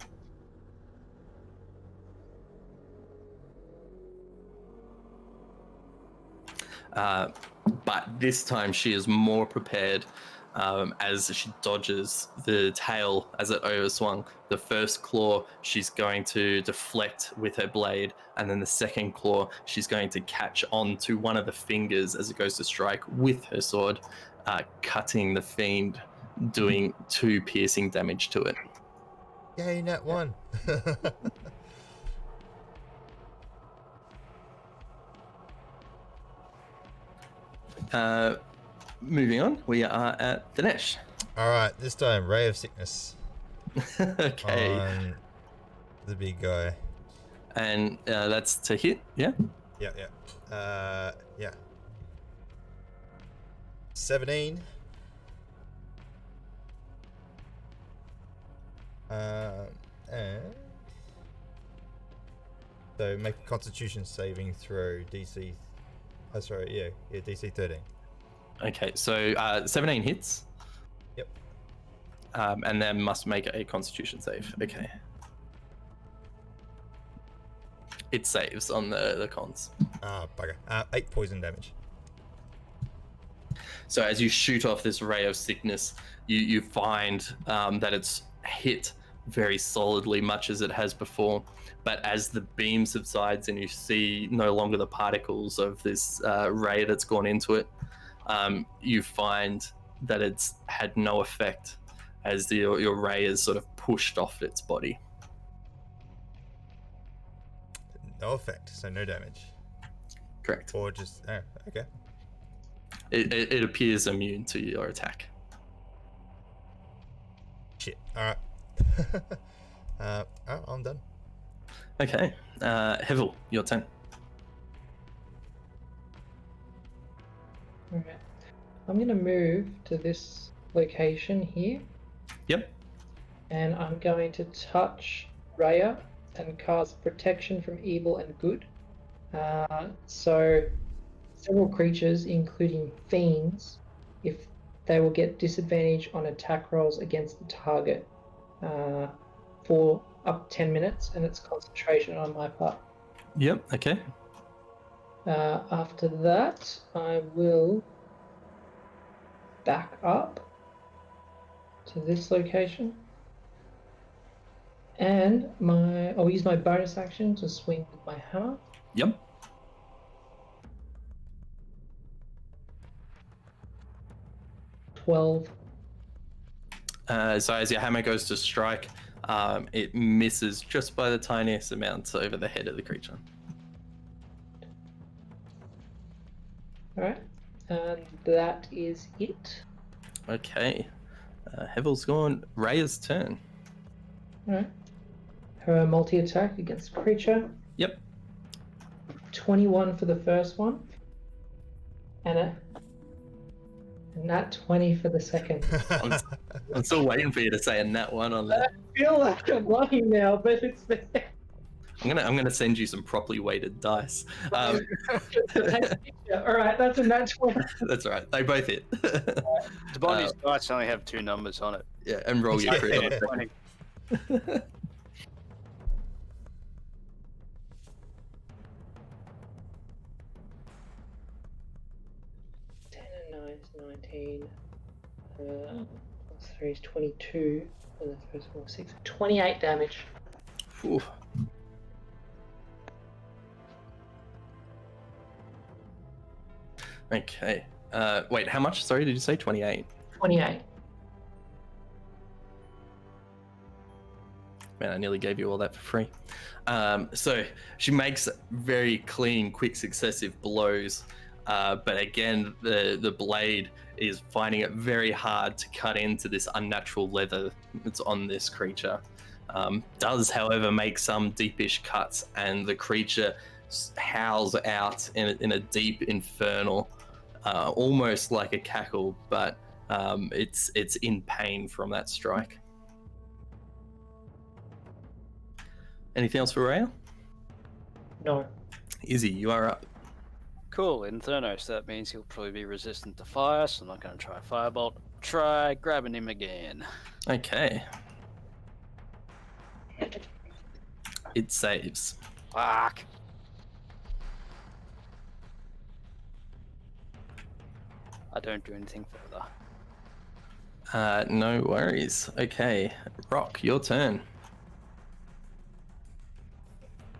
But this time she is more prepared as she dodges the tail as it overswung. The first claw she's going to deflect with her blade, and then the second claw she's going to catch onto one of the fingers as it goes to strike with her sword, cutting the fiend, doing 2 piercing damage to it. Yay, nat 1. Moving on, we are at Dinesh. Alright, this time, Ray of Sickness Okay. on the big guy. And that's to hit, yeah? Yeah. 17. And so make a Constitution saving throw DC. Oh, sorry, yeah, DC 13. Okay, so 17 hits. Yep. And then must make a Constitution save. Okay. It saves on the cons. Ah, bugger. 8 poison damage. So as you shoot off this ray of sickness, you find that it's hit very solidly, much as it has before. But as the beam subsides and you see no longer the particles of this ray that's gone into it, you find that it's had no effect as your ray is sort of pushed off its body. No effect, so no damage. Correct. Or just, oh, okay. It appears immune to your attack. Shit. Alright. I'm done. Okay. Hevel, your turn. Okay. I'm going to move to this location here. Yep. And I'm going to touch Raya and cast protection from evil and good. So several creatures, including fiends, if they will get disadvantage on attack rolls against the target for up to 10 minutes, and it's concentration on my part. Yep. Okay. After that, I will back up to this location, and I'll use my bonus action to swing with my hammer. Yep. $12. So as your hammer goes to strike, it misses just by the tiniest amount over the head of the creature. Alright, and that is it. Okay. Hevel's gone. Raya's turn. Alright. Her multi-attack against creature. Yep. 21 for the first one. And a nat 20 for the second. I'm still waiting for you to say a nat 1 on that. I feel like I'm lying now, but it's there. I'm gonna send you some properly weighted dice. Alright, that's a nat 20. That's right. They both hit. The body's dice only have 2 numbers on it. Yeah, and roll your crit on it. 20. 10 and 9 is 19. Plus 3 is 22. And the first one was 6. 28 damage. Ooh. Okay. Wait, how much? Sorry, did you say 28? 28. Man, I nearly gave you all that for free. So she makes very clean, quick, successive blows. But again, the blade is finding it very hard to cut into this unnatural leather that's on this creature. Does, however, make some deepish cuts, and the creature howls out in a deep infernal, almost like a cackle, but it's in pain from that strike. Anything else for Rhea? No. Izzy, you are up. Cool, Inferno, so that means he'll probably be resistant to fire, so I'm not going to try Firebolt. Try grabbing him again. Okay. It saves. Fuck. I don't do anything further. No worries. Okay, Rock, your turn.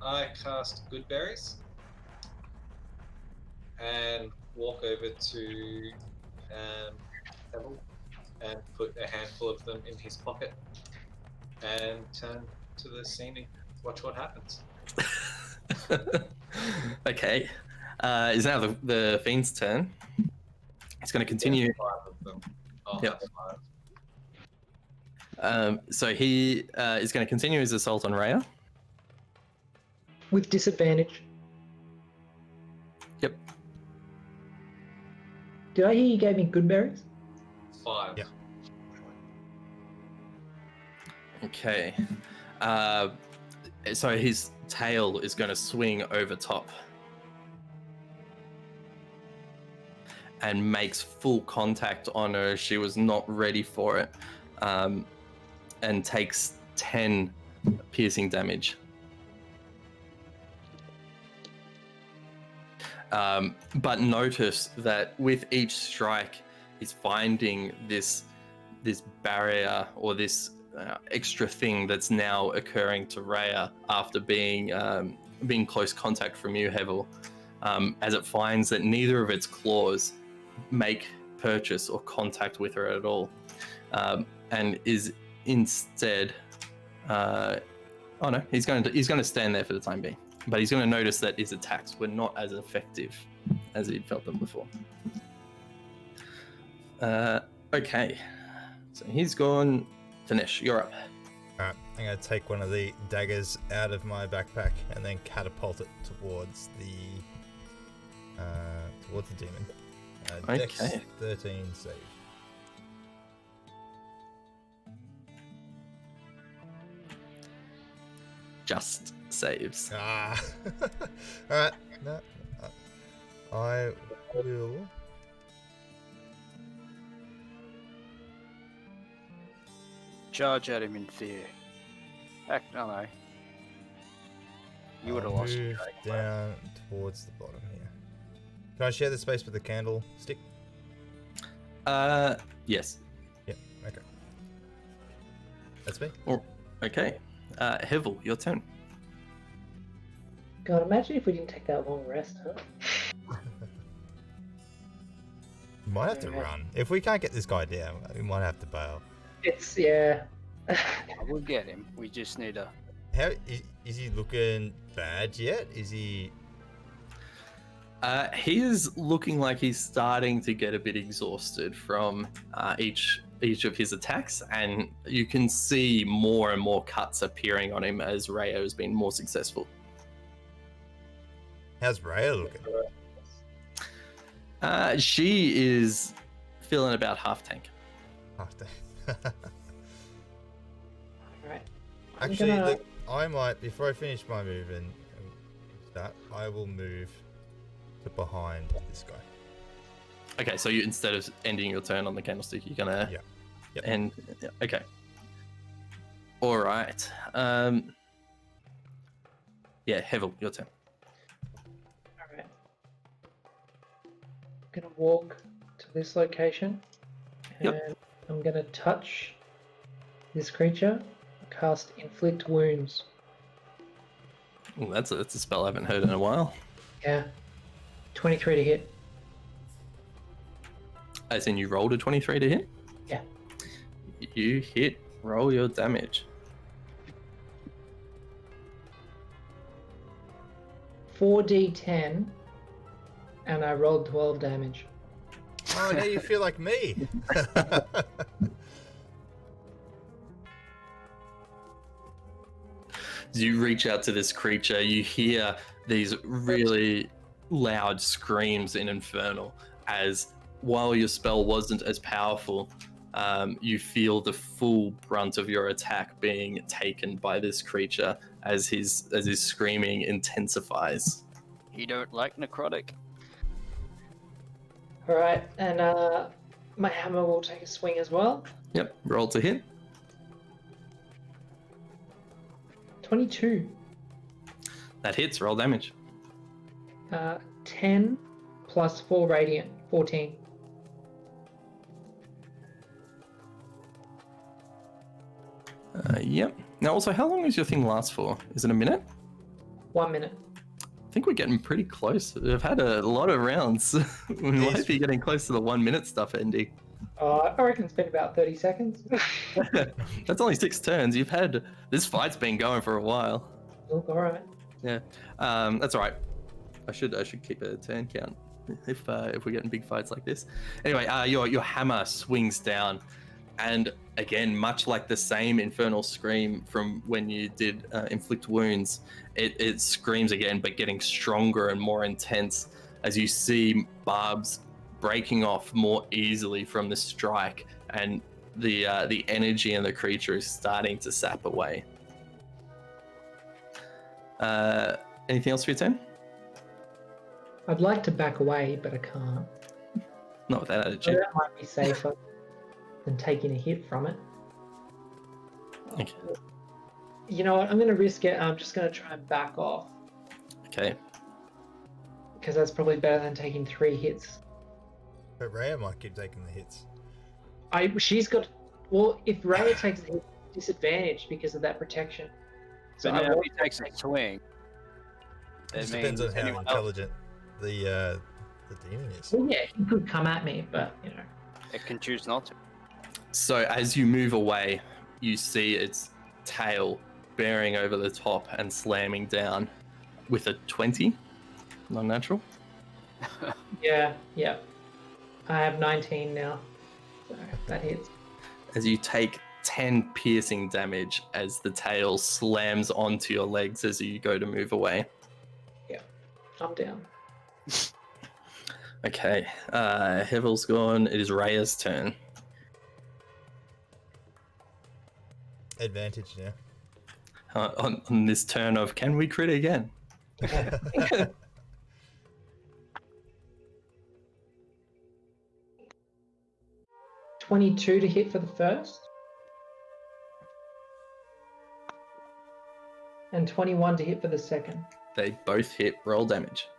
I cast Good Berries and walk over to Neville and put a handful of them in his pocket and turn to the scene and watch what happens. Okay. Is now the Fiend's turn. It's going to continue. There's 5 of them. I'll Yep. have 5. So he is going to continue his assault on Rhea. With disadvantage. Yep. Did I hear you gave me good berries? 5. Yeah. Okay. So his tail is going to swing over top and makes full contact on her. She was not ready for it, and takes 10 piercing damage. But notice that with each strike, he's finding this barrier or this extra thing that's now occurring to Rhea after being close contact from you, Hevel, as it finds that neither of its claws make purchase or contact with her at all, and is instead, oh no, he's going to stand there for the time being. But he's going to notice that his attacks were not as effective as he'd felt them before. Okay. So he's gone. Finish. You're up. Alright, I'm going to take one of the daggers out of my backpack and then catapult it towards the demon. Dex Okay. 13 save. Just saves. Ah. Alright. No. I will. Charge at him in fear. Heck, no. You would have I'll lost move it. down towards the bottom here. Can I share the space with the candle stick? Yes. Yep. Okay. That's me. Okay. Hevel, your turn. God, imagine if we didn't take that long rest, huh? We might have to run. If we can't get this guy down, we might have to bail. It's, yeah. We'll get him. We just need a... How is he looking bad yet? Is he? He is looking like he's starting to get a bit exhausted from each each of his attacks, and you can see more and more cuts appearing on him as Rhea has been more successful. How's Rhea looking? She is feeling about half tank. Oh, damn. Alright. Actually, look, I might, before I finish my move and start, I will move to behind this guy. Okay, so you, instead of ending your turn on the candlestick, you're gonna Yeah. Yep. end. Okay. All right. Yeah, Hevel, your turn. Alright. I'm gonna walk to this location. And Yep. I'm gonna touch this creature. Cast Inflict Wounds. Ooh, that's a spell I haven't heard in a while. Yeah. 23 to hit. As in, you rolled a 23 to hit? Yeah. You hit. Roll your damage. 4d10. And I rolled 12 damage. Oh, now you feel like me. As you reach out to this creature, you hear these really loud screams in Infernal as, while your spell wasn't as powerful, you feel the full brunt of your attack being taken by this creature as his screaming intensifies. You don't like necrotic? Alright, and my hammer will take a swing as well. Yep, roll to hit. 22. That hits, roll damage. 10 plus 4 radiant. 14. Yep. Now, also, how long does your thing last for? Is it a minute? 1 minute. I think we're getting pretty close. We've had a lot of rounds. We might be getting close to the 1 minute stuff, Andy. I reckon it's been about 30 seconds. That's only 6 turns. You've had this fight's been going for a while. Look, alright. Yeah, that's all right. I should keep a turn count if we're getting big fights like this. Anyway, your hammer swings down, and again, much like the same infernal scream from when you did inflict wounds, it screams again, but getting stronger and more intense as you see barbs breaking off more easily from the strike, and the energy in the creature is starting to sap away. Anything else for your turn? I'd like to back away, but I can't. Not with that So attitude. that might be safer than taking a hit from it. Okay. You know what? I'm going to risk it. I'm just going to try and back off. Okay. Because that's probably better than taking 3 hits. But Rhea might keep taking the hits. She's got... Well, if Rhea takes a hit, disadvantage because of that protection. So But I now if won't he takes a swing, It it just depends means on how anyone else, intelligent the demon is. Well, yeah, he could come at me, but, you know. it can choose not to. So as you move away, you see its tail bearing over the top and slamming down with a 20. Non-natural. Yeah. I have 19 now. So that hits. As you take 10 piercing damage as the tail slams onto your legs as you go to move away. I'm down. Okay, Hevel's gone. It is Rhea's turn. Advantage now. On this turn of, can we crit again? 22 to hit for the first. And 21 to hit for the second. They both hit. Roll damage.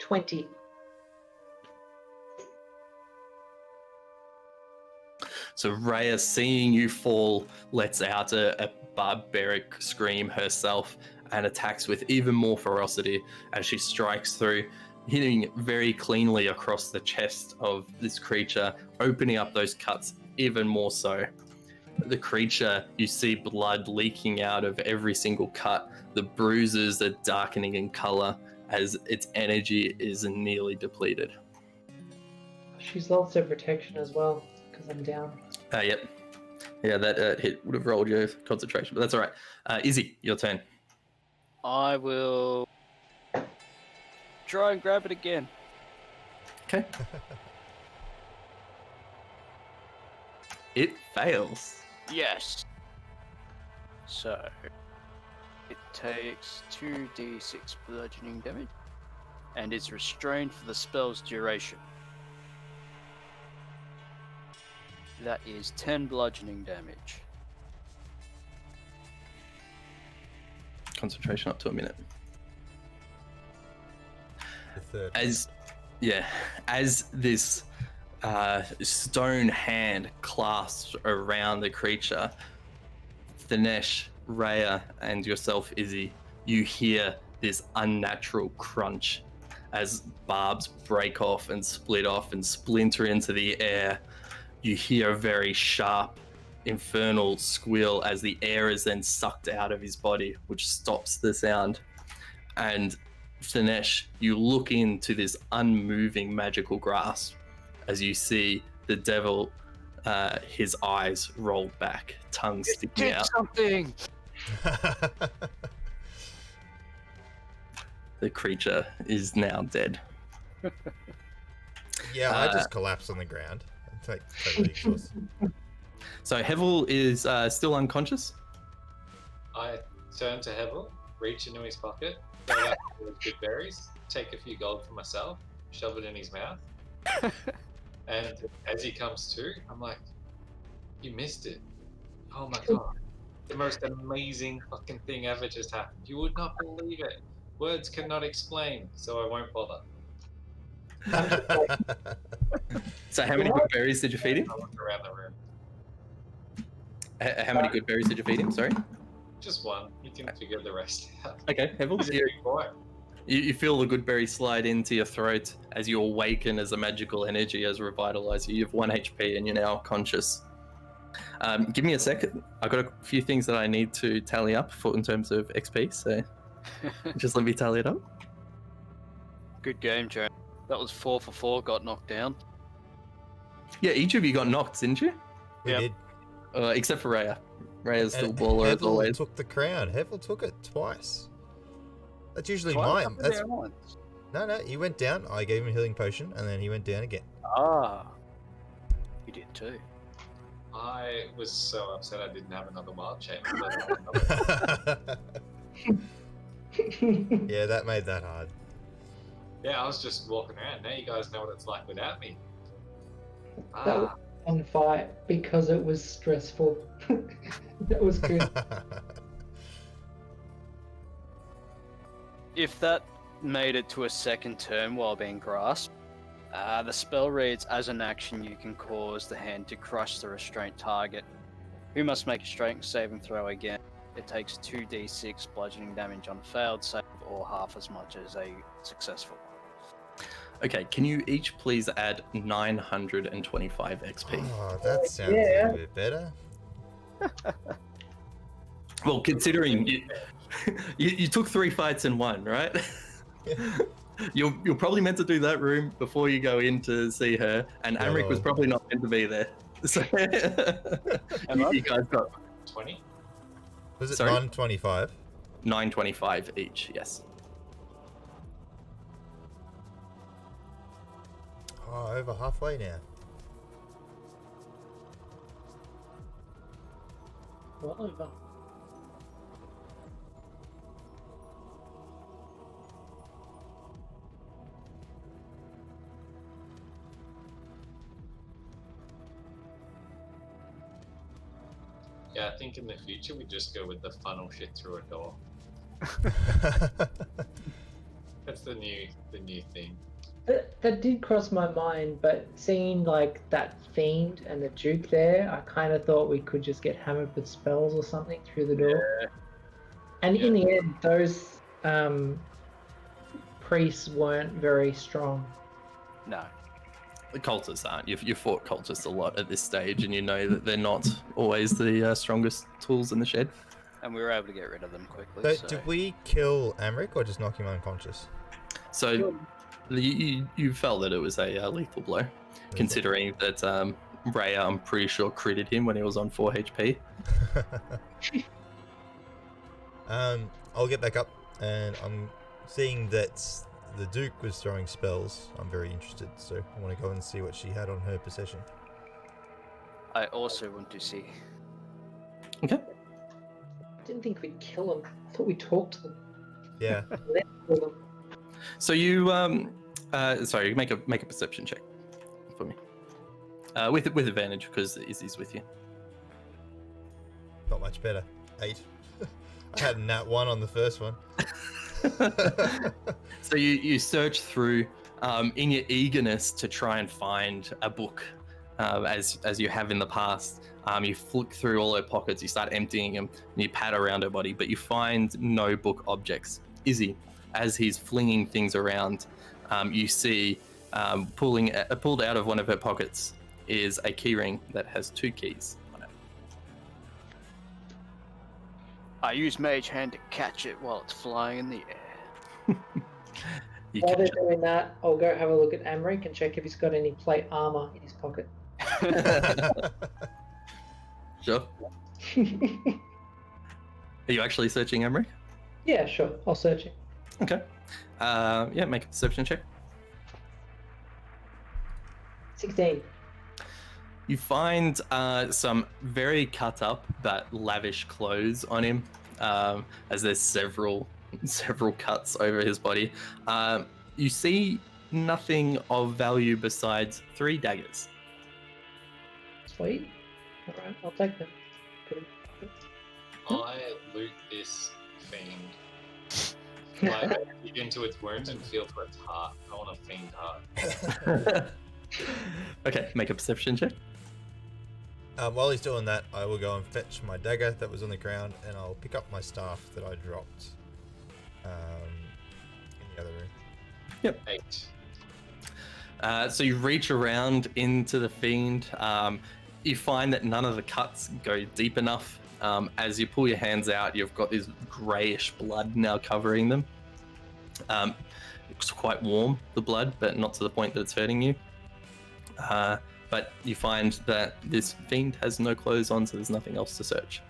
$20. So Rhea, seeing you fall, lets out a barbaric scream herself and attacks with even more ferocity as she strikes through, hitting very cleanly across the chest of this creature, opening up those cuts even more so. The creature, you see blood leaking out of every single cut. The bruises are darkening in color as its energy is nearly depleted. She's lost her protection as well because I'm down. Yep. Yeah, that hit would have rolled your concentration, but that's all right. Izzy, your turn. I will try and grab it again. Okay. It fails. Yes. So it takes 2d6 bludgeoning damage and is restrained for the spell's duration. That is 10 bludgeoning damage. Concentration up to a minute. The third. As this stone hand clasps around the creature, Thanesh, Rhea, and yourself, Izzy, you hear this unnatural crunch as barbs break off and split off and splinter into the air. You hear a very sharp, infernal squeal as the air is then sucked out of his body, which stops the sound. And Thanesh, you look into this unmoving magical grasp as you see the devil, his eyes rolled back, tongue sticking Did out. something! The creature is now dead. Yeah, I just collapsed on the ground. I'm totally exhausted. So Hevel is still unconscious. I turn to Hevel, reach into his pocket, grab out those good berries, take a few gold for myself, shove it in his mouth. And as he comes to, I'm like, you missed it. Oh my god. The most amazing fucking thing ever just happened. You would not believe it. Words cannot explain, so I won't bother. So how many good berries did you feed him? I look around the room. How many good berries did you feed him? Sorry. Just one. You can figure the rest out. Okay, Hevel. He's a You, big boy. you feel the good berry slide into your throat as you awaken as a magical energy has revitalized you. You have 1 HP and you're now conscious. Give me a second. I've got a few things that I need to tally up for in terms of XP, so just let me tally it up. Good game, Joe. That was 4 for 4, got knocked down. Yeah, each of you got knocked, didn't you? We Yep. did. Except for Rhea. Rhea's still And baller as Hevel always. took the crown. Hevel took it twice. That's usually Twice mine. up and That's down once. no. He went down. I gave him a healing potion, and then he went down again. Ah. You did too. I was so upset I didn't have another wild shape. Yeah, that made that hard. Yeah, I was just walking around. Now you guys know what it's like without me. That was Ah, on fight because it was stressful. That was good. If that made it to a second turn while being grasped, the spell reads, as an action you can cause the hand to crush the restrained target, who must make a strength saving throw again. It takes 2d6 bludgeoning damage on a failed save or half as much as a successful. Okay, can you each please add 925 XP? Oh, that sounds a Yeah. little bit better. Well, considering you took 3 fights in one, right? You're probably meant to do that room before you go in to see her, and Yeah, Amric was well. probably not meant to be there. So you guys got 20? Was it Sorry? 925? 925 each, yes. Oh, over halfway now. Well over. Yeah, I think in the future we just go with the funnel shit through a door. That's the new thing. That did cross my mind, but seeing like that fiend and the Duke there, I kind of thought we could just get hammered with spells or something through the door. And in the end, those priests weren't very strong. No. The cultists aren't. You've fought cultists a lot at this stage, and you know that they're not always the strongest tools in the shed. And we were able to get rid of them quickly. So, So did we kill Amric or just knock him unconscious? So you felt that it was a lethal blow, considering that Rhea, I'm pretty sure, critted him when he was on 4 HP. I'll get back up, and I'm seeing that the Duke was throwing spells. I'm very interested, so I want to go and see what she had on her possession. I also want to see. Okay. I didn't think we'd kill them. I thought we talked to them. Yeah. Let's kill them. So you sorry, make a perception check for me. With advantage because Izzy's with you. Not much better. 8. I had a nat 1 on the first one. So you search through in your eagerness to try and find a book, as you have in the past. You flick through all her pockets, you start emptying them, and you pat around her body, but you find no book objects. Izzy, as he's flinging things around, you see pulled out of one of her pockets is a keyring that has 2 keys on it. I use Mage Hand to catch it while it's flying in the air. You While catch they're doing that, I'll go have a look at Amric and check if he's got any plate armor in his pocket. it. Sure. Are you actually searching Emmerich? Yeah, sure. I'll search it. Okay. Yeah, make a perception check. 16. You find some very cut up but lavish clothes on him, as there's several cuts over his body. You see nothing of value besides 3 daggers. Sweet. Alright, I'll take them. Put 'em in my pocket. I loot this fiend. Like, dig into its wounds and feel for its heart. I want a fiend heart. Okay, make a perception check. While he's doing that, I will go and fetch my dagger that was on the ground, and I'll pick up my staff that I dropped in the other room. 8. So you reach around into the fiend. You find that none of the cuts go deep enough. As you pull your hands out, you've got this greyish blood now covering them. It's quite warm, the blood, but not to the point that it's hurting you. But you find that this fiend has no clothes on, so there's nothing else to search.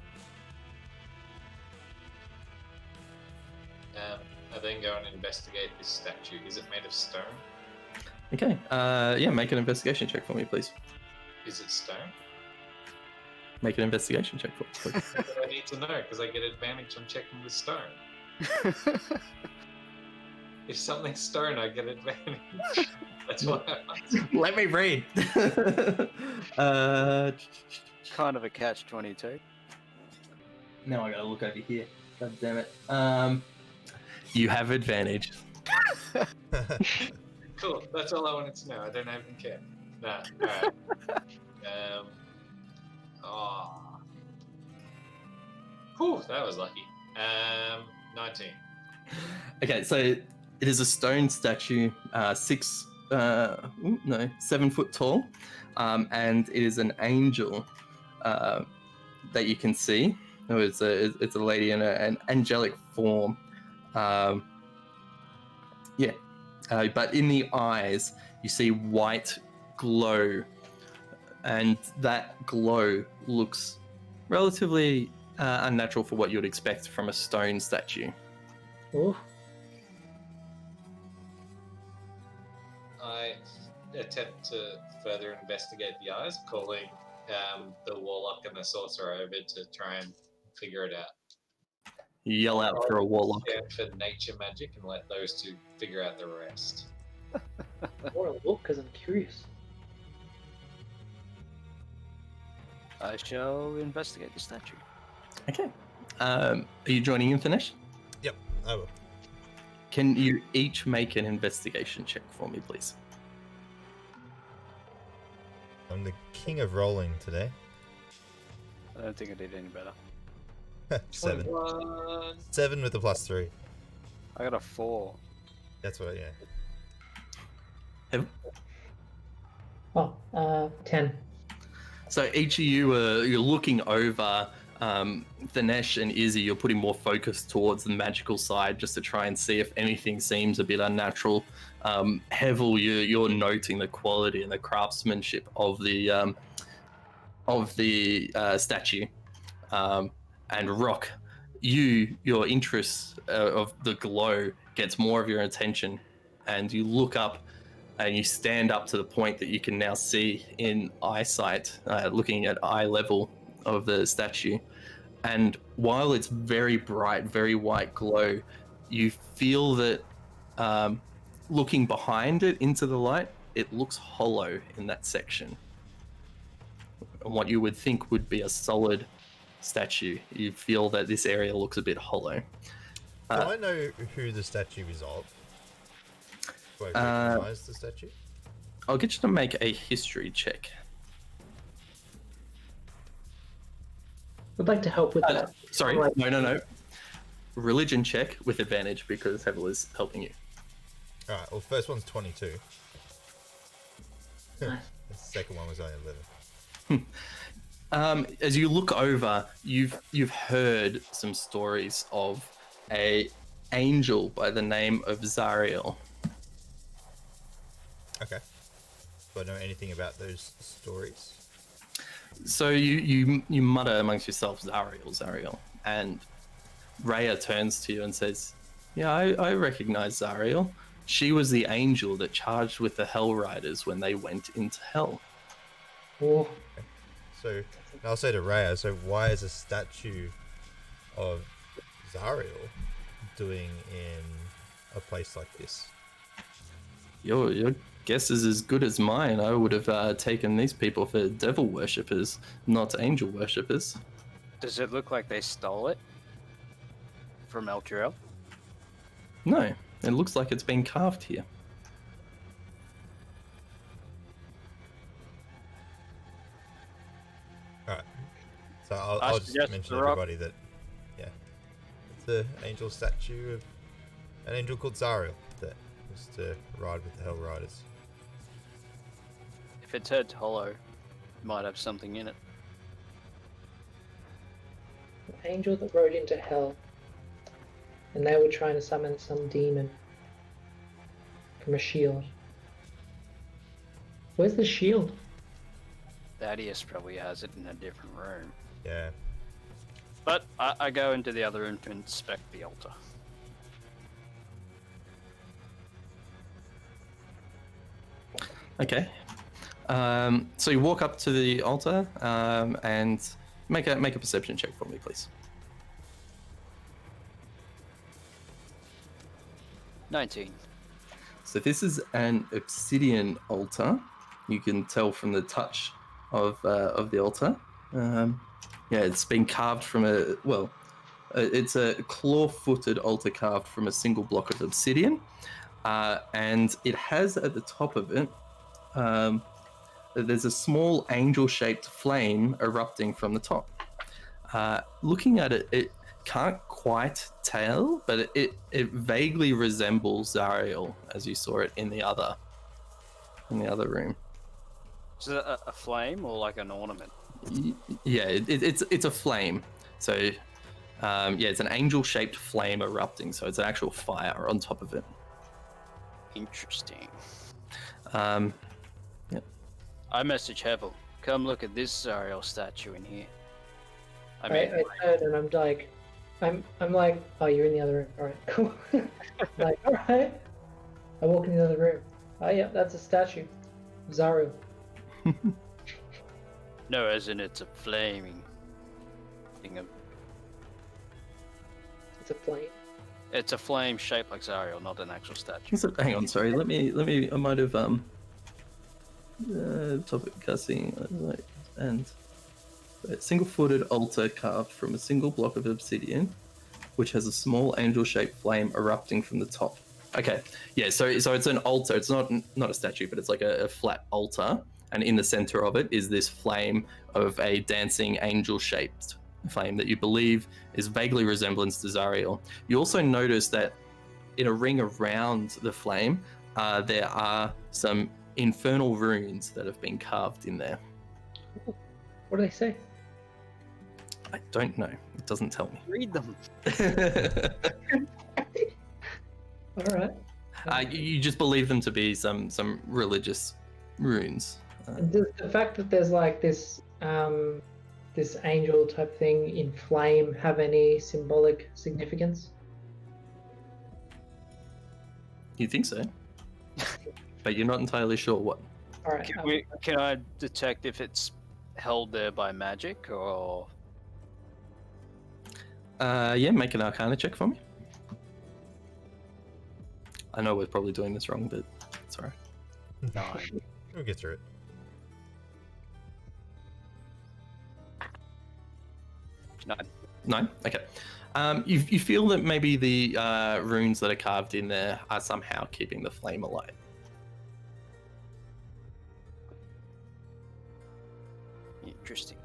I then go and investigate this statue. Is it made of stone? Okay, yeah, make an investigation check for me, please. Is it stone? Make an investigation check for me, please. I need to know because I get advantage on checking with stone. If something's stone, I get advantage. That's why Let me read. Kind of a catch-22. Now I gotta look over here. God damn it. You have advantage. Cool. That's all I wanted to know. I don't even care. Nah. Alright. Whew, that was lucky. 19. Okay, so it is a stone statue, 7 foot tall, and it is an angel that you can see. Oh, it's a lady in an angelic form. But in the eyes, you see white glow, and that glow looks relatively unnatural for what you would expect from a stone statue. Oh, I attempt to further investigate the eyes, calling the warlock and the sorcerer over to try and figure it out. You yell out for a warlock. Scan for nature magic and let those two figure out the rest. I want to look because I'm curious. I shall investigate the statue. Okay. Are you joining in, Finesh? Yep, I will. Can you each make an investigation check for me, please? I'm the king of rolling today. I don't think I did any better. 7. 21. 7 with a +3. I got a 4. That's what, yeah. Oh, 10. So each of you you're looking over Dinesh and Izzy, you're putting more focus towards the magical side just to try and see if anything seems a bit unnatural. Hevel, you're noting the quality and the craftsmanship of the statue. And Rock, your interest of the glow gets more of your attention, and you look up and you stand up to the point that you can now see in eyesight, looking at eye level of the statue. And while it's very bright, very white glow, you feel that looking behind it into the light, it looks hollow in that section. And what you would think would be a solid statue, you feel that this area looks a bit hollow. Do I know who the statue is of? Do I recognize the statue? I'll get you to make a history check. I'd like to help with that. Sorry, no. Religion check with advantage because Hevel is helping you. Alright, well, first one's 22. Nice. The second one was only 11. As you look over, you've heard some stories of a angel by the name of Zariel. Okay. Do I know anything about those stories? So you mutter amongst yourself, Zariel, and Rhea turns to you and says, "Yeah, I recognize Zariel. She was the angel that charged with the Hell Riders when they went into hell." Oh, So I'll say to Rhea, so why is a statue of Zariel doing in a place like this? Your guess is as good as mine. I would have taken these people for devil worshippers, not angel worshippers. Does it look like they stole it from Elturel? No, it looks like it's been carved here. Alright. So I'll just suggest mention the to rock. everybody that, yeah, it's an angel statue of an angel called Zariel that was to ride with the Hell Riders. If it's head hollow, it might have something in it. an angel that rode into hell, and they were trying to summon some demon from a shield. Where's the shield? Thaddeus probably has it in a different room. Yeah. But I go into the other room to inspect the altar. Okay. So you walk up to the altar and make a perception check for me, please. 19. So this is an obsidian altar. You can tell from the touch of the altar. Yeah, it's been carved from it's a claw-footed altar carved from a single block of obsidian, and it has at the top of it. There's a small angel-shaped flame erupting from the top. Looking at it, it can't quite tell, but it vaguely resembles Zariel as you saw it in the other room. Is it a flame or like an ornament? Yeah, it's a flame. So yeah, it's an angel-shaped flame erupting. So it's an actual fire on top of it. Interesting. Yeah. I message Hevel. Come look at this Zariel statue in here. I I mean, turn and I'm like, oh, you're in the other room. All right, cool. Like, all right. I walk in the other room. Oh yeah, that's a statue, Zariel. no, as in it's a flaming thing. It's a flame. It's a flame shaped like Zariel, not an actual statue. So, hang on, sorry. Let me. I might have topic cussing and a single-footed altar carved from a single block of obsidian, which has a small angel-shaped flame erupting from the top. Okay, yeah. So it's an altar. It's not a statue, but it's like a flat altar, and in the center of it is this flame of a dancing angel-shaped flame that you believe is vaguely resemblance to Zariel. You also notice that in a ring around the flame, there are some infernal runes that have been carved in there. What do they say? I don't know. It doesn't tell me. Read them. All right. You just believe them to be some religious runes. And does the fact that there's like this this angel type thing in flame have any symbolic significance? You think so? But you're not entirely sure what. All right. Can I detect if it's held there by magic or? Yeah, make an Arcana check for me. I know we're probably doing this wrong, but it's alright. 9. We'll get through it. 9. 9? Okay. You feel that maybe the runes that are carved in there are somehow keeping the flame alight. Interesting.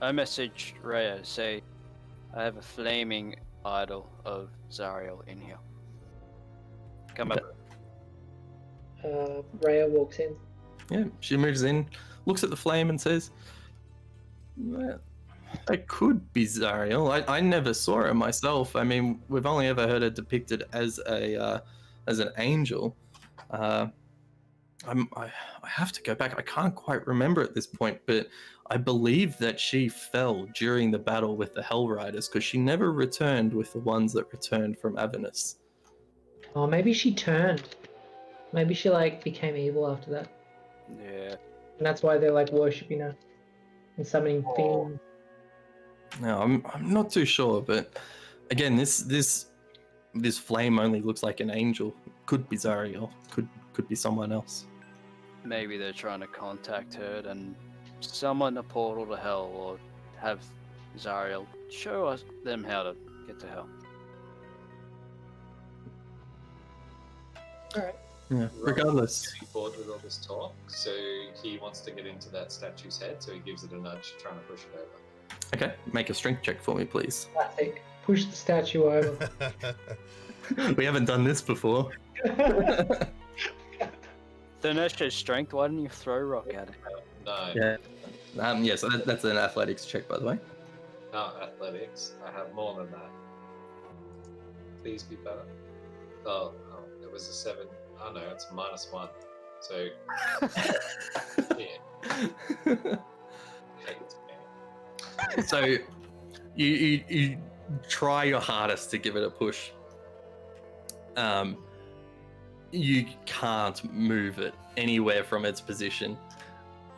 I messaged Rhea, say, I have a flaming idol of Zariel in here. Come up. Rhea walks in. Yeah, she moves in, looks at the flame and says, well, it could be Zariel. I never saw her myself. I mean, we've only ever heard her depicted as an angel. I have to go back. I can't quite remember at this point, but I believe that she fell during the battle with the Hell Riders because she never returned with the ones that returned from Avernus. Oh, maybe she turned. Maybe she like became evil after that, Yeah. and that's why they're like worshiping her and summoning things. No, I'm not too sure, but again, this flame only looks like an angel. Could be Zariel. Could be someone else. Maybe they're trying to contact her and summon a portal to hell, or have Zariel show them how to get to hell. All right. Yeah. Regardless. Getting bored with all this talk, so he wants to get into that statue's head, so he gives it a nudge, trying to push it over. Okay, make a strength check for me, please. Classic. Push the statue over. We haven't done this before. Dinesh strength, why didn't you throw rock at it? No, Yeah. So that's an athletics check, by the way. no, athletics. I have more than that. Please be better. Oh, it was a 7. Oh no, it's a -1. So, yeah. Hate me. So you try your hardest to give it a push. You can't move it anywhere from its position.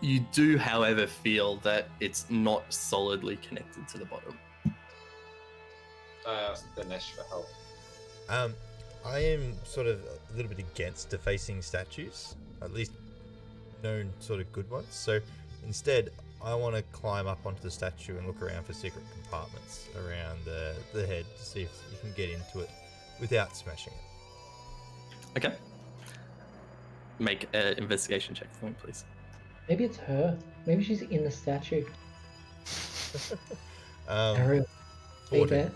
You do, however, feel that it's not solidly connected to the bottom. I asked Dinesh for help. I am sort of a little bit against defacing statues, at least known sort of good ones. So instead, I want to climb up onto the statue and look around for secret compartments around the head to see if you can get into it without smashing it. Okay. Make an investigation check for me, please. Maybe it's her. Maybe she's in the statue. Ariel. 14.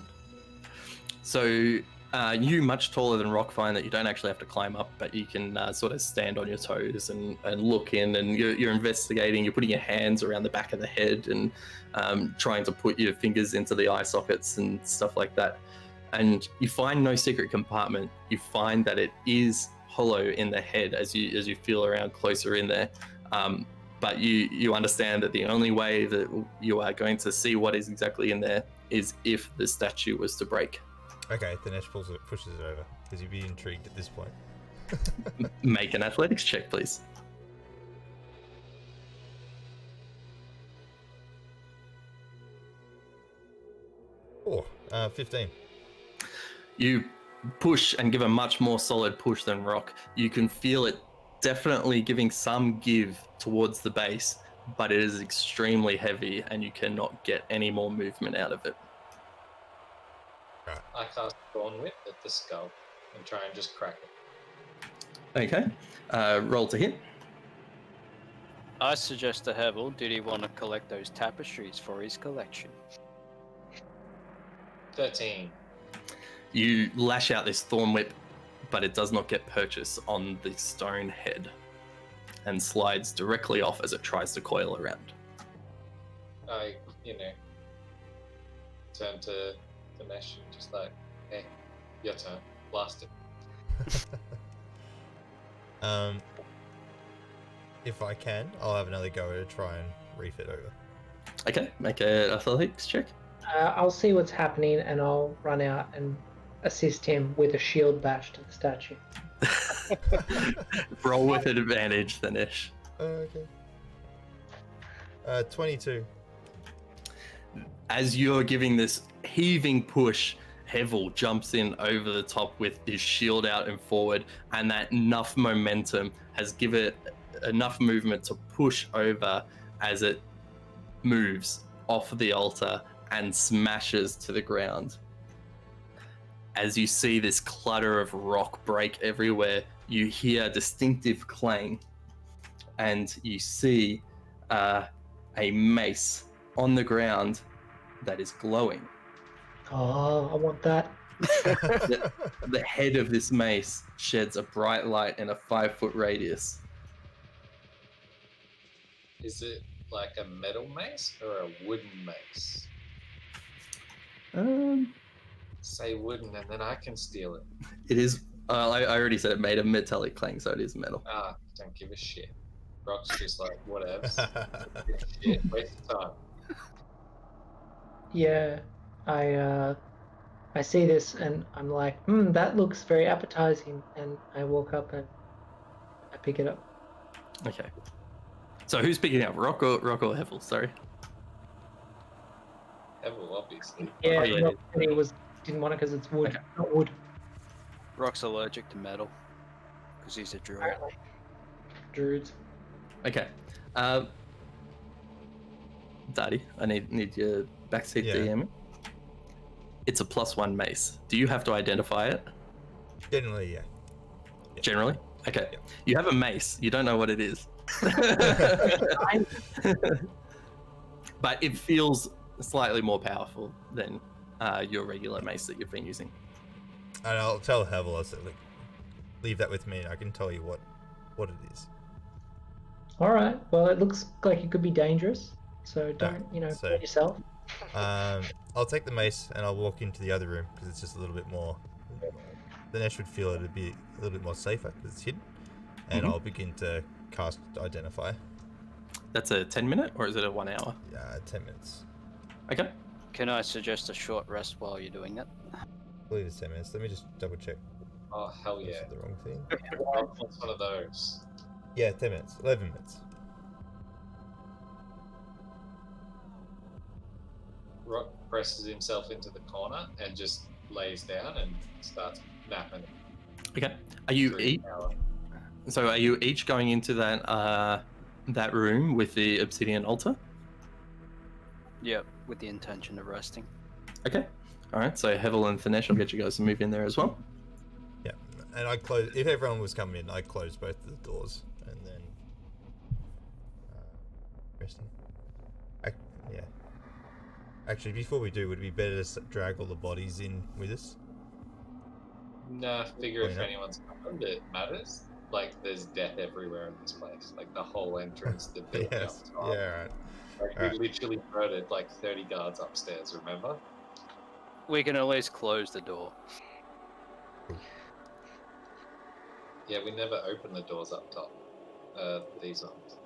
So you, much taller than Rock, find that you don't actually have to climb up, but you can sort of stand on your toes and look in, and you're investigating. You're putting your hands around the back of the head and trying to put your fingers into the eye sockets and stuff like that. And you find no secret compartment. You find that it is hollow in the head as you feel around closer in there. But you understand that the only way that you are going to see what is exactly in there is if the statue was to break. Okay, Dinesh pushes it over because you'd be intrigued at this point. Make an athletics check, please. Oh, 15. You push and give a much more solid push than Rock. You can feel it definitely giving some give towards the base, but it is extremely heavy and you cannot get any more movement out of it. I cast Thorn Whip at the skull and try and just crack it. Okay, roll to hit. I suggest to Hevel, did he want to collect those tapestries for his collection? 13. You lash out this thorn whip, but it does not get purchase on the stone head and slides directly off as it tries to coil around. turn to Ganesh and just like, hey, your turn. Blast it. If I can, I'll have another go to try and reef it over. Okay, make a athletics check. I'll see what's happening and I'll run out and assist him with a shield bash to the statue. Roll with an advantage, Thanesh. Okay. 22. As you're giving this heaving push, Hevel jumps in over the top with his shield out and forward, and that enough momentum has given it enough movement to push over as it moves off the altar and smashes to the ground. As you see this clutter of rock break everywhere, you hear a distinctive clang, and you see a mace on the ground that is glowing. Oh, I want that. The head of this mace sheds a bright light in a 5-foot radius. Is it like a metal mace or a wooden mace? Say wooden and then I can steal it. It is. I already said it made a metallic clang, so it is metal. Ah, don't give a shit. Rock's just like, whatevs. Shit, waste of time. Yeah, I see this and I'm like, that looks very appetizing, and I walk up and I pick it up. Okay. So who's picking up? Rock or Hevel? Sorry. Hevel, obviously. Yeah, Oh, yeah, Rock said he didn't want it because it's wood, Okay. not wood. Rock's allergic to metal because he's a druid. Apparently, druids. Okay. Daddy, I need your backseat Yeah. DM. It's a +1 mace. Do you have to identify it? Generally, yeah. Generally? Okay. Yeah. You have a mace. You don't know what it is. But it feels slightly more powerful than your regular mace that you've been using. And I'll tell Hevel, I said, look, leave that with me and I can tell you what it is. All right. Well, it looks like it could be dangerous, so don't so- hurt yourself. I'll take the mace and I'll walk into the other room because it's just a little bit more. The Nesh would feel it'd be a little bit more safer because it's hidden, and I'll begin to cast Identify. That's a 10-minute, or is it a 1 hour? 10 minutes. Okay. Can I suggest a short rest while you're doing that? I believe it's 10 minutes. Let me just double check. Oh, hell I yeah. said the wrong thing. Rock wants one of those. Yeah, 10 minutes. 11 minutes. Rock presses himself into the corner and just lays down and starts napping. Okay. Are you are you each going into that room with the obsidian altar? Yep, with the intention of resting. Okay. All right. So Hevel and Thanesh, I'll get you guys to move in there as well. Yeah, and I close. If everyone was coming in, I close both the doors and then resting. Yeah. Actually, before we do, would it be better to drag all the bodies in with us? Nah, figure if Clean up. anyone's happened, it matters. Like, there's death everywhere in this place. Like, the whole entrance, the building Yes. up top. Yeah. Right. Like, Alright. we literally murdered like 30 guards upstairs, remember? We can at least close the door. Yeah, we never opened the doors up top. These ones.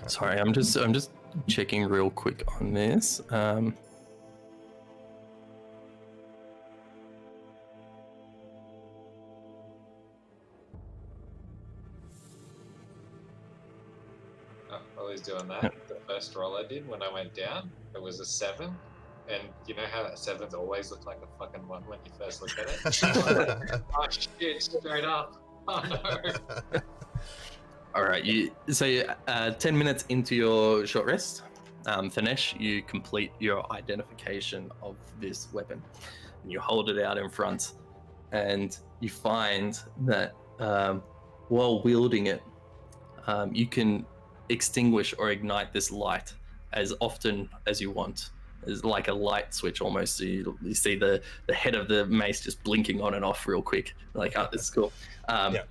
Sorry, I'm just checking real quick on this. While he's doing that, the first roll I did when I went down, it was a 7. And you know how 7s always look like a fucking 1 when you first look at it? Oh shit, straight up. Oh no. All right. So 10 minutes into your short rest, Thanesh, you complete your identification of this weapon. And you hold it out in front, and you find that while wielding it, you can extinguish or ignite this light as often as you want There's like a light switch almost. So you see the head of the mace just blinking on and off real quick. Like, oh, this is cool.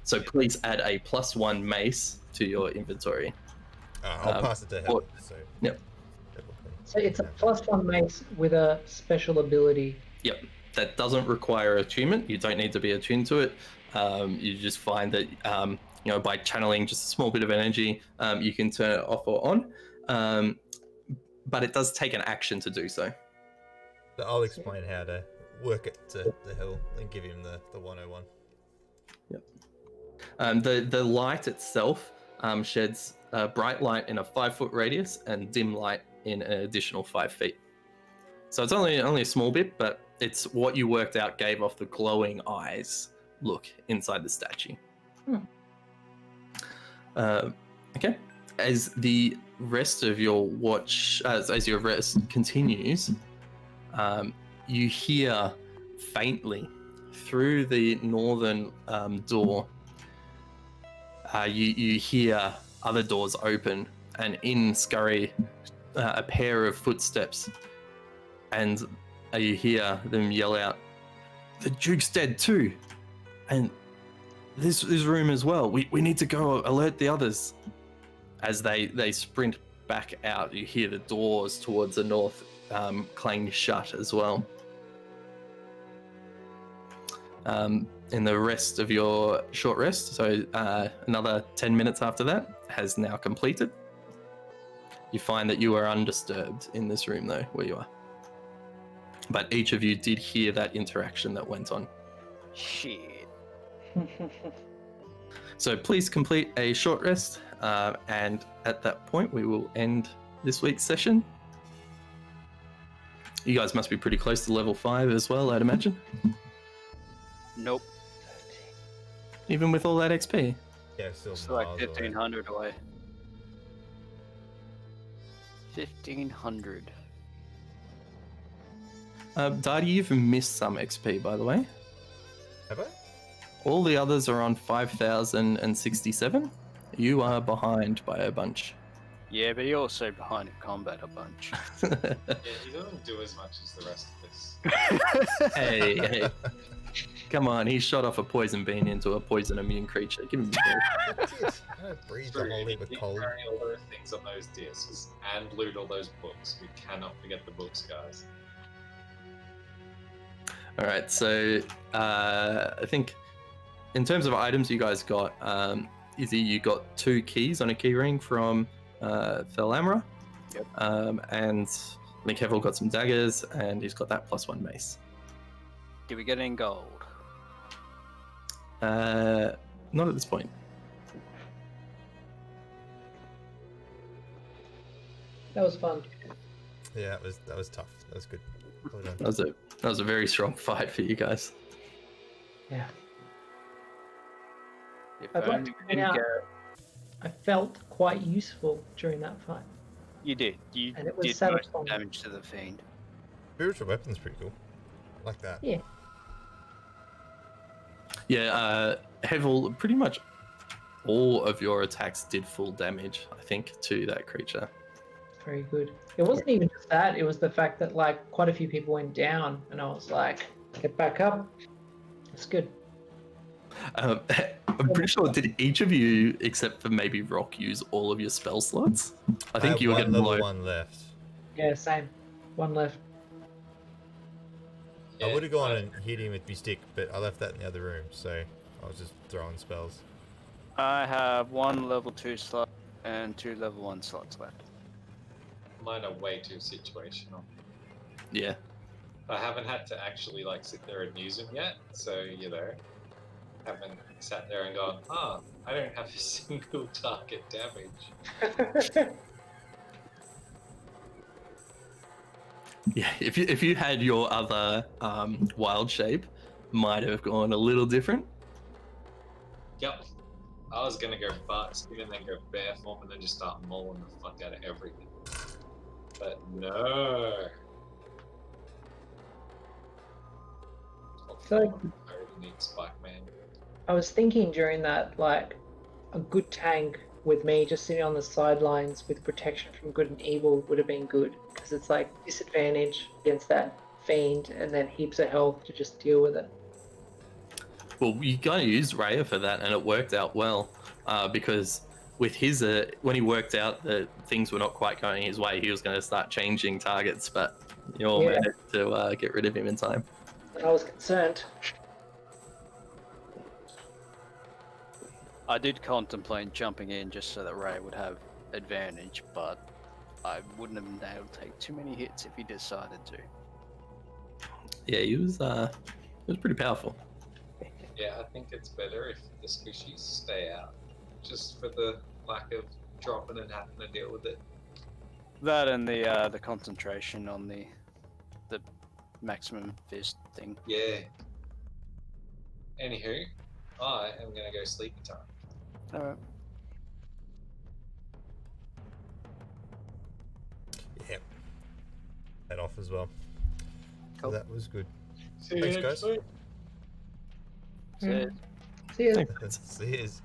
So please add a +1 mace to your inventory. I'll pass it to Hevel. So Yep. So it's a +1 mace with a special ability. Yep. That doesn't require attunement. You don't need to be attuned to it. You just find that by channeling just a small bit of energy, you can turn it off or on. But it does take an action to do so. I'll explain how to work it to Hill and give him the 101. Yep. The light itself sheds bright light in a 5-foot radius and dim light in an additional 5 feet. So it's only a small bit, but it's what you worked out gave off the glowing eyes look inside the statue. Okay. As the rest of your watch, as your rest continues, you hear faintly through the northern door. You hear other doors open, and in scurry a pair of footsteps, and you hear them yell out, "The Duke's dead too, and this room as well. We need to go alert the others." As they sprint back out, you hear the doors towards the north clang shut as well. In the rest of your short rest, so another 10 minutes after that has now completed. You find that you are undisturbed in this room though, where you are. But each of you did hear that interaction that went on. Shit. So please complete a short rest, and at that point we will end this week's session. You guys must be pretty close to level 5 as well, I'd imagine. Nope. Even with all that XP. Yeah, still It's like miles 1,500 away. 1,500. Darty, you've missed some XP, by the way. Have I? All the others are on 5,067. You are behind by a bunch. Yeah, but you're also behind in combat a bunch. Yeah, he doesn't do as much as the rest of this. Hey. Come on, he shot off a poison bean into a poison immune creature. Give him a break. I breathe a whole heap of cold. Carry all those things on those discs and loot all those books. We cannot forget the books, guys. Alright, so I think in terms of items you guys got, Izzy, you got 2 keys on a key ring from Thalamra. Yep. And I think Hevel got some daggers, and he's got that +1 mace. Did we get any gold? Not at this point. That was fun. Yeah, that was tough. That was good. Well done. That was a very strong fight for you guys. Yeah. If I'd like only to we point didn't out, go. I felt quite useful during that fight. You did. You And it was did most satisfying. damage to the fiend. Spiritual weapon's pretty cool. I like that. Yeah. Yeah, Hevel, pretty much all of your attacks did full damage, I think, to that creature. Very good. It wasn't even just that, it was the fact that like quite a few people went down and I was like, get back up. It's good. I'm pretty sure, did each of you, except for maybe Rock, use all of your spell slots? I think have you were one getting level low. 1 left. Yeah, same. One left. I would have gone and hit him with my stick, but I left that in the other room, so I was just throwing spells. I have 1 level 2 slot and 2 level 1 slots left. Mine are way too situational. Yeah. I haven't had to actually like sit there and use them yet, so haven't sat there and gone, I don't have a single target damage. Yeah, if you had your other wild shape, might have gone a little different. Yep. I was gonna go butt skin and then go bear form and then just start mauling the fuck out of everything. But no. So- I already need Spike Man. I was thinking during that, like, a good tank with me just sitting on the sidelines with protection from good and evil would have been good, because it's like disadvantage against that fiend and then heaps of health to just deal with it. Well, you gotta use Raya for that, and it worked out well because with his when he worked out that things were not quite going his way, he was going to start changing targets, but you all Yeah. managed to get rid of him in time. I was concerned. I did contemplate jumping in just so that Ray would have advantage, but I wouldn't have been able to take too many hits if he decided to. Yeah, he was pretty powerful. Yeah, I think it's better if the squishies stay out, just for the lack of dropping and having to deal with it. That and the concentration on the maximum fist thing. Yeah. Anywho, I am gonna go sleepy time. Alright. Yep. Head off as well. Cool. That was good. See Thanks, you guys. next week. So, See ya. Thanks. Cheers.